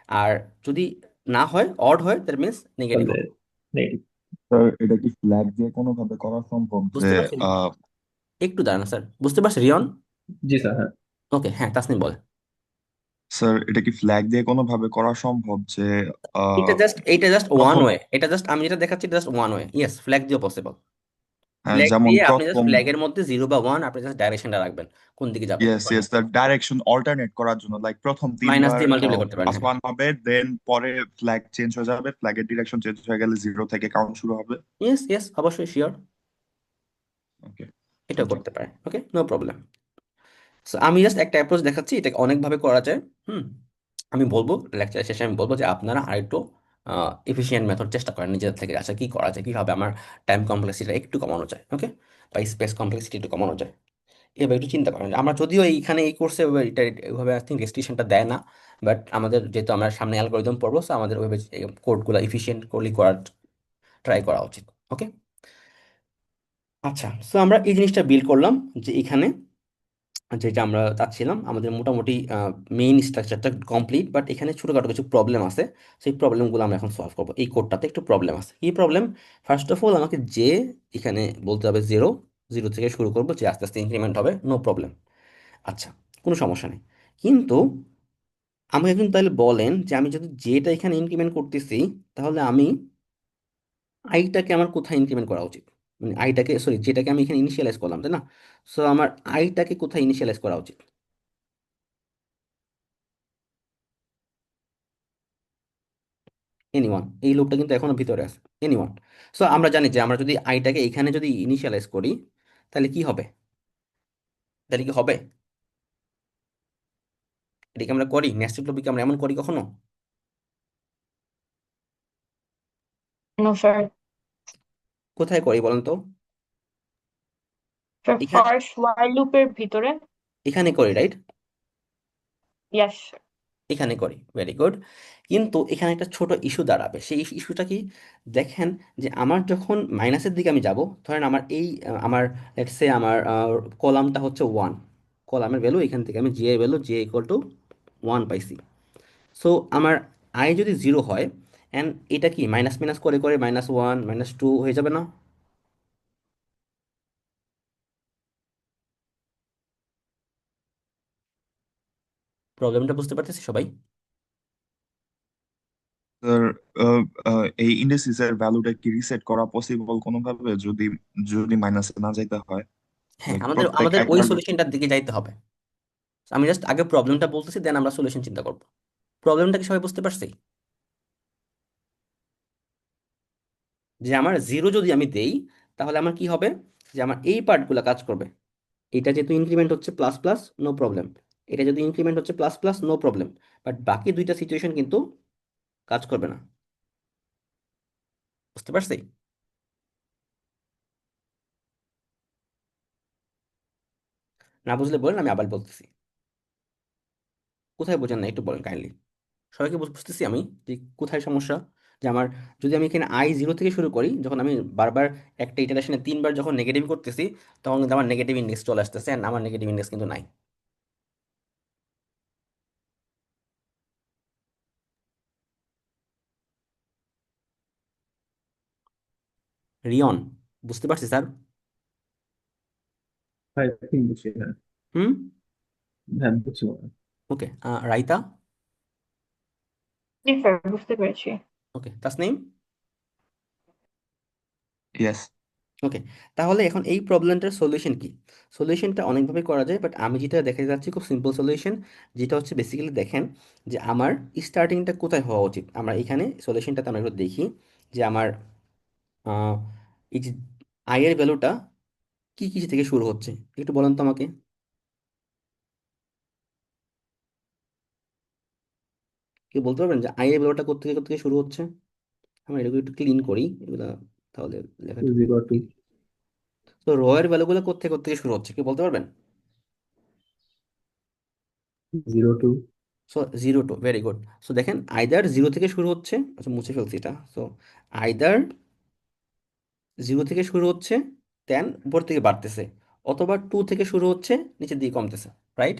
আর যদি না হয়, অড হয়, দ্যাট মিনস নেগেটিভ তাহলে হবে। নেগেটিভ। স্যার এটা কি ফ্ল্যাগ দিয়ে কোনোভাবে করা সম্ভব যে বুঝতে পারছেন? আহ একটু দাঁড়ান স্যার, বুঝতে পারছি রিয়ন? জি স্যার হ্যাঁ। ওকে, হ্যাঁ তাসনিম বলে। স্যার এটা কি ফ্ল্যাগ দিয়ে কোনোভাবে করা সম্ভব যে আহ এটা জাস্ট ওয়ান প্রথম ওয়ে, এটা জাস্ট আমি যেটা দেখাচ্ছি just one way, yes flag দিয়েও পসিবল। ফ্ল্যাগ যেমন দিয়ে আপনি জাস্ট প্রথম ফ্ল্যাগের মধ্যে 0 বা 1 আপনি জাস্ট ডাইরেকশনটা রাখবেন কোন দিকে যাবেন। Yes yes the direction alternate করার জন্য লাইক প্রথম মাইনাস তিনবার দিয়ে মাল্টিপ্লাই করতে পারেন, প্লাস হ্যাঁ। ওয়ান হবে দেন পরে ফ্ল্যাগ চেঞ্জ হয়ে যাবে, ফ্ল্যাগের ডিরেকশন চেঞ্জ হয়ে গেলে জিরো থেকে কাউন্ট শুরু হবে। ইয়েস ইয়েস, অবশ্যই শিওর, ওকে, এটাও থ্যাংক ইউ। করতে পারে, ওকে নো প্রবলেম। সো আমি জাস্ট একটা অ্যাপ্রোচ দেখাচ্ছি, এটা অনেকভাবে করা যায়। হুম, আমি বলবো লেকচার শেষে আমি বলবো যে আপনারা আরেকটু এফিশিয়েন্ট মেথড চেষ্টা করেন নিজেদের থেকে, আচ্ছা কি করা যায়, কিভাবে আমার টাইম কমপ্লেক্সিটি একটু কমানো যায়, ওকে, বা স্পেস কমপ্লেক্সিটি একটু কমানো যায়, এবার একটু চিন্তা করেন। আমরা যদিও এইখানে এই কোর্সে এটা এইভাবে আই থিঙ্ক রেস্ট্রিকশনটা দেয় না, বাট আমাদের যেহেতু আমরা সামনে অ্যালগোরিদম পড়বো, সো আমাদের ওইভাবে কোডগুলো এফিশিয়েন্ট করলে করার ট্রাই করা উচিত, ওকে। আচ্ছা, সো আমরা এই জিনিসটা বিল্ড করলাম যে এখানে যেটা আমরা চাচ্ছিলাম, আমাদের মোটামুটি মেইন স্ট্রাকচারটা কমপ্লিট, বাট এখানে ছোটখাটো কিছু প্রবলেম আছে। সেই প্রবলেমগুলো আমরা এখন সলভ করবো। এই কোডটাতে একটু প্রবলেম আছে, কি প্রবলেম? ফার্স্ট অফ অল আমাকে যে এখানে বলতে হবে জিরো, জিরো থেকে শুরু করবো, যে আস্তে আস্তে ইনক্রিমেন্ট হবে, নো প্রবলেম। আচ্ছা, কোনো সমস্যা নেই। কিন্তু আমাকে কিন্তু তাহলে বলেন যে আমি যদি যেটা এখানে ইনক্রিমেন্ট করতেছি, তাহলে আমি আইটাকে আমার কোথায় ইনক্রিমেন্ট করা উচিত? মানে আইটাকে, সরি, যেটাকে আমি এখানে ইনিশিয়ালাইজ করলাম, তাই না? সো আমার আইটাকে কোথায় ইনিশিয়ালাইজ করা উচিত? এনিওয়ান? এই লোকটা কিন্তু এখনো ভিতরে আছে, এনিওয়ান? সো আমরা জানি যে আমরা যদি আইটাকে এখানে যদি ইনিশিয়ালাইজ করি, তাহলে কি হবে? তাহলে কি হবে? এটাকে আমরা করি নেস্টেড লুপকে, আমরা এমন করি কখনো? No sir. কোথায় করি বলেন তো? স্যার এখানে, ফার্স্ট while লুপের ভিতরে। এখানে করি, রাইট? ইয়েস। এখানে করি, ভেরি গুড। কিন্তু এখানে একটা ছোট ইস্যু দাঁড়াবে, সেই ইস্যুটা কি? দেখেন, যে আমার যখন মাইনাসের দিকে আমি যাব, ধরেন আমার এই আমার লেটস সে আমার কলামটা হচ্ছে 1, কলামের ভ্যালু এখান থেকে আমি জে এর ভ্যালু জে ইকুয়াল টু 1 পাইছি। সো আমার আই যদি 0 হয়, অ্যান্ড এটা কি মাইনাস মাইনাস করে করে -1 -2 হয়ে যাবে না? প্রবলেমটা বুঝতে পারতেছি সবাই? স্যার এই ইন্ডিসিসের ভ্যালুটা কি রিসেট করা পসিবল কোনোভাবে যদি যদি মাইনাসে না যাইতে হয়? হ্যাঁ, লাইক আমাদের প্রত্যেক আমাদের ওই একবার সলিউশনটার দিকে যাইতে হবে। আমি জাস্ট আগে প্রবলেমটা বলতেছি, দেন আমরা সলিউশন চিন্তা করবো। প্রবলেমটা কি সবাই বুঝতে পারছি? যে আমার 0 যদি আমি দেই, তাহলে আমার কি হবে? যে আমার এই পার্টগুলো কাজ করবে। এটা যেহেতু ইনক্রিমেন্ট হচ্ছে প্লাস প্লাস, নো প্রবলেম। এটা যদি ইনক্রিমেন্ট হচ্ছে plus plus, no problem. But বাকি দুইটা সিচুয়েশন কিন্তু কাজ করবে না। বুঝতে পারছি? না বুঝলে বলেন, আমি আবার বলতেছি। কোথায় বোঝেন না একটু বলেন কাইন্ডলি। সবাইকে বুঝতেছি আমি যে কোথায় সমস্যা। যে আমার, যদি আমি এখানে I 0 থেকে শুরু করি, যখন আমি বারবার একটা ইটারেশনে 3বার যখন নেগেটিভ করতেছি, তখন কিন্তু আমার নেগেটিভ ইন্ডেক্স চলে আসতেছে, and আমার নেগেটিভ ইন্ডেক্স কিন্তু নাই। রিয়ন, বুঝতে পারছি স্যার। I think বুঝছি, হ্যাঁ। হুম, হ্যাঁ, বুঝছি মনে হয়। ওকে। রাইতা? জি স্যার, বুঝতে পেরেছি। ওকে, তাসনিম? ইয়েস। ওকে, তাহলে এখন এই প্রবলেমটার সলিউশন কি? সলিউশনটা অনেকভাবে করা যায়, বাট আমি যেটা দেখে যাচ্ছি খুব সিম্পল সলিউশন, যেটা হচ্ছে বেসিক্যালি দেখেন যে আমার স্টার্টিংটা কোথায় হওয়া উচিত। আমরা এখানে সলিউশনটাতে আমরা একটু দেখি যে আমার আহ, এই যে আই এর ভ্যালুটা কি কি থেকে শুরু হচ্ছে, একটু বলেন তো আমাকে। কেউ বলতে পারবেন যে আই এর ভ্যালুটা কোথেকে কোথেকে শুরু হচ্ছে? আমরা এটাকে একটু ক্লিন করি এগুলা, তাহলে লেখাটা 0 2 তো র এর ভ্যালুগুলো কোথেকে কোথেকে শুরু হচ্ছে, কেউ বলতে পারবেন? 0 2 সো 0 2, ভেরি গুড। সো দেখেন, আইদার 0 থেকে শুরু হচ্ছে, আচ্ছা মুছে ফেলছি এটা। সো আইদার 0 থেকে শুরু হচ্ছে, দেন উপর থেকে বাড়তেছে, অথবা 2 থেকে শুরু হচ্ছে, নিচের দিকে কমতেছে, রাইট?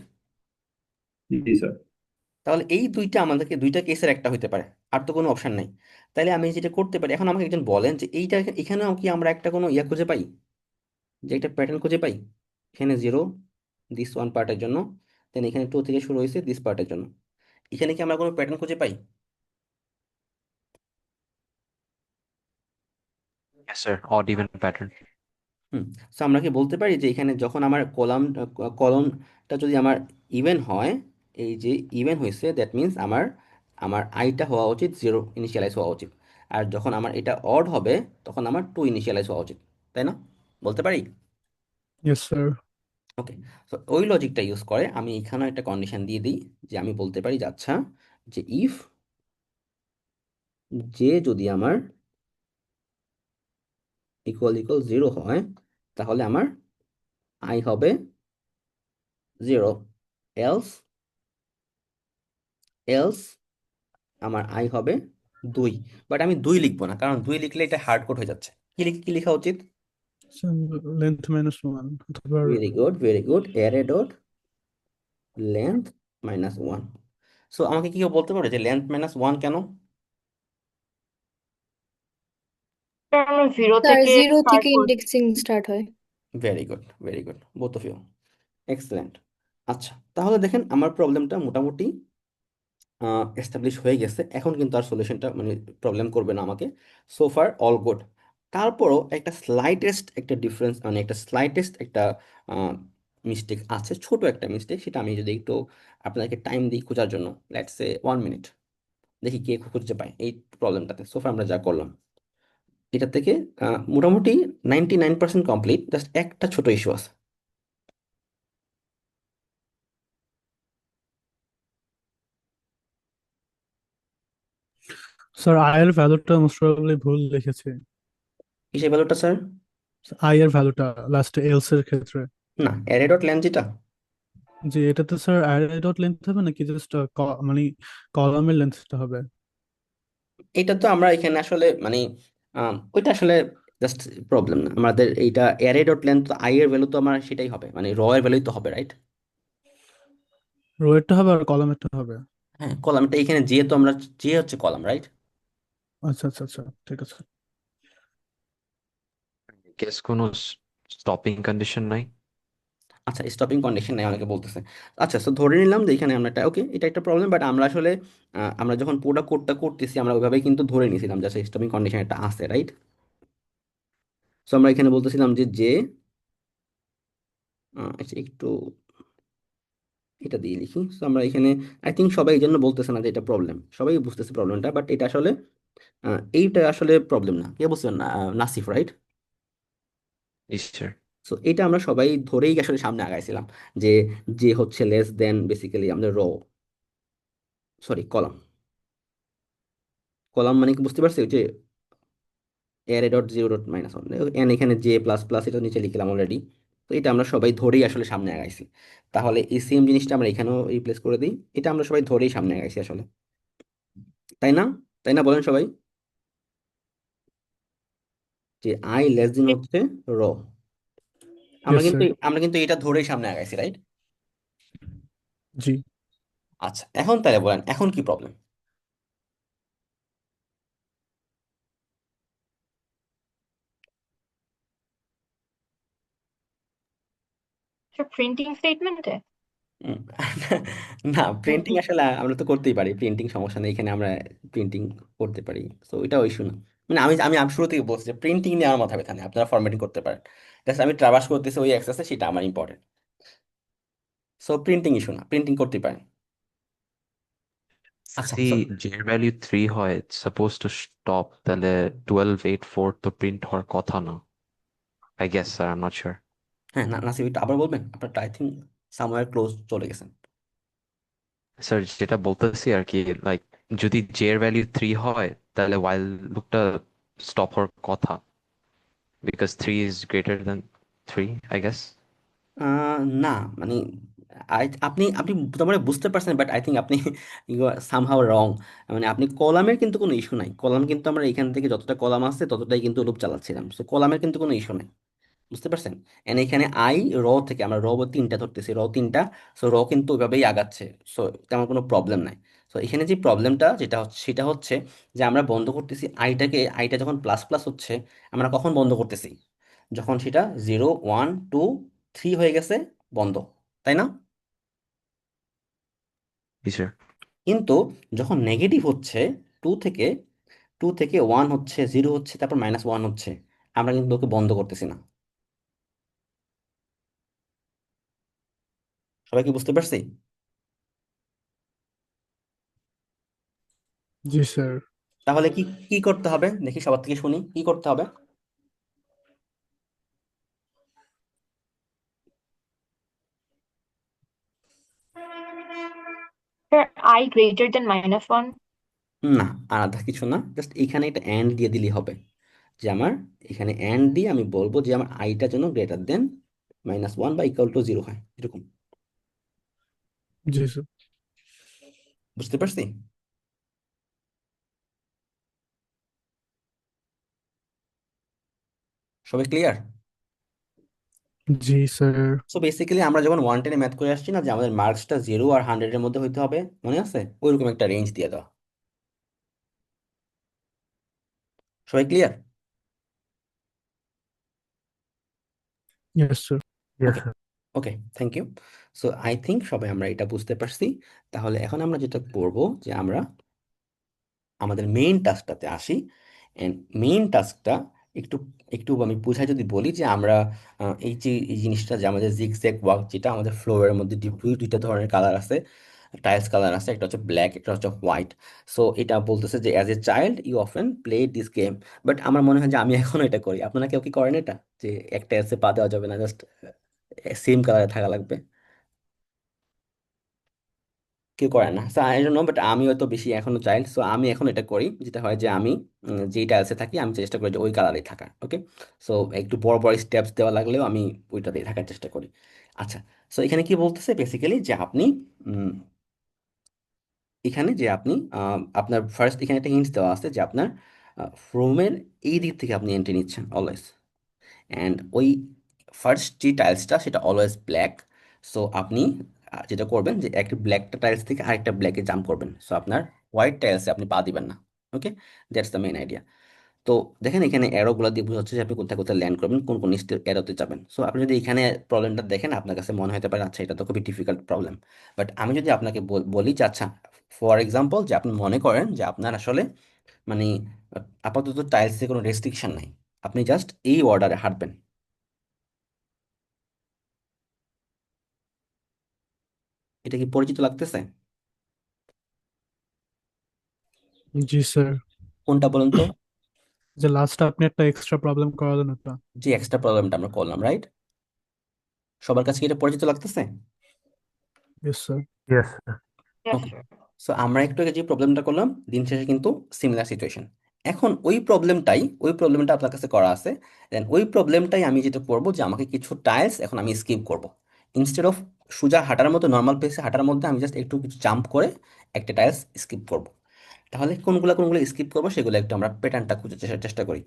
জি স্যার। তাহলে এই দুইটা আমাদেরকে, দুইটা কেসের একটা হতে পারে, আর তো কোনো অপশন নাই। তাইলে আমি যেটা করতে পারি, এখন আমাকে একজন বলেন যে এইটা এখানেও কি আমরা একটা কোনো ইয়া খুঁজে পাই, যে একটা প্যাটার্ন খুঁজে পাই? এখানে 0 দিস ওয়ান পার্টের জন্য, দেন এখানে 2 থেকে শুরু হয়েছে দিস পার্টের জন্য। এখানে কি আমরা কোনো প্যাটার্ন খুঁজে পাই? Yes, sir. Odd even pattern. হুম। তো আমরা কি বলতে পারি যে এখানে যখন আমার কলমটা যদি আমার ইভেন হয়, এই যে ইভেন হয়েছে, দ্যাট মিন্স আমার আমার আইটা হওয়া উচিত 0 ইনিশিয়ালাইজ হওয়া উচিত। আর যখন আমার এটা অড হবে তখন আমার 2 ইনিশিয়ালাইজ হওয়া উচিত, তাই না? বলতে পারি? Yes sir. ওকে। তো ওই লজিকটা ইউজ করে আমি এখানেও একটা কন্ডিশন দিয়ে দিই, যে আমি বলতে পারি যে আচ্ছা, যে ইফ যে যদি আমার ইকুয়াল ইকুয়াল 0 হয়, তাহলে আমার আই হবে 0, এলস এলস আমার আই হবে 2। বাট আমি 2 লিখবো না, কারণ 2 লিখলে এটা হার্ড কোড হয়ে যাচ্ছে। কি লেখা উচিত? লেন্থ -1 অথবা very good, very good. Array dot length -1। So আমাকে কি কেউ বলতে পারে যে লেন্থ -1 কেন? কারণ 0 স্যার থেকে 0 স্টার্ট থেকে করছি। ইন্ডেক্সিং স্টার্ট হয়। Very good, very good, both of you. Excellent. আচ্ছা, তাহলে দেখেন আমার প্রবলেমটা মোটামুটি এস্টাবলিশ হয়ে গেছে। এখন কিন্তু আর সলিউশনটা মানে প্রবলেম করবে না আমাকে। So far all good. তারপরও একটা স্লাইটেস্ট একটা ডিফারেন্স, মানে একটা স্লাইটেস্ট একটা মিস্টেক আছে, ছোট একটা মিস্টেক। সেটা আমি যদি একটু আপনাকে টাইম দিই খোঁজার জন্য, লেটস সে 1 মিনিট, দেখি কে খুঁজতে পায় এই প্রবলেমটাতে। সোফা আমরা যা করলাম এটা থেকে মোটামুটি 99% কমপ্লিট, জাস্ট একটা ছোট ইস্যু আছে। স্যার আই এর ভ্যালুটা মোস্ট প্রবাবলি ভুল লিখেছি। কিসের ভ্যালুটা স্যার? আই এর ভ্যালুটা লাস্টে এলস এর ক্ষেত্রে। না, অ্যারে ডট লেন যেটা, যে এটাতে স্যার অ্যারে ডট লেন্থ হবে নাকি জাস্ট মানে কলামের লেন্থটা হবে? এটা তো আমরা এখানে আসলে মানে ওইটা আসলে জাস্ট প্রবলেম না আমাদের। এইটা অ্যারে ডট লেন্থ, তো আই এর ভ্যালু তো আমার সেটাই হবে, মানে র এর ভ্যালুই তো হবে, রাইট? রো এরটা হবে আর কলামেরটা হবে। হ্যাঁ, কলামটা এখানে যে, তো আমরা যে হচ্ছে কলাম, রাইট? আচ্ছা আচ্ছা আচ্ছা, ঠিক আছে। Guess কোনো stopping condition নাই? আচ্ছা, স্টপিং কন্ডিশন নাই অনেকে বলতেছে। আচ্ছা, তো ধরে নিলাম যে এখানে আমরা একটা, ওকে, এটা একটা প্রবলেম, বাট আমরা আসলে আমরা যখন পুরোটা কোডটা করতেছি আমরা ওইভাবেই কিন্তু ধরে নিয়েছিলাম যে স্টপিং কন্ডিশন একটা আছে, রাইট? সো আমরা এখানে বলতেছিলাম যে আচ্ছা, একটু এটা দিয়ে লিখি। সো আমরা এখানে আই থিঙ্ক সবাই এই জন্য বলতেছে না যে এটা প্রবলেম, সবাই বুঝতেছে প্রবলেমটা, বাট এটা আসলে এইটা আসলে প্রবলেম না। কে বুঝছেন না? Nasif, right? Yes, sir. So এটা আমরা সবাই ধরেই আসলে সামনে আগাইছিলাম, যে যে হচ্ছে লেস দেন বেসিক্যালি আমাদের র, সরি কলাম। কলাম মানে কি বুঝতে পারছি? যে অ্যারে ডট 0 ডট -1, এন এখানে জে প্লাস প্লাস এটা নিচে লিখলাম অলরেডি। তো এটা আমরা সবাই ধরেই আসলে সামনে আগাইছি। তাহলে এই সেম জিনিসটা আমরা এখানেও রিপ্লেস করে দিই। এটা আমরা সবাই ধরেই সামনে আগাইছি আসলে, তাই না? তাই না, বলেন সবাই। যে আই লেস দেন হচ্ছে র, আমরা ইয়েস কিন্তু স্যার। আমরা কিন্তু এটা ধরেই সামনে আগাইছি, রাইট? জি। আচ্ছা, এখন তাহলে বলেন এখন কি প্রবলেম? প্রিন্টিং স্টেটমেন্টে উম, না, প্রিন্টিং আসলে আমরা তো করতেই পারি, প্রিন্টিং সমস্যা নেই, এখানে আমরা প্রিন্টিং করতে পারি। তো এটা ইস্যু না। মানে আমি আমি আমি শুরু থেকে বলছি যে প্রিন্টিং নিয়ে আমার মাথা ব্যথা নেই, আপনারা ফরম্যাটিং করতে পারেন। জাস্ট আমি ট্রাভার্স করতেছি ওই অ্যাক্সেসে, সেটা আমার ইম্পর্টেন্ট। সো প্রিন্টিং ইস্যু না, প্রিন্টিং করতে পারেন। আচ্ছা, যদি j এর ভ্যালু 3 হয়, supposed to stop, তাহলে 1284 তো প্রিন্ট হওয়ার কথা না। I guess, sir, I'm not sure. হ্যাঁ, না নাসিব একটু আবার বলবেন, আপনার আই থিঙ্ক সামওয়্যার ক্লোজ চলে গেছেন। স্যার যেটা বলতেছি আর কি, লাইক যদি j এর ভ্যালু 3 হয় তাহলে while লুপটা স্টপ হওয়ার কথা, because 3 is greater than 3, I guess. না, মানে আপনি আপনি তোমার বুঝতে পারছেন, বাট আই থিঙ্ক আপনি ইউ আর সামহাউ রং। মানে আপনি কলামের কিন্তু কোনো ইস্যু নাই, কলাম কিন্তু আমরা এখান থেকে যতটা কলাম আছে ততটাই কিন্তু লুপ চালাচ্ছিলাম। সো কলামের কিন্তু কোনো ইস্যু নাই, বুঝতে পারছেন? এন্ড এখানে আই র থেকে আমরা র 3টা ধরতেছি, র 3টা। সো র কিন্তু ওইভাবেই আগাচ্ছে। সো তেমন কোনো প্রবলেম নাই। সো এখানে যে প্রবলেমটা যেটা হচ্ছে সেটা হচ্ছে যে আমরা বন্ধ করতেছি আইটাকে, আইটা যখন প্লাস প্লাস হচ্ছে আমরা কখন বন্ধ করতেছি? যখন সেটা 0 1 2 3 হয়ে গেছে, বন্ধ, তাই না? জি স্যার। কিন্তু যখন নেগেটিভ হচ্ছে, টু থেকে টু থেকে ওয়ান হচ্ছে, জিরো হচ্ছে, তারপর মাইনাস ওয়ান হচ্ছে, আমরা কিন্তু ওকে বন্ধ করতেছি না। সবাই কি বুঝতে পারছি? জি স্যার। তাহলে কি কি করতে হবে দেখি, সবার থেকে শুনি কি করতে হবে। Sir, I greater than -1? না, আলাদা কিছু না, জাস্ট এখানে এটা অ্যান্ড দিয়ে দিলেই হবে। যে আমার এখানে অ্যান্ড দিয়ে আমি বলবো যে আমার আইটা যেন গ্রেটার দেন মাইনাস ওয়ান বা ইকুয়াল টু জিরো হয়, এরকম। জি স্যার। বুঝতে পারছি? সবাই ক্লিয়ার? জি স্যার। সো বেসিক্যালি আমরা যখন 110-এ ম্যাথ করে আসছি না, যে আমাদের মার্কসটা 0 আর 100-এর মধ্যে হইতে হবে, মনে আছে? ওইরকম একটা রেঞ্জ দিয়ে দেওয়া। সবাই clear? Yes sir. Yes, okay, sir. Okay, thank you. So I think সবাই আমরা এটা বুঝতে পারছি। তাহলে এখন আমরা যেটা করব, যে আমরা আমাদের মেইন টাস্কটাতে আসি। এন্ড মেইন টাস্কটা একটু একটু আমি বুঝাই যদি বলি, যে আমরা এই জিনিসটা, যে আমাদের জিগজ্যাগ ওয়ার্ক, যেটা আমাদের ফ্লোরের মধ্যে দুইটা ধরনের কালার আছে, টাইলস কালার আছে, একটা হচ্ছে ব্ল্যাক, একটা হচ্ছে হোয়াইট। সো এটা বলতেছে যে as a child you often play this game. But আমার মনে হয় যে আমি এখনো এটা করি। আপনারা কেউ কি করেন এটা, যে একটা এসে পা দেওয়া যাবে না, জাস্ট সেম কালারে থাকা লাগবে? কেউ করে না, so I don't know, but আমি হয়তো বেশি এখনো চাইল্ড, সো আমি এখন এটা করি। যেটা হয় যে আমি যেই টাইলসে থাকি, আমি চেষ্টা করি যে ওই কালারেই থাকার। ওকে, সো একটু বড় বড় স্টেপস দেওয়া লাগলেও আমি ওইটাতেই থাকার চেষ্টা করি। আচ্ছা, সো এখানে কি বলতেছে বেসিক্যালি, যে আপনি উম, এখানে যে আপনি আপনার ফার্স্ট এখানে একটা হিন্টস দেওয়া আছে, যে আপনার রুমের এই দিক থেকে আপনি এন্ট্রি নিচ্ছেন অলওয়েজ। অ্যান্ড ওই ফার্স্ট যে টাইলসটা সেটা অলওয়েজ ব্ল্যাক। সো আপনি যেটা করবেন, যে একটা ব্ল্যাকটা টাইলস থেকে আরেকটা ব্ল্যাকে জাম্প করবেন। সো আপনার হোয়াইট টাইলসে আপনি পা দিবেন না। ওকে, দ্যাটস দ্য মেইন আইডিয়া। তো দেখেন এখানে অ্যারোগুলো দিয়ে বোঝা হচ্ছে যে আপনি কোথায় কোথায় ল্যান্ড করবেন, কোন কোন অ্যারোতে যাবেন। সো আপনি যদি এখানে প্রবলেমটা দেখেন, আপনার কাছে মনে হতে পারে আচ্ছা এটা তো খুবই ডিফিকাল্ট প্রবলেম। বাট আমি যদি আপনাকে বলি যে আচ্ছা, ফর এক্সাম্পল, যে আপনি মনে করেন যে আপনার আসলে মানে আপাতত টাইলসে কোনো রেস্ট্রিকশন নাই, আপনি জাস্ট এই অর্ডারে হাঁটবেন। এটা কি পরিচিত লাগতেছে? জি স্যার। কোনটা বলুন তো? যে লাস্টে আপনি একটা এক্সট্রা প্রবলেম করালেন ওটা। যে এক্সট্রা প্রবলেমটা আমরা করলাম, রাইট? সবার কাছে কি এটা পরিচিত লাগতেছে? Yes sir. Yes, sir. Yes, okay, sir. So আমরা একটু আগে যে প্রবলেমটা করলাম, দিন শেষে কিন্তু সিমিলার সিচুয়েশন। এখন ওই প্রবলেমটা আপনার কাছে করা আছে। দেন ওই প্রবলেমটাই আমি যেটা করব, যে আমাকে কিছু টাইলস এখন আমি স্কিপ করব। ইনস্টেড অফ সোজা হাঁটার মতো, নর্মাল পেসে হাঁটার মধ্যে, আমি জাস্ট একটু কিছু জাম্প করে একটা টাইলস স্কিপ করব। তাহলে কোনগুলো কোনগুলো স্কিপ করবো সেগুলো একটু আমরা প্যাটার্নটা খুঁজে চেষ্টা করি।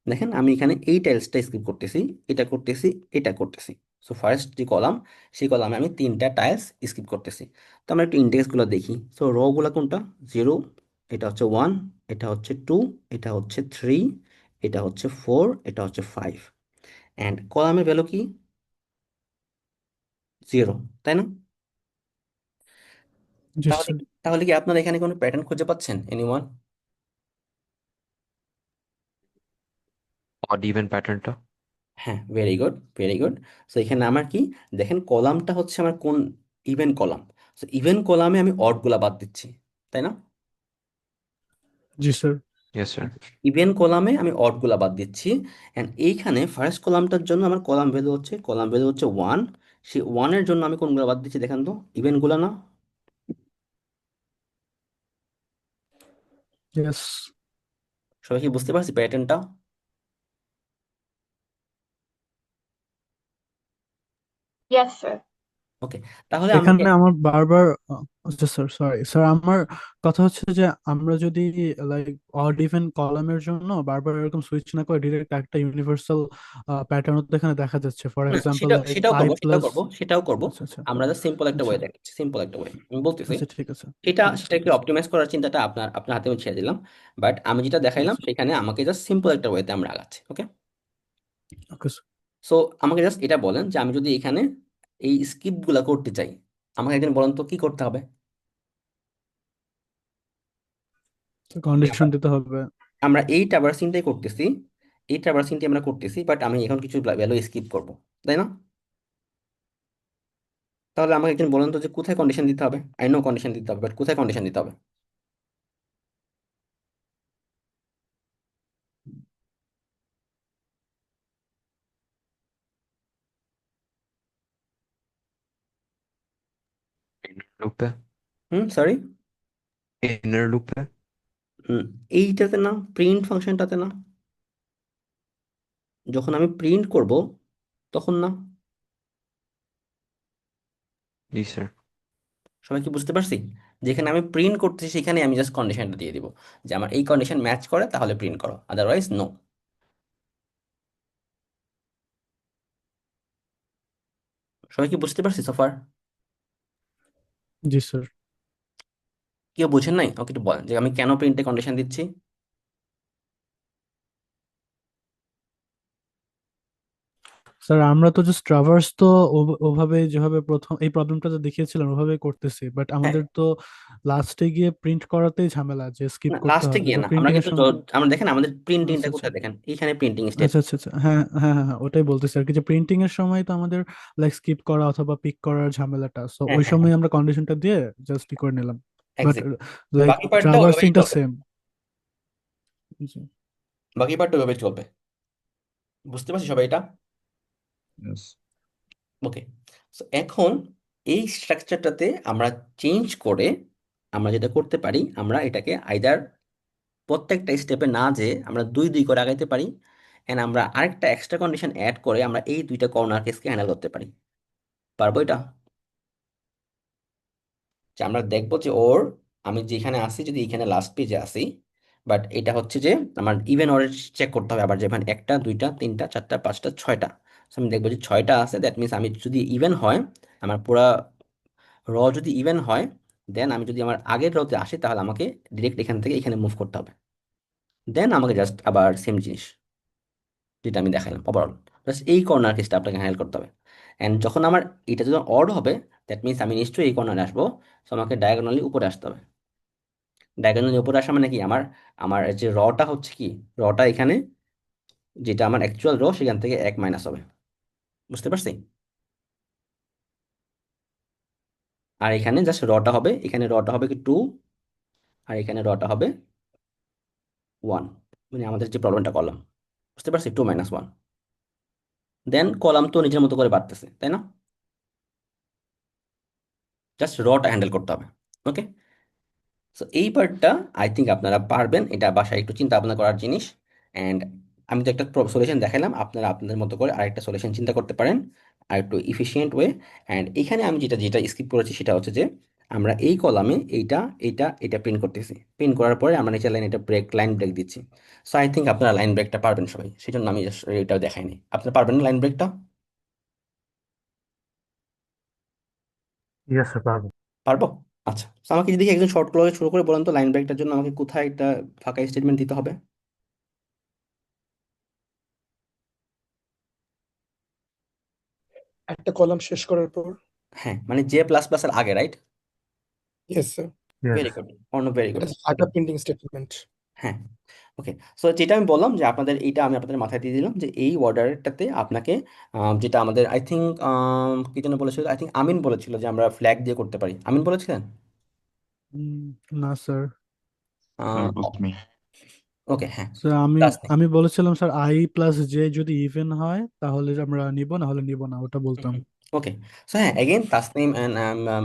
দেখেন আমি এখানে এই টাইলসটা স্কিপ করতেছি, এটা করতেছি, এটা করতেছি। সো ফার্স্ট যে কলাম, সেই কলামে আমি তিনটা টাইলস স্কিপ করতেছি। তো আমরা একটু ইন্ডেক্সগুলো দেখি। সো রো গুলো কোনটা? জিরো, এটা হচ্ছে ওয়ান, এটা হচ্ছে টু, এটা হচ্ছে থ্রি, এটা হচ্ছে ফোর, এটা হচ্ছে ফাইভ। অ্যান্ড কলামের ভ্যালু কি? জিরো, তাই না? জি তাহলে স্যার। তাহলে কি আপনারা এখানে কোনো প্যাটার্ন খুঁজে পাচ্ছেন, এনিওয়ান? অড ইভেন প্যাটার্নটা। হ্যাঁ, very good, very good. So এখানে আমার কি, দেখেন কলামটা হচ্ছে আমার কোন? Even column. সো ইভেন কলামে আমি অড গুলা বাদ দিচ্ছি, তাই না? জি স্যার। Yes sir. ইভেন কলামে আমি অড গুলা বাদ দিচ্ছি। অ্যান্ড এইখানে ফার্স্ট কলামটার জন্য আমার কলাম ভ্যালু হচ্ছে ওয়ান। সেই ওয়ানের জন্য আমি কোনগুলো বাদ দিচ্ছি দেখেন তো, ইভেন গুলা না? ইয়েস। সবাই কি বুঝতে পারছি প্যাটার্নটা? Yes, sir. ওকে, তাহলে আমাকে এখানে আমার বারবার আচ্ছা স্যার, সরি স্যার, আমার কথা হচ্ছে যে আমরা যদি লাইক অড ইভেন কলামের জন্য বারবার এরকম সুইচ না করে ডিরেক্ট একটা ইউনিভার্সাল প্যাটার্ন তো এখানে দেখা যাচ্ছে, ফর না, এক্সাম্পল সেটা লাইক সেটাও আই করবো, সেটাও প্লাস। করবো, সেটাও করবো। আচ্ছা আচ্ছা। আমরা জাস্ট সিম্পল একটা আচ্ছা ওয়ে দেখাচ্ছি, সিম্পল একটা ওয়ে আমি বলতেছি। আচ্ছা, ঠিক আছে এটা ঠিক আছে সেটা ঠিক একটু আছে। অপটিমাইজ করার চিন্তাটা আপনার আপনার হাতে আমি ছেড়ে দিলাম। বাট আমি যেটা দেখাইলাম আচ্ছা, সেখানে আমাকে জাস্ট সিম্পল একটা ওয়েতে আমরা আগাচ্ছি। ওকে, ওকে স্যার। সো আমাকে জাস্ট এটা বলেন, যে আমি যদি এখানে এই স্কিপ গুলা করতে চাই, আমাকে একদিন বলেন তো কি করতে হবে? কন্ডিশন দিতে হবে। আমরা এই ট্রাভার্সিংটাই করতেছি, এই ট্রাভার্সিংটি আমরা করতেছি, বাট আমি এখন কিছু ভ্যালু স্কিপ করব, তাই না? তাহলে আমাকে একজন বলেন তো যে কোথায় কন্ডিশন দিতে হবে। আই নো কন্ডিশন দিতে হবে, বাট কোথায় কন্ডিশন দিতে হবে? লুপে, সরি, ইনার লুপে। এইটাতে না, প্রিন্ট ফাংশনটাতে না, যখন আমি প্রিন্ট করব তখন না। জি স্যার। সবাই কি বুঝতে পারছি? যেখানে আমি প্রিন্ট করতেছি সেখানে আমি জাস্ট কন্ডিশনটা দিয়ে দিব যে আমার এই কন্ডিশন ম্যাচ করে তাহলে প্রিন্ট করো, আদারওয়াইজ নো। সবাই কি বুঝতে পারছি সোফার? জি স্যার। কেউ বুঝেন নাই? ওকে একটু বলেন যে আমি কেন প্রিন্টে কন্ডিশন দিচ্ছি। স্যার আমরা তো জাস্ট ট্রাভার্স তো ওভাবে যেভাবে প্রথম এই প্রবলেমটা যে দেখিয়েছিলাম ওভাবে করতেছি, বাট হ্যাঁ, আমাদের তো লাস্টে গিয়ে প্রিন্ট করাতেই ঝামেলা, যে স্কিপ না করতে লাস্টে হবে গিয়ে তো না, আমরা প্রিন্টিং এর কিন্তু সময়। আমরা দেখেন আমাদের প্রিন্টিংটা আচ্ছা আচ্ছা কোথায়, দেখেন এইখানে প্রিন্টিং স্টেপ। আচ্ছা আচ্ছা আচ্ছা, হ্যাঁ হ্যাঁ হ্যাঁ হ্যাঁ, ওটাই বলতেছি আর কি, যে প্রিন্টিং এর সময় তো আমাদের লাইক স্কিপ করা অথবা পিক করার ঝামেলাটা, সো হ্যাঁ ওই হ্যাঁ সময় হ্যাঁ, আমরা কন্ডিশনটা দিয়ে জাস্ট করে নিলাম, বাট এক্স্যাক্ট। লাইক বাকি পার্টটা ওইভাবেই ট্রাভার্সিংটা চলবে, সেম। বাকি পার্টটা ওইভাবেই চলবে। বুঝতে পারছি সবাই এটা? Yes. ওকে। সো এখন এই স্ট্রাকচারটাতে আমরা চেঞ্জ করে আমরা যেটা করতে পারি, আমরা এটাকে আইদার প্রত্যেকটা স্টেপে না যে আমরা দুই দুই করে আগাইতে পারি, এন্ড আমরা আরেকটা এক্সট্রা কন্ডিশন অ্যাড করে আমরা এই দুইটা কর্নার কেসকে হ্যান্ডেল করতে পারি। পারবো এটা? যে আমরা দেখবো যে ওর, আমি যেখানে আসি যদি এখানে লাস্ট পেজে আসি, বাট এটা হচ্ছে যে আমার ইভেন অর চেক করতে হবে আবার, যেখানে একটা দুইটা তিনটা চারটা পাঁচটা ছয়টা। So আমি দেখবো যে ছয়টা আছে, দ্যাট মিনস আমি যদি ইভেন হয়, আমার পুরা যদি ইভেন হয়, দেন আমি যদি আমার আগের রতে আসি তাহলে আমাকে ডিরেক্ট এখান থেকে এখানে মুভ করতে হবে। দেন আমাকে জাস্ট আবার সেম জিনিস যেটা আমি দেখালাম ওভারঅল, জাস্ট এই কর্নার কেসটা আপনাকে হ্যান্ডেল করতে হবে। অ্যান্ড যখন আমার এটা যখন অড হবে, দ্যাট মিনস আমি নিশ্চয়ই এই কর্নারে আসবো। সো আমাকে ডায়াগোনালি উপরে আসতে হবে। ডায়াগোনালি উপরে আসা মানে কি, আমার আমার যে রটা হচ্ছে কি, রটা এখানে যেটা আমার অ্যাকচুয়াল সেখান থেকে এক মাইনাস হবে। বুঝতে পারছি? আর এখানে জাস্ট রটা হবে, এখানে রটা হবে কি 2, আর এখানে রটা হবে 1, মানে আমাদের যে প্রবলেমটা করলাম। বুঝতে পারছি? 2 - 1, দেন কলাম তো নিজের মতো করে বাড়তেছে, তাই না? জাস্ট রটা হ্যান্ডেল করতে হবে। ওকে। সো এই পার্টটা আই থিঙ্ক আপনারা পারবেন, এটা বাসায় একটু চিন্তা ভাবনা করার জিনিস। অ্যান্ড আমি তো একটা সলিউশন দেখালাম, আপনারা আপনাদের মতো করে আরেকটা সলিউশন চিন্তা করতে পারেন আর একটু ইফিসিয়েন্ট ওয়ে। অ্যান্ড এখানে আমি যেটা যেটা স্কিপ করেছি সেটা হচ্ছে যে আমরা এই কলামে এইটা এটা এটা প্রিন্ট করতেছি, প্রিন্ট করার পরে আমরা নিচে লাইন এটা লাইন ব্রেক দিচ্ছি। সো আই থিঙ্ক আপনারা লাইন ব্রেকটা পারবেন সবাই, সেই জন্য আমি just এটা দেখাইনি। আপনারা পারবেন না লাইন ব্রেকটা? ইয়েস স্যার, পারবো। পারবো। আচ্ছা, তো আমাকে যদি একজন শর্ট ক্লজে শুরু করে বলেন তো লাইন ব্রেকটার জন্য আমাকে কোথায় একটা ফাঁকা স্টেটমেন্ট দিতে হবে। একটা কলাম শেষ করার পর। হ্যাঁ, মানে জে প্লাস প্লাস এর আগে, right? Yes sir, yes. Very good, অন্য ভেরি গুড। এটা ফাঁকা প্রিন্টিং স্টেটমেন্ট। হ্যাঁ, ওকে। সো যেটা আমি বললাম যে আপনাদের এইটা আমি আপনাদের মাথায় দিয়ে দিলাম যে এই অর্ডারটাতে আপনাকে যেটা আমাদের আই থিঙ্ক কি যেন বলেছিল, আই থিঙ্ক আমিন বলেছিল যে আমরা ফ্ল্যাগ দিয়ে করতে পারি। আমিন বলেছিলেন? না স্যার। That was me. ওকে, হ্যাঁ। স্যার আমি তাসনিম। আমি বলেছিলাম স্যার আই প্লাস জে যদি ইভেন হয় তাহলে আমরা নিব, না হলে নিব না, ওটা বলতাম। ওকে। সো হ্যাঁ, এগেন তাসনিম অ্যান্ড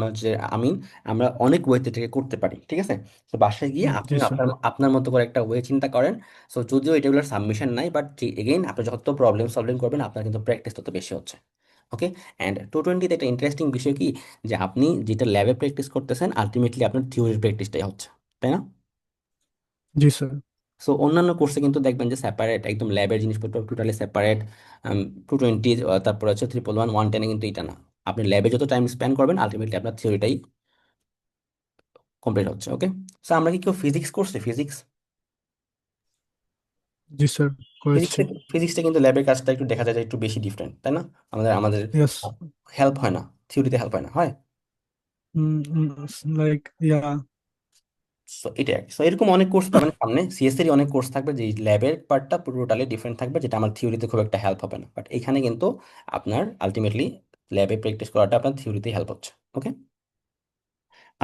হচ্ছে আমিন, আমরা অনেক ওয়েতে থেকে করতে পারি, ঠিক আছে? তো বাসায় গিয়ে আপনি জি স্যার। আপনার আপনার মতো করে একটা ওয়ে চিন্তা করেন। সো যদিও এটাগুলোর সাবমিশন নাই, বাট এগেইন আপনি যত প্রবলেম সলভিং করবেন আপনার কিন্তু প্র্যাকটিস তত বেশি হচ্ছে। ওকে। অ্যান্ড 220-তে একটা ইন্টারেস্টিং বিষয় কি, যে আপনি যেটা ল্যাবে প্র্যাকটিস করতেছেন আলটিমেটলি আপনার থিওরির প্র্যাকটিসটাই হচ্ছে, তাই না? জি স্যার। সো অন্যান্য কোর্সে কিন্তু দেখবেন যে সেপারেট একদম ল্যাবের জিনিসপত্র টোটালি সেপারেট। 220, তারপর হচ্ছে 111, 110-এ কিন্তু এটা না। আপনি ল্যাবে যত টাইম স্পেন্ড করবেন আলটিমেটলি আপনার থিওরিটাই কমপ্লিট হচ্ছে। ওকে। সো আমরা কি কেউ ফিজিক্স করছি? ফিজিক্স, জি স্যার করেছি। ফিজিক্সে ফিজিক্সটা কিন্তু ল্যাবের কাজটা একটু দেখা যায় যে একটু বেশি ডিফারেন্ট, তাই না? আমাদের আমাদের ইয়েস। হেল্প হয় না, থিওরিতে হেল্প হয় না, হয়। লাইক ইয়া, সো এটা সো এরকম অনেক কোর্স পাবেন সামনে, সিএস এর অনেক কোর্স থাকবে যে ল্যাবের পার্টটা টোটালি ডিফারেন্ট থাকবে, যেটা আমার থিওরিতে খুব একটা হেল্প হবে না, বাট এখানে কিন্তু আপনার আলটিমেটলি ল্যাবে প্র্যাকটিস করাটা আপনার থিওরিতে হেল্প হচ্ছে। ওকে,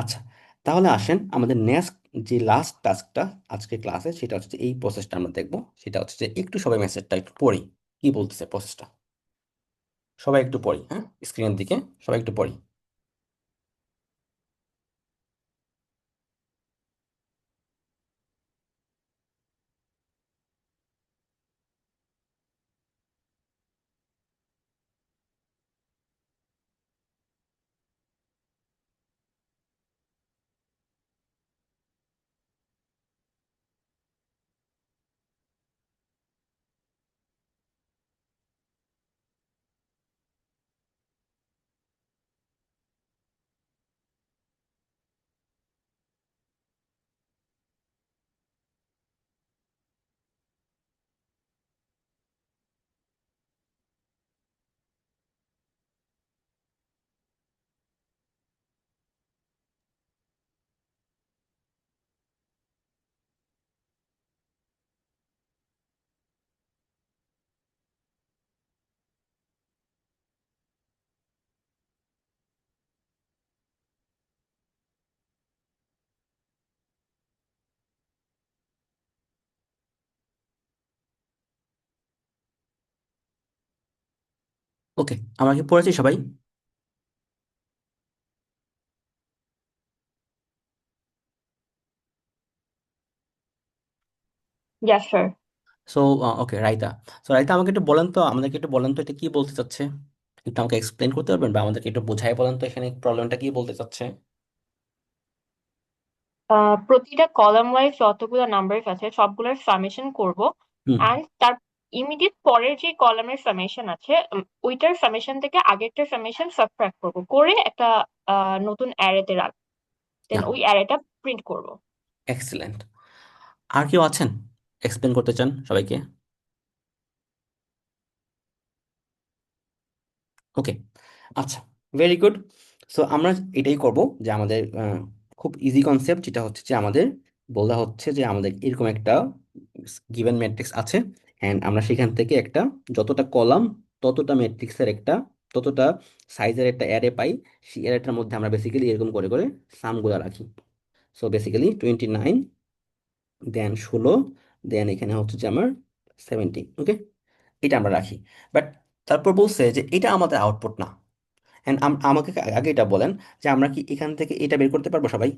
আচ্ছা, তাহলে আসেন আমাদের নেক্সট যে লাস্ট টাস্কটা আজকে ক্লাসে, সেটা হচ্ছে যে এই প্রসেসটা আমরা দেখবো। সেটা হচ্ছে যে একটু সবাই মেসেজটা একটু পড়ি, কি বলতেছে প্রসেসটা, সবাই একটু পড়ি, হ্যাঁ, স্ক্রিনের দিকে সবাই একটু পড়ি। ওকে, আমরা কি পড়েছি সবাই? Yes, sir. So okay, Raita. So Raita, আমাকে একটু বলেন তো, আমাদেরকে একটু বলেন তো এটা কি বলতে চাচ্ছে, একটু আমাকে এক্সপ্লেন করতে পারবেন বা আমাদেরকে একটু বোঝাই বলেন তো এখানে প্রবলেমটা কি বলতে চাচ্ছে। প্রতিটা কলাম ওয়াইজ যতগুলো নাম্বার আছে সবগুলোর সামেশন করব, হুম। অ্যান্ড তার ইমিডিয়েট পরের যে কলামের সামেশন আছে ওইটার সামেশন থেকে আগেরটার সামেশন সাবট্রাক্ট করব, করে একটা নতুন অ্যারেতে রাখবো, দেন ওই অ্যারেটা প্রিন্ট করব। এক্সিলেন্ট। আর কেউ আছেন এক্সপ্লেন করতে চান সবাইকে? ওকে, আচ্ছা, ভেরি গুড। সো আমরা এটাই করব যে আমাদের খুব ইজি কনসেপ্ট, যেটা হচ্ছে যে আমাদের বলা হচ্ছে যে আমাদের এরকম একটা গিভেন ম্যাট্রিক্স আছে, অ্যান্ড আমরা সেখান থেকে একটা যতটা কলাম ততটা ম্যাট্রিক্সের একটা ততটা সাইজের একটা অ্যারে পাই। সেই অ্যারেটার মধ্যে আমরা বেসিক্যালি এরকম করে করে সামগুলো রাখি। সো বেসিক্যালি 29, দেন 16, দেন এখানে হচ্ছে যে আমার 70। ওকে, এটা আমরা রাখি। বাট তারপর বলছে যে এটা আমাদের আউটপুট না। অ্যান্ড আমাকে আগে এটা বলেন যে আমরা কি এখান থেকে এটা বের করতে পারবো সবাই?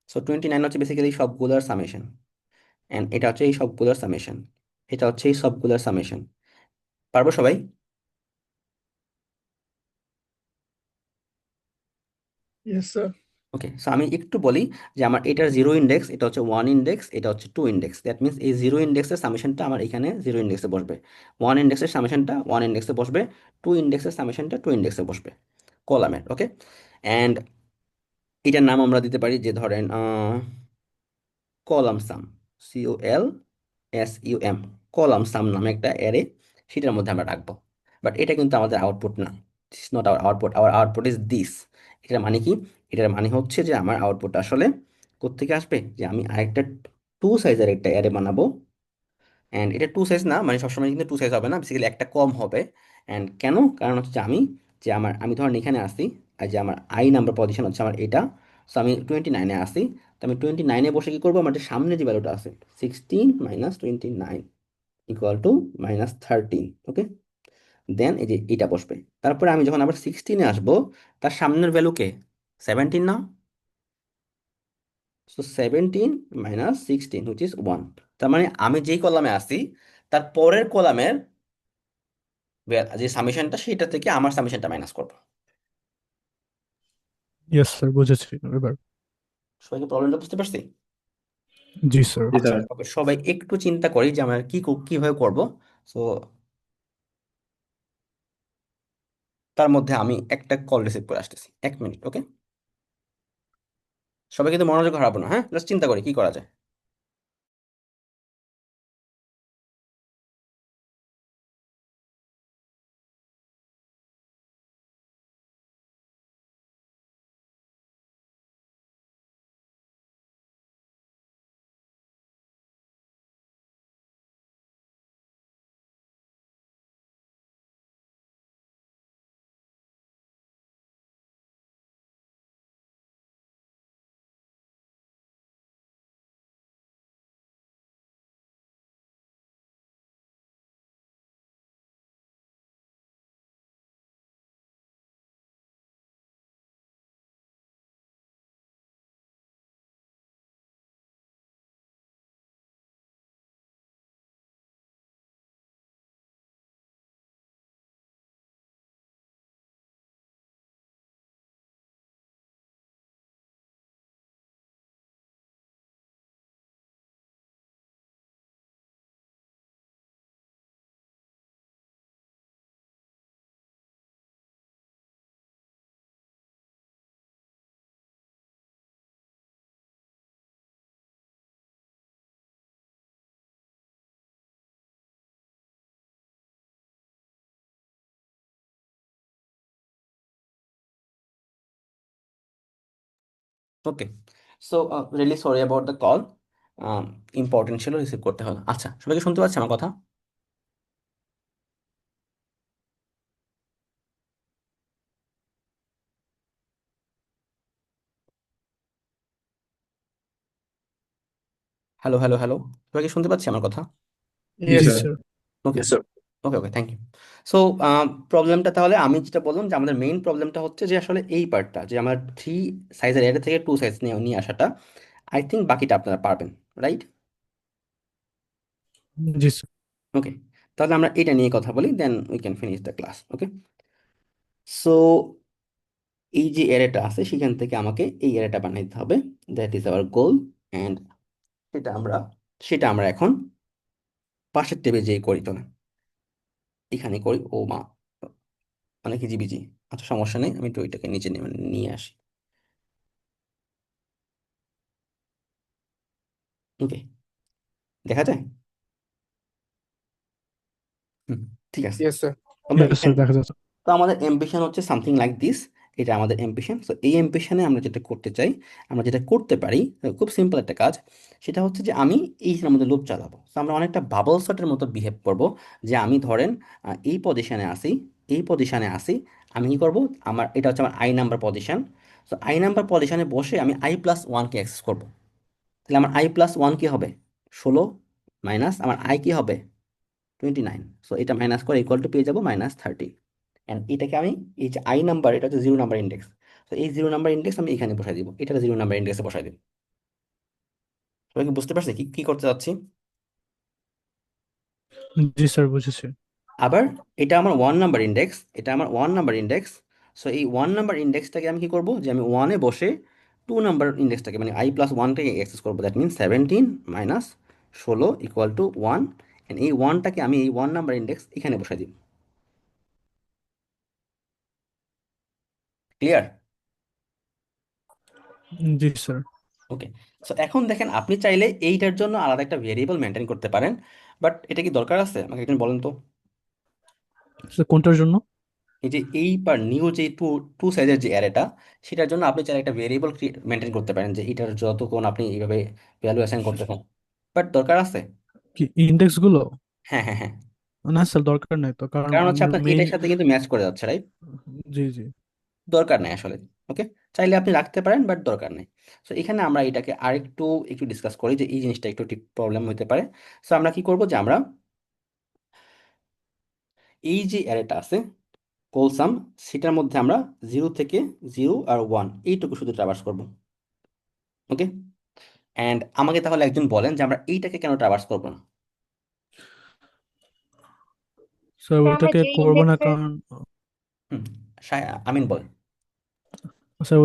সো 29 হচ্ছে বেসিক্যালি সবগুলোর সামেশন, অ্যান্ড এটা হচ্ছে এই সবগুলোর সামেশন, এটা হচ্ছে এই সবগুলোর সামেশন। পারবো সবাই? Yes, sir. ওকে, সো আমি একটু বলি যে আমার এটার জিরো ইন্ডেক্স, এটা হচ্ছে 1 ইন্ডেক্স, এটা হচ্ছে 2 ইন্ডেক্স। দ্যাট মিনস এই জিরো ইন্ডেক্সের সামেশনটা আমার এখানে জিরো ইন্ডেক্সে বসবে, 1 ইন্ডেক্সের সামেশনটা 1 ইন্ডেক্সে বসবে, 2 ইন্ডেক্সের সামেশনটা 2 ইন্ডেক্সে বসবে কলামের। ওকে, অ্যান্ড এটার নাম আমরা দিতে পারি যে ধরেন column sum, COLSUM, column sum নামে একটা অ্যারে, সেটার মধ্যে আমরা রাখবো। বাট এটা কিন্তু আমাদের আউটপুট না, this not our output, our output is this. এটার মানে কি? এটার মানে হচ্ছে যে আমার আউটপুট আসলে কোত্থেকে আসবে, যে আমি আরেকটা 2 সাইজের একটা অ্যারে বানাবো। অ্যান্ড এটা 2 সাইজ না, মানে সবসময় কিন্তু 2 সাইজ হবে না, বেসিক্যালি একটা কম হবে। অ্যান্ড কেন? কারণ হচ্ছে যে যে আমি ধরেন এখানে আসি, আর যে আমার নাম্বার পজিশন হচ্ছে আমার এটা, সো আমি 29-এ আসি। তো আমি 29-এ বসে কি করবো, আমার যে সামনে যে ভ্যালুটা আছে 16 মাইনাস 29 ইকুয়াল টু -13। ওকে, দেন এই যে এটা বসবে। তারপরে আমি যখন আবার 16-এ আসবো, তার সামনের ভ্যালুকে 17 না, সো 17 মাইনাস 16 হুইচ ইজ 1। তার মানে আমি যেই কলামে আসি তার পরের কলামের যে সামেশনটা সেটা থেকে আমার সামেশনটা মাইনাস করবো। ইয়েস স্যার, বুঝেছি এবার। সবাইকে প্রবলেমটা বুঝতে পারছি? জি স্যার। জি আচ্ছা, স্যার। তবে সবাই একটু চিন্তা করি যে আমরা কিভাবে করব। সো তার মধ্যে আমি একটা কল রিসিভ করে আসতেছি, 1 মিনিট। ওকে, সবাই কিন্তু মনোযোগ হারাবো না, হ্যাঁ, জাস্ট চিন্তা করি কি করা যায়। Okay, so really sorry about the call, important ছিল, রিসিভ করতে হলো। আচ্ছা, সবাইকে শুনতে পাচ্ছি আমার কথা? হ্যালো হ্যালো হ্যালো, সবাইকে শুনতে পাচ্ছি আমার কথা? জি Yes, জি sir. Sir. Okay Yes, sir. Okay okay, thank you. So প্রবলেমটা তাহলে আমি যেটা বললাম যে আমাদের মেইন প্রবলেমটা হচ্ছে যে আসলে এই পার্টটা, যে আমার 3 সাইজের অ্যারে থেকে 2 সাইজ নিয়ে নিয়ে আসাটা। আই থিঙ্ক বাকিটা আপনারা পারবেন, রাইট? জি স্যার। ওকে, তাহলে আমরা এটা নিয়ে কথা বলি, then we can finish the class. Okay, so এই যে অ্যারেটা আছে সেখান থেকে আমাকে এই অ্যারেটা বানাইতে হবে, that is our goal. And সেটা আমরা সেটা আমরা এখন পাশের টেবিল যেই করি, তো না এখানে করি। ও মা, অনেক হিজিবিজি। আচ্ছা, সমস্যা নেই, আমি একটু ওইটাকে নিচে নিয়ে নিয়ে আসি। ওকে, দেখা যায়? হুম, ঠিক আছে। Yes, sir. আমরা ইয়েস স্যার, এখানে, দেখা যাচ্ছে। তো আমাদের অ্যাম্বিশন হচ্ছে সামথিং লাইক দিস। এটা আমাদের অ্যাম্বিশন। তো এই অ্যাম্বিশনে আমরা যেটা করতে চাই, আমরা যেটা করতে পারি, খুব সিম্পল একটা কাজ। সেটা হচ্ছে যে আমি এইখানের মধ্যে লুপ চালাবো। তো আমরা অনেকটা বাবল শটের মতো বিহেভ করব। যে আমি ধরেন এই পজিশনে আসি, এই পজিশনে আসি। আমি কি করব, আমার এটা হচ্ছে আমার আই নাম্বার পজিশন। তো আই নাম্বার পজিশনে বসে আমি i+1কে অ্যাক্সেস করব। তাহলে আমার i+1 কি হবে? 16 মাইনাস আমার আই কি হবে? 29। সো এটা মাইনাস করে ইকুয়াল টু পেয়ে যাবো -30। অ্যান্ড এটাকে আমি, এই যে আই নাম্বার, এটা হচ্ছে 0 নাম্বার ইন্ডেক্স। তো এই 0 নাম্বার ইন্ডেক্স আমি এখানে বসাই দিব, এটা 0 নাম্বার ইন্ডেক্সে বসাই দিব। সবাই কি বুঝতে পারছি কি কি করতে যাচ্ছি? জি স্যার, বুঝেছি। আবার এটা আমার 1 নাম্বার ইন্ডেক্স, এটা আমার 1 নাম্বার ইন্ডেক্স। সো এই 1 নাম্বার ইন্ডেক্সটাকে আমি কি করব, যে আমি 1-এ বসে 2 নাম্বার ইন্ডেক্সটাকে মানে i+1টাকে অ্যাক্সেস করবো। That means 17 minus 16 equal to 1। And এই 1টাকে আমি এই 1 নাম্বার ইন্ডেক্স এখানে বসাই দিব। ক্লিয়ার? জি স্যার। ওকে, সো এখন দেখেন, আপনি চাইলে এইটার জন্য আলাদা একটা ভেরিয়েবল মেনটেন করতে পারেন, বাট এটা কি দরকার আছে? আমাকে একজন বলেন তো। স্যার কোনটার জন্য? এই যে এই পার নিউ যে টু টু সাইজের যে অ্যারেটা, সেটার জন্য আপনি চাইলে একটা ভেরিয়েবল মেনটেন করতে পারেন, যে এটার যতক্ষণ আপনি এইভাবে ভ্যালু অ্যাসাইন করতে পারেন। বাট দরকার আছে? কি ইন্ডেক্স গুলো? হ্যাঁ হ্যাঁ হ্যাঁ। না স্যার, দরকার নাই তো, কারণ কারণ হচ্ছে আমার আপনার মেইন। এটার সাথে কিন্তু ম্যাচ করে যাচ্ছে, রাইট? জি জি। দরকার নেই আসলে। ওকে, চাইলে আপনি রাখতে পারেন, বাট দরকার নেই। সো এখানে আমরা এটাকে আরেকটু একটু ডিসকাস করি, যে এই জিনিসটা একটু প্রবলেম হতে পারে। সো আমরা কি করব, যে আমরা এই যে অ্যারেটা আছে কোলসাম, সেটার মধ্যে আমরা 0 থেকে 0 আর 1 এইটুকু শুধু ট্রাভার্স করব। ওকে, অ্যান্ড আমাকে তাহলে একজন বলেন যে আমরা এইটাকে কেন ট্রাভার্স করবো না? স্যার স্যার আমরা ওটাকে যে করবো না ইন্ডেক্সে, কারণ হুম, আমিন বলেন। স্যার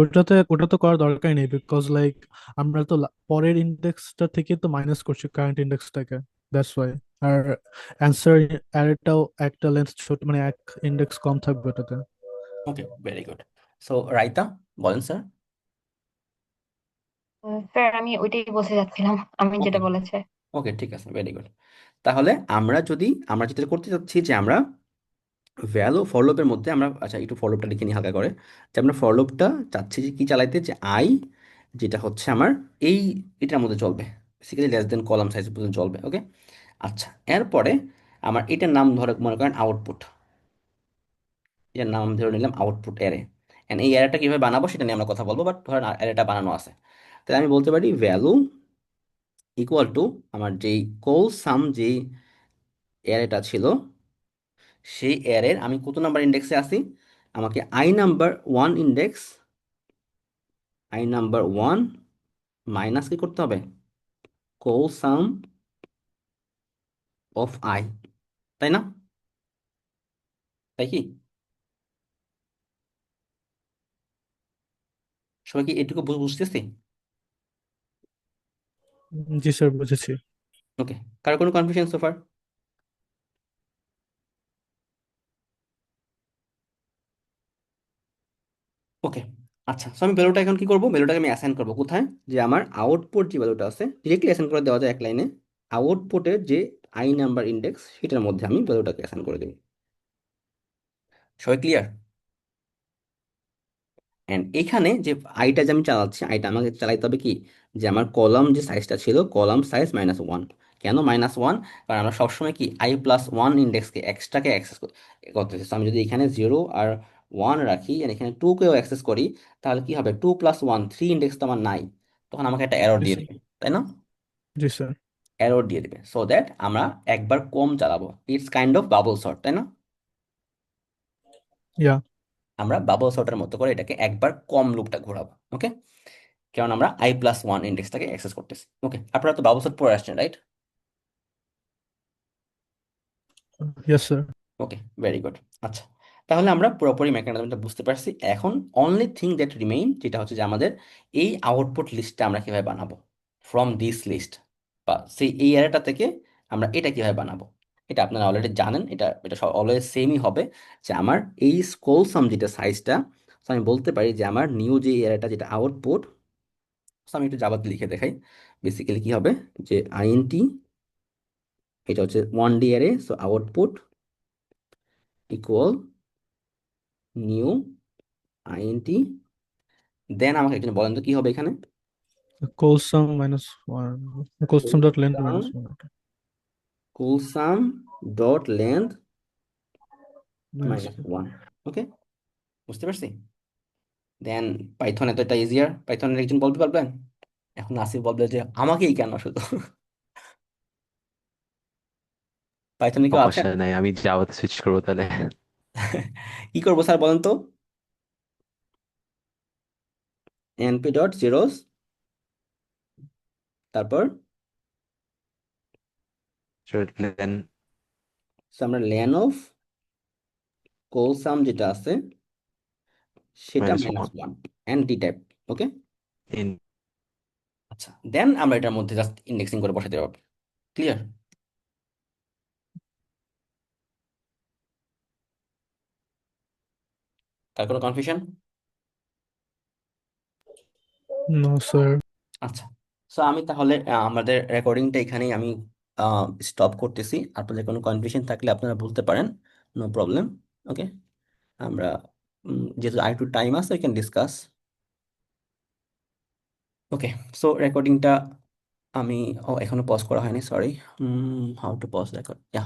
ওটা তো করার দরকারই নেই, বিকজ লাইক আমরা তো পরের ইন্ডেক্সটা থেকে তো মাইনাস করছি কারেন্ট ইন্ডেক্সটাকে, দ্যাটস ওয়াই। আর অ্যান্সার অ্যারেটাও একটা লেন্থ ছোট, মানে এক ইন্ডেক্স কম থাকবে ওটাতে। Okay, very good. So Raita, বলেন স্যার। স্যার আমি ওইটাই বলতে যাচ্ছিলাম, আমি ওকে যেটা বলেছে। ওকে, ঠিক আছে, ভেরি গুড। তাহলে আমরা যেটা করতে চাচ্ছি, যে আমরা ভ্যালু ফরলুপের মধ্যে আমরা, আচ্ছা একটু ফরলুপটা লিখে নিই হালকা করে। যে আমরা ফরলুপটা চাচ্ছি যে কি চালাইতে, যে আই, যেটা হচ্ছে আমার এই এটার মধ্যে চলবে, basically less than column size পর্যন্ত চলবে। ওকে, আচ্ছা, এরপরে আমার এটার নাম ধরে মনে করেন আউটপুট। এর নাম ধরে নিলাম আউটপুট অ্যারে। এন্ড এই অ্যারেটা কিভাবে বানাবো সেটা নিয়ে আমরা কথা বলবো, বাট ধরেন অ্যারেটা বানানো আছে। তাহলে আমি বলতে পারি ভ্যালু ইকুয়াল টু আমার যেই কোল সাম যেই অ্যারেটা ছিল, সেই অ্যারের আমি কত নাম্বার ইন্ডেক্সে আছি, আমাকে i নাম্বার 1 মাইনাস কি করতে হবে, কোল সাম অফ আই, তাই না? তাই কি? সবাই কি এটুকু বুঝতেছি? জি স্যার, বুঝেছি। ওকে, কারো কোনো কনফিউশন সোফার? ওকে, আচ্ছা, সো আমি ভ্যালুটা এখন কি করবো, ভ্যালুটাকে আমি অ্যাসাইন করবো কোথায়, যে আমার আউটপুট যে ভ্যালুটা আছে ডিরেক্টলি অ্যাসাইন করে দেওয়া যায় এক লাইনে। আউটপুটের যে আই নাম্বার ইন্ডেক্স সেটার মধ্যে আমি ভ্যালুটাকে অ্যাসাইন করে দেবো। সবাই ক্লিয়ার? এন্ড এখানে যে আইটা যে আমি চালাচ্ছি, আইটা আমাকে চালাইতে হবে কি, যে আমার কলাম যে সাইজটা ছিল, কলাম সাইজ -1। কেন -1? কারণ আমরা সবসময় কি i+1 ইন্ডেক্সকে এক্সট্রাকে অ্যাক্সেস করতেছি। So আমি যদি এখানে 0 আর 1 রাখি আর এখানে 2 কেও অ্যাক্সেস করি, তাহলে কি হবে, 2+1 3 ইন্ডেক্স তো আমার নাই, তখন আমাকে একটা এরর জি দিয়ে স্যার। দেবে, তাই না? জি স্যার। এরর দিয়ে দেবে, সো দ্যাট আমরা একবার কম চালাবো। It's kind of bubble sort, তাই না? ইয়া। আমরা বাবল সর্টের মতো করে এটাকে একবার কম লুপটা ঘোরাবো, ওকে? কারণ আমরা i+1 ইন্ডেক্সটাকে অ্যাক্সেস করতেছি। ওকে, আপনারা তো বাবল সর্ট পড়ে আসছেন, right? Yes sir. Okay, very good. আচ্ছা, তাহলে আমরা পুরোপুরি মেকানিজমটা বুঝতে পারছি। এখন অনলি থিং দ্যাট রিমেইন, যেটা হচ্ছে যে আমাদের এই আউটপুট লিস্টটা আমরা কিভাবে বানাবো ফ্রম দিস লিস্ট, বা সেই এই অ্যারেটা থেকে আমরা এটা কিভাবে বানাবো। এটা আপনারা অলরেডি জানেন, এটা এটা অলওয়েজ সেমই হবে, যে আমার এই স্কোল সাম যেটা সাইজটা, আমি বলতে পারি যে আমার নিউ যে অ্যারেটা যেটা আউটপুট, আমি একটু জাভাতে লিখে দেখাই। বেসিক্যালি কি হবে, যে আইএনটি, এটা হচ্ছে 1D array, so output equal new INT. Then আমাকে একজন বলেন তো কি হবে এখানে, colsum -1, colsum dot length -1। Colsum dot length minus -1। ওকে, বুঝতে পারছি। দেন পাইথনে তো এটা ইজিয়ার, পাইথনের একজন বলতে পারবেন? এখন আসিফ বলবে যে আমাকেই কেন শুধু পাইথনে কেউ আছেন? সমস্যা নাই, আমি জাভাতে সুইচ করবো তাহলে। কি করবো স্যার বলেন তো? এনপি ডট জিরোস, তারপর দেন so আমরা লেন অফ কোলসাম যেটা আছে সেটা -1 -1 and D type. Okay, in. আচ্ছা, দেন আমরা এটার মধ্যে জাস্ট ইন্ডেক্সিং করে বসাতে পারবো। ক্লিয়ার? তার কোনো কনফিউশন? No sir. আচ্ছা, সো আমি তাহলে আমাদের রেকর্ডিংটা এখানেই আমি স্টপ করতেছি। আপনাদের কোনো কনফিউশন থাকলে আপনারা বলতে পারেন, নো প্রবলেম। ওকে, আমরা যেহেতু আর একটু টাইম আছে, we can discuss. Okay, so রেকর্ডিংটা আমি, ও এখনো পজ করা হয়নি, sorry. How to pause record?